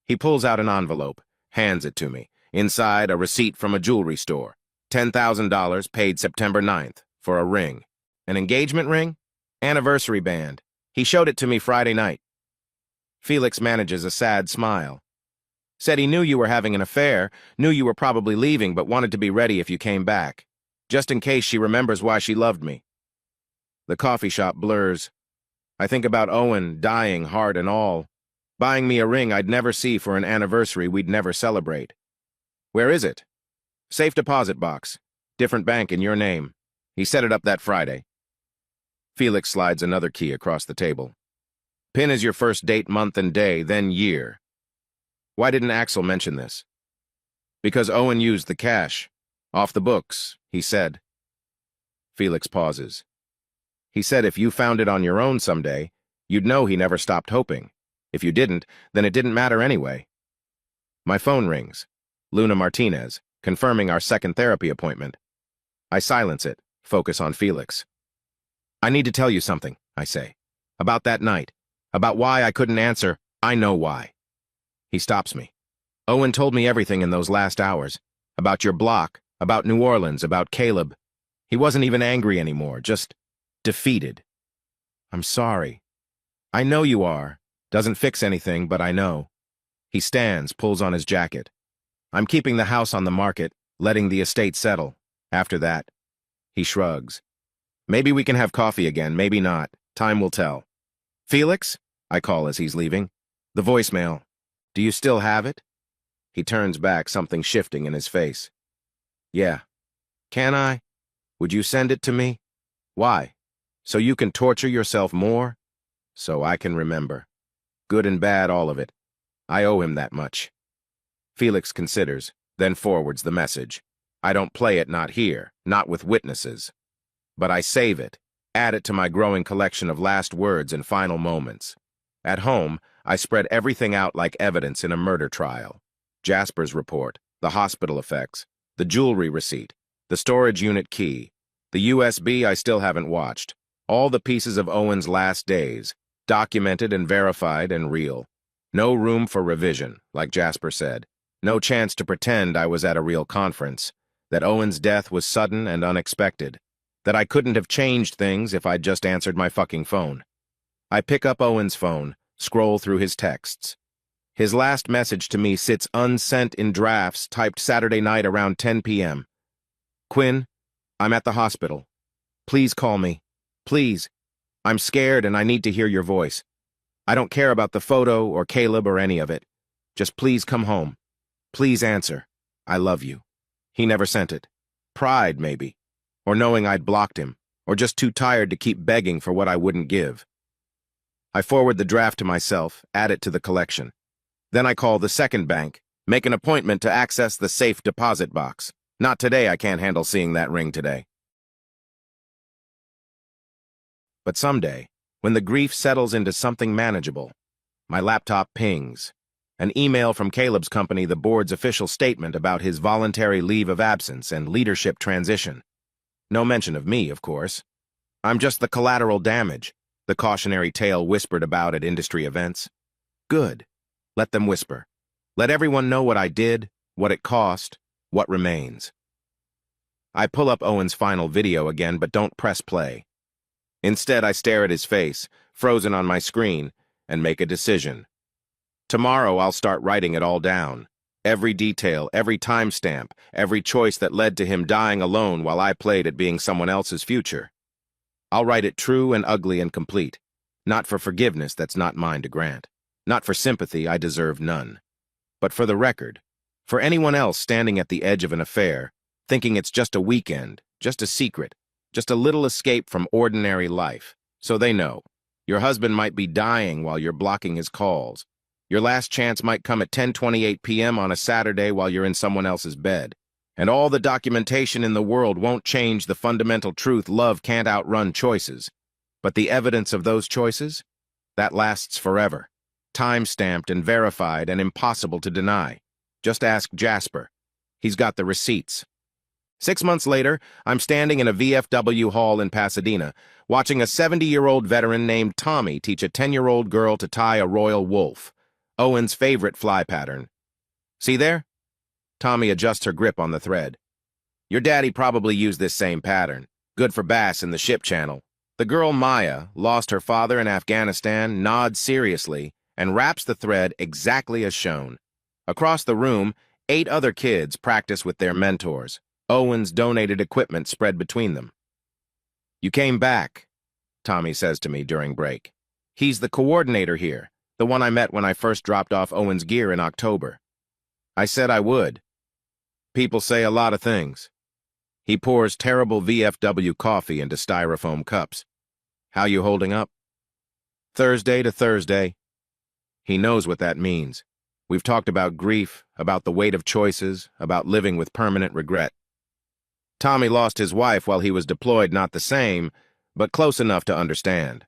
Speaker 1: He pulls out an envelope, hands it to me. Inside, a receipt from a jewelry store. $10,000 paid September 9th for a ring. An engagement ring? Anniversary band. He showed it to me Friday night. Felix manages a sad smile. Said he knew you were having an affair, knew you were probably leaving, but wanted to be ready if you came back. Just in case she remembers why she loved me. The coffee shop blurs. I think about Owen dying, heart and all. Buying me a ring I'd never see for an anniversary we'd never celebrate. Where is it? Safe deposit box. Different bank in your name. He set it up that Friday. Felix slides another key across the table. PIN is your first date, month and day, then year. Why didn't Axel mention this? Because Owen used the cash. Off the books, he said. Felix pauses. He said if you found it on your own someday, you'd know he never stopped hoping. If you didn't, then it didn't matter anyway. My phone rings. Luna Martinez, confirming our second therapy appointment. I silence it, focus on Felix. I need to tell you something, I say. About that night. About why I couldn't answer. I know why. He stops me. Owen told me everything in those last hours. About your block, about New Orleans, about Caleb. He wasn't even angry anymore, just defeated. I'm sorry. I know you are. Doesn't fix anything, but I know. He stands, pulls on his jacket. I'm keeping the house on the market, letting the estate settle. After that, he shrugs. Maybe we can have coffee again, maybe not. Time will tell. Felix? I call as he's leaving. The voicemail. Do you still have it? He turns back, something shifting in his face. Yeah. Can I? Would you send it to me? Why? So you can torture yourself more? So I can remember. Good and bad, all of it. I owe him that much. Felix considers, then forwards the message. I don't play it, not here, not with witnesses. But I save it, add it to my growing collection of last words and final moments. At home, I spread everything out like evidence in a murder trial. Jasper's report, the hospital effects, the jewelry receipt, the storage unit key, the USB I still haven't watched, all the pieces of Owen's last days, documented and verified and real. No room for revision, like Jasper said. No chance to pretend I was at a real conference, that Owen's death was sudden and unexpected, that I couldn't have changed things if I'd just answered my fucking phone. I pick up Owen's phone, scroll through his texts. His last message to me sits unsent in drafts typed Saturday night around 10 p.m. Quinn, I'm at the hospital. Please call me. Please. I'm scared and I need to hear your voice. I don't care about the photo or Caleb or any of it. Just please come home. Please answer. I love you. He never sent it. Pride, maybe. Or knowing I'd blocked him. Or just too tired to keep begging for what I wouldn't give. I forward the draft to myself, add it to the collection. Then I call the second bank, make an appointment to access the safe deposit box. Not today, I can't handle seeing that ring today. But someday, when the grief settles into something manageable, my laptop pings. An email from Caleb's company, the board's official statement about his voluntary leave of absence and leadership transition. No mention of me, of course. I'm just the collateral damage, the cautionary tale whispered about at industry events. Good. Let them whisper. Let everyone know what I did, what it cost, what remains. I pull up Owen's final video again, but don't press play. Instead, I stare at his face, frozen on my screen, and make a decision. Tomorrow, I'll start writing it all down. Every detail, every timestamp, every choice that led to him dying alone while I played at being someone else's future. I'll write it true and ugly and complete. Not for forgiveness that's not mine to grant. Not for sympathy I deserve none. But for the record, for anyone else standing at the edge of an affair, thinking it's just a weekend, just a secret, just a little escape from ordinary life, so they know. Your husband might be dying while you're blocking his calls. Your last chance might come at 10:28 p.m. on a Saturday while you're in someone else's bed. And all the documentation in the world won't change the fundamental truth: love can't outrun choices. But the evidence of those choices? That lasts forever. Time-stamped and verified and impossible to deny. Just ask Jasper. He's got the receipts. 6 months later, I'm standing in a VFW hall in Pasadena, watching a 70-year-old veteran named Tommy teach a 10-year-old girl to tie a royal wolf, Owen's favorite fly pattern. See there? Tommy adjusts her grip on the thread. Your daddy probably used this same pattern. Good for bass in the ship channel. The girl Maya lost her father in Afghanistan, nods seriously, and wraps the thread exactly as shown. Across the room, 8 other kids practice with their mentors. Owen's donated equipment spread between them. You came back, Tommy says to me during break. He's the coordinator here, the one I met when I first dropped off Owen's gear in October. I said I would. People say a lot of things. He pours terrible VFW coffee into styrofoam cups. How you holding up? Thursday to Thursday. He knows what that means. We've talked about grief, about the weight of choices, about living with permanent regret. Tommy lost his wife while he was deployed, not the same, but close enough to understand.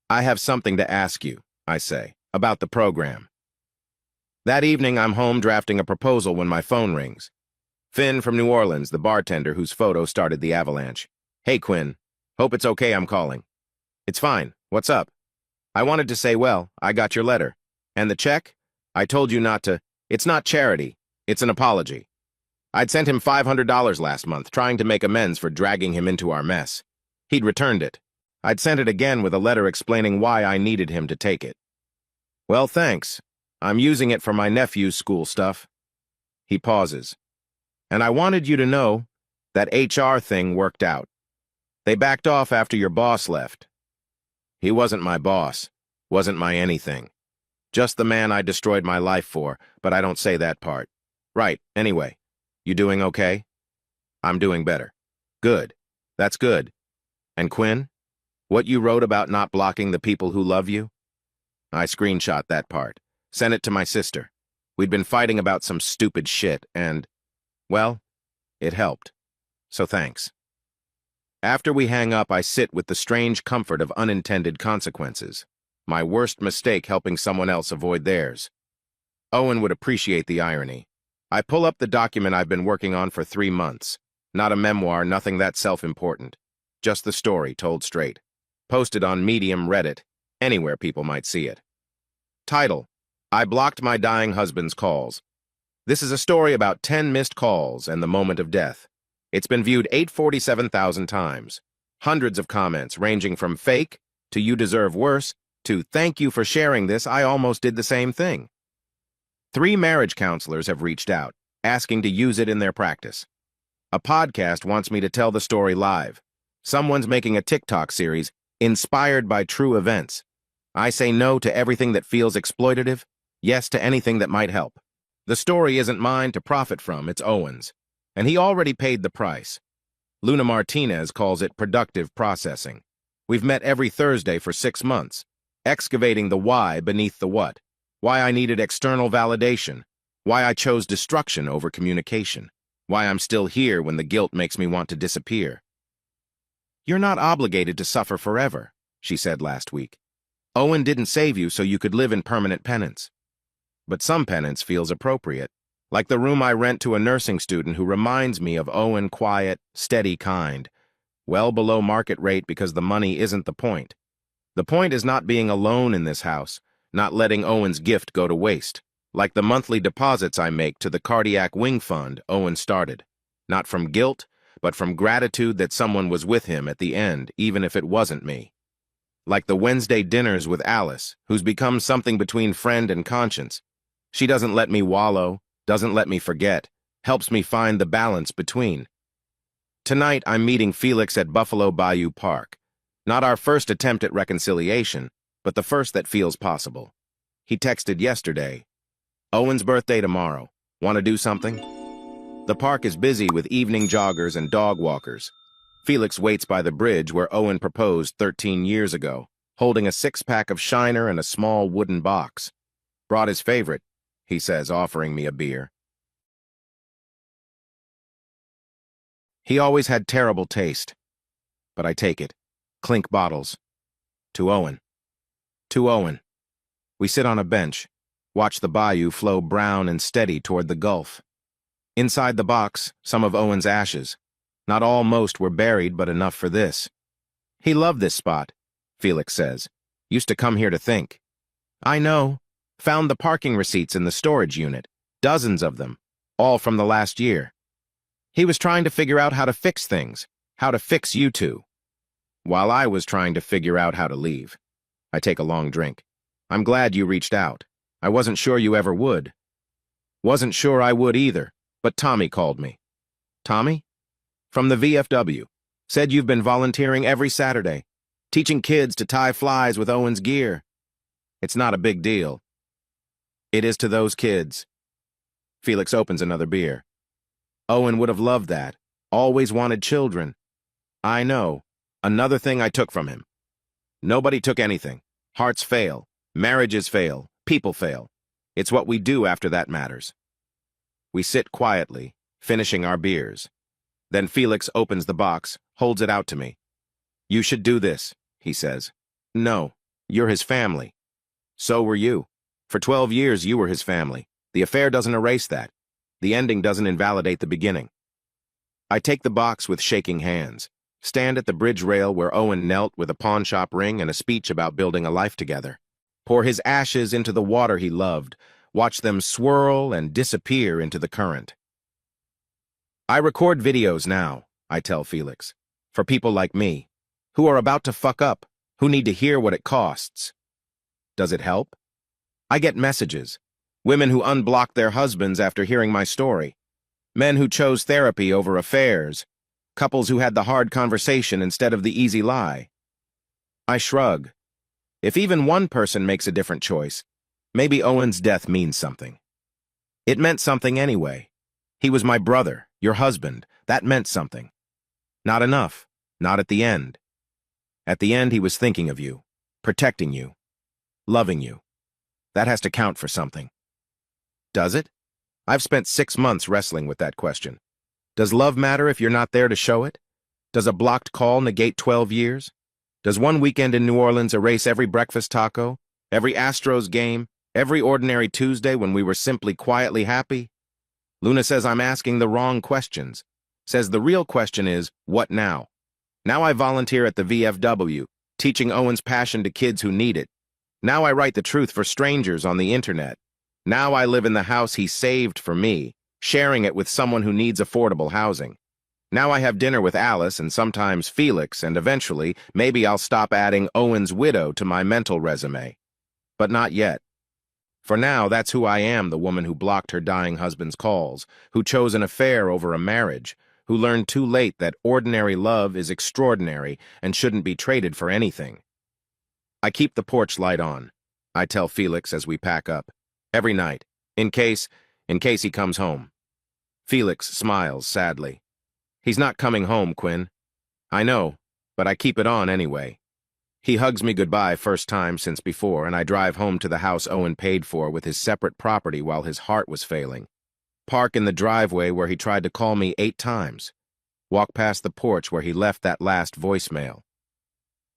Speaker 1: I have something to ask you, I say, about the program. That evening, I'm home drafting a proposal when my phone rings. Finn from New Orleans, the bartender whose photo started the avalanche. Hey, Quinn. Hope it's okay I'm calling. It's fine. What's up? I wanted to say, well, I got your letter. And the check? I told you not to. It's not charity. It's an apology. I'd sent him $500 last month, trying to make amends for dragging him into our mess. He'd returned it. I'd sent it again with a letter explaining why I needed him to take it. Well, thanks. I'm using it for my nephew's school stuff. He pauses. And I wanted you to know that HR thing worked out. They backed off after your boss left. He wasn't my boss, wasn't my anything. Just the man I destroyed my life for, but I don't say that part. Right, anyway. You doing okay? I'm doing better. Good. That's good. And Quinn? What you wrote about not blocking the people who love you? I screenshot that part. Sent it to my sister. We'd been fighting about some stupid shit, and, well, it helped. So thanks. After we hang up, I sit with the strange comfort of unintended consequences. My worst mistake helping someone else avoid theirs. Owen would appreciate the irony. I pull up the document I've been working on for 3 months. Not a memoir, nothing that self-important. Just the story, told straight. Posted on Medium, Reddit, anywhere people might see it. Title: I blocked my dying husband's calls. This is a story about 10 missed calls and the moment of death. It's been viewed 847,000 times. Hundreds of comments ranging from fake to you deserve worse to thank you for sharing this, I almost did the same thing. 3 marriage counselors have reached out, asking to use it in their practice. A podcast wants me to tell the story live. Someone's making a TikTok series inspired by true events. I say no to everything that feels exploitative, yes to anything that might help. The story isn't mine to profit from, it's Owen's. And he already paid the price. Luna Martinez calls it productive processing. We've met every Thursday for 6 months, excavating the why beneath the what. Why I needed external validation. Why I chose destruction over communication. Why I'm still here when the guilt makes me want to disappear. You're not obligated to suffer forever, she said last week. Owen didn't save you so you could live in permanent penance. But some penance feels appropriate, like the room I rent to a nursing student who reminds me of Owen, quiet, steady kind, well below market rate because the money isn't the point. The point is not being alone in this house, not letting Owen's gift go to waste, like the monthly deposits I make to the cardiac wing fund Owen started, not from guilt, but from gratitude that someone was with him at the end, even if it wasn't me. Like the Wednesday dinners with Alice, who's become something between friend and conscience. She doesn't let me wallow, doesn't let me forget, helps me find the balance between. Tonight, I'm meeting Felix at Buffalo Bayou Park. Not our first attempt at reconciliation, but the first that feels possible. He texted yesterday, Owen's birthday tomorrow. Want to do something? The park is busy with evening joggers and dog walkers. Felix waits by the bridge where Owen proposed 13 years ago, holding a 6-pack of Shiner and a small wooden box. Brought his favorite, he says, offering me a beer. He always had terrible taste, but I take it. Clink bottles. To Owen. To Owen. We sit on a bench, watch the bayou flow brown and steady toward the Gulf. Inside the box, some of Owen's ashes. Not all, most were buried, but enough for this. He loved this spot, Felix says. Used to come here to think. I know. Found the parking receipts in the storage unit. Dozens of them. All from the last year. He was trying to figure out how to fix things. How to fix you two. While I was trying to figure out how to leave. I take a long drink. I'm glad you reached out. I wasn't sure you ever would. Wasn't sure I would either, but Tommy called me. Tommy? From the VFW. Said you've been volunteering every Saturday, teaching kids to tie flies with Owen's gear. It's not a big deal. It is to those kids. Felix opens another beer. Owen would have loved that. Always wanted children. I know. Another thing I took from him. Nobody took anything. Hearts fail. Marriages fail. People fail. It's what we do after that matters. We sit quietly, finishing our beers. Then Felix opens the box, holds it out to me. You should do this, he says. No, you're his family. So were you. For 12 years, you were his family. The affair doesn't erase that. The ending doesn't invalidate the beginning. I take the box with shaking hands, stand at the bridge rail where Owen knelt with a pawnshop ring and a speech about building a life together. Pour his ashes into the water he loved, watch them swirl and disappear into the current. I record videos now, I tell Felix, for people like me, who are about to fuck up, who need to hear what it costs. Does it help? I get messages. Women who unblocked their husbands after hearing my story. Men who chose therapy over affairs. Couples who had the hard conversation instead of the easy lie. I shrug. If even one person makes a different choice, maybe Owen's death means something. It meant something anyway. He was my brother, your husband. That meant something. Not enough. Not at the end. At the end, he was thinking of you, protecting you, loving you. That has to count for something. Does it? I've spent 6 months wrestling with that question. Does love matter if you're not there to show it? Does a blocked call negate 12 years? Does one weekend in New Orleans erase every breakfast taco, every Astros game, every ordinary Tuesday when we were simply quietly happy? Luna says I'm asking the wrong questions. Says the real question is, what now? Now I volunteer at the VFW, teaching Owen's passion to kids who need it. Now I write the truth for strangers on the internet. Now I live in the house he saved for me, sharing it with someone who needs affordable housing. Now I have dinner with Alice and sometimes Felix, and eventually, maybe I'll stop adding Owen's widow to my mental resume. But not yet. For now, that's who I am, the woman who blocked her dying husband's calls, who chose an affair over a marriage, who learned too late that ordinary love is extraordinary and shouldn't be traded for anything. I keep the porch light on, I tell Felix as we pack up, every night, in case he comes home. Felix smiles sadly. He's not coming home, Quinn. I know, but I keep it on anyway. He hugs me goodbye first time since before, and I drive home to the house Owen paid for with his separate property while his heart was failing. Park in the driveway where he tried to call me 8 times. Walk past the porch where he left that last voicemail.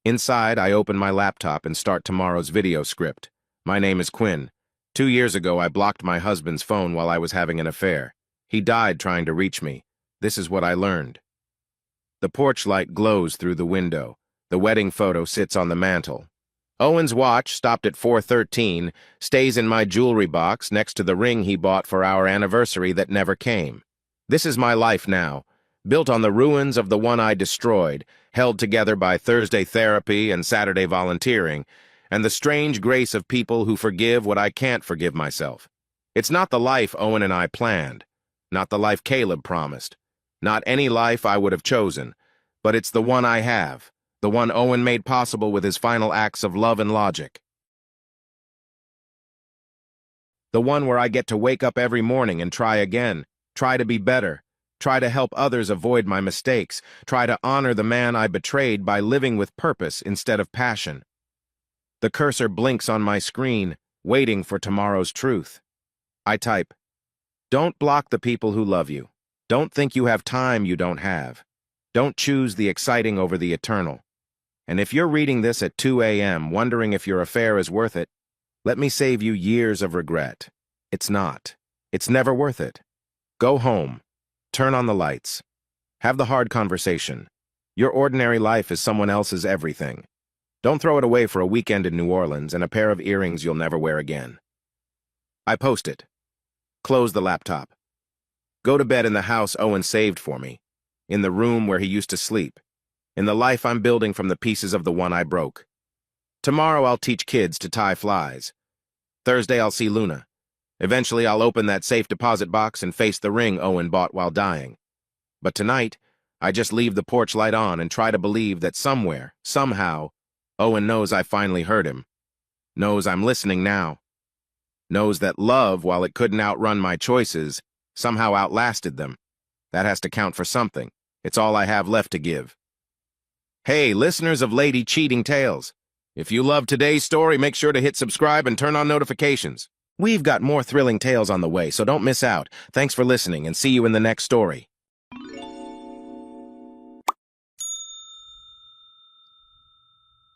Speaker 1: Inside, I open my laptop and start tomorrow's video script. My name is Quinn. 2 years ago, I blocked my husband's phone while I was having an affair. He died trying to reach me. This is what I learned. The porch light glows through the window. The wedding photo sits on the mantel. Owen's watch, stopped at 4:13, stays in my jewelry box next to the ring he bought for our anniversary that never came. This is my life now, built on the ruins of the one I destroyed, held together by Thursday therapy and Saturday volunteering, and the strange grace of people who forgive what I can't forgive myself. It's not the life Owen and I planned, not the life Caleb promised, not any life I would have chosen, but it's the one I have. The one Owen made possible with his final acts of love and logic. The one where I get to wake up every morning and try again, try to be better, try to help others avoid my mistakes, try to honor the man I betrayed by living with purpose instead of passion. The cursor blinks on my screen, waiting for tomorrow's truth. I type, "Don't block the people who love you. Don't think you have time you don't have. Don't choose the exciting over the eternal. And if you're reading this at 2 a.m. wondering if your affair is worth it, let me save you years of regret. It's not. It's never worth it. Go home. Turn on the lights. Have the hard conversation. Your ordinary life is someone else's everything. Don't throw it away for a weekend in New Orleans and a pair of earrings you'll never wear again." I post it. Close the laptop. Go to bed in the house Owen saved for me, in the room where he used to sleep, in the life I'm building from the pieces of the one I broke. Tomorrow I'll teach kids to tie flies. Thursday I'll see Luna. Eventually I'll open that safe deposit box and face the ring Owen bought while dying. But tonight, I just leave the porch light on and try to believe that somewhere, somehow, Owen knows I finally heard him. Knows I'm listening now. Knows that love, while it couldn't outrun my choices, somehow outlasted them. That has to count for something. It's all I have left to give. Hey, listeners of Lady Cheating Tales. If you loved today's story, make sure to hit subscribe and turn on notifications. We've got more thrilling tales on the way, so don't miss out. Thanks for listening, and see you in the next story.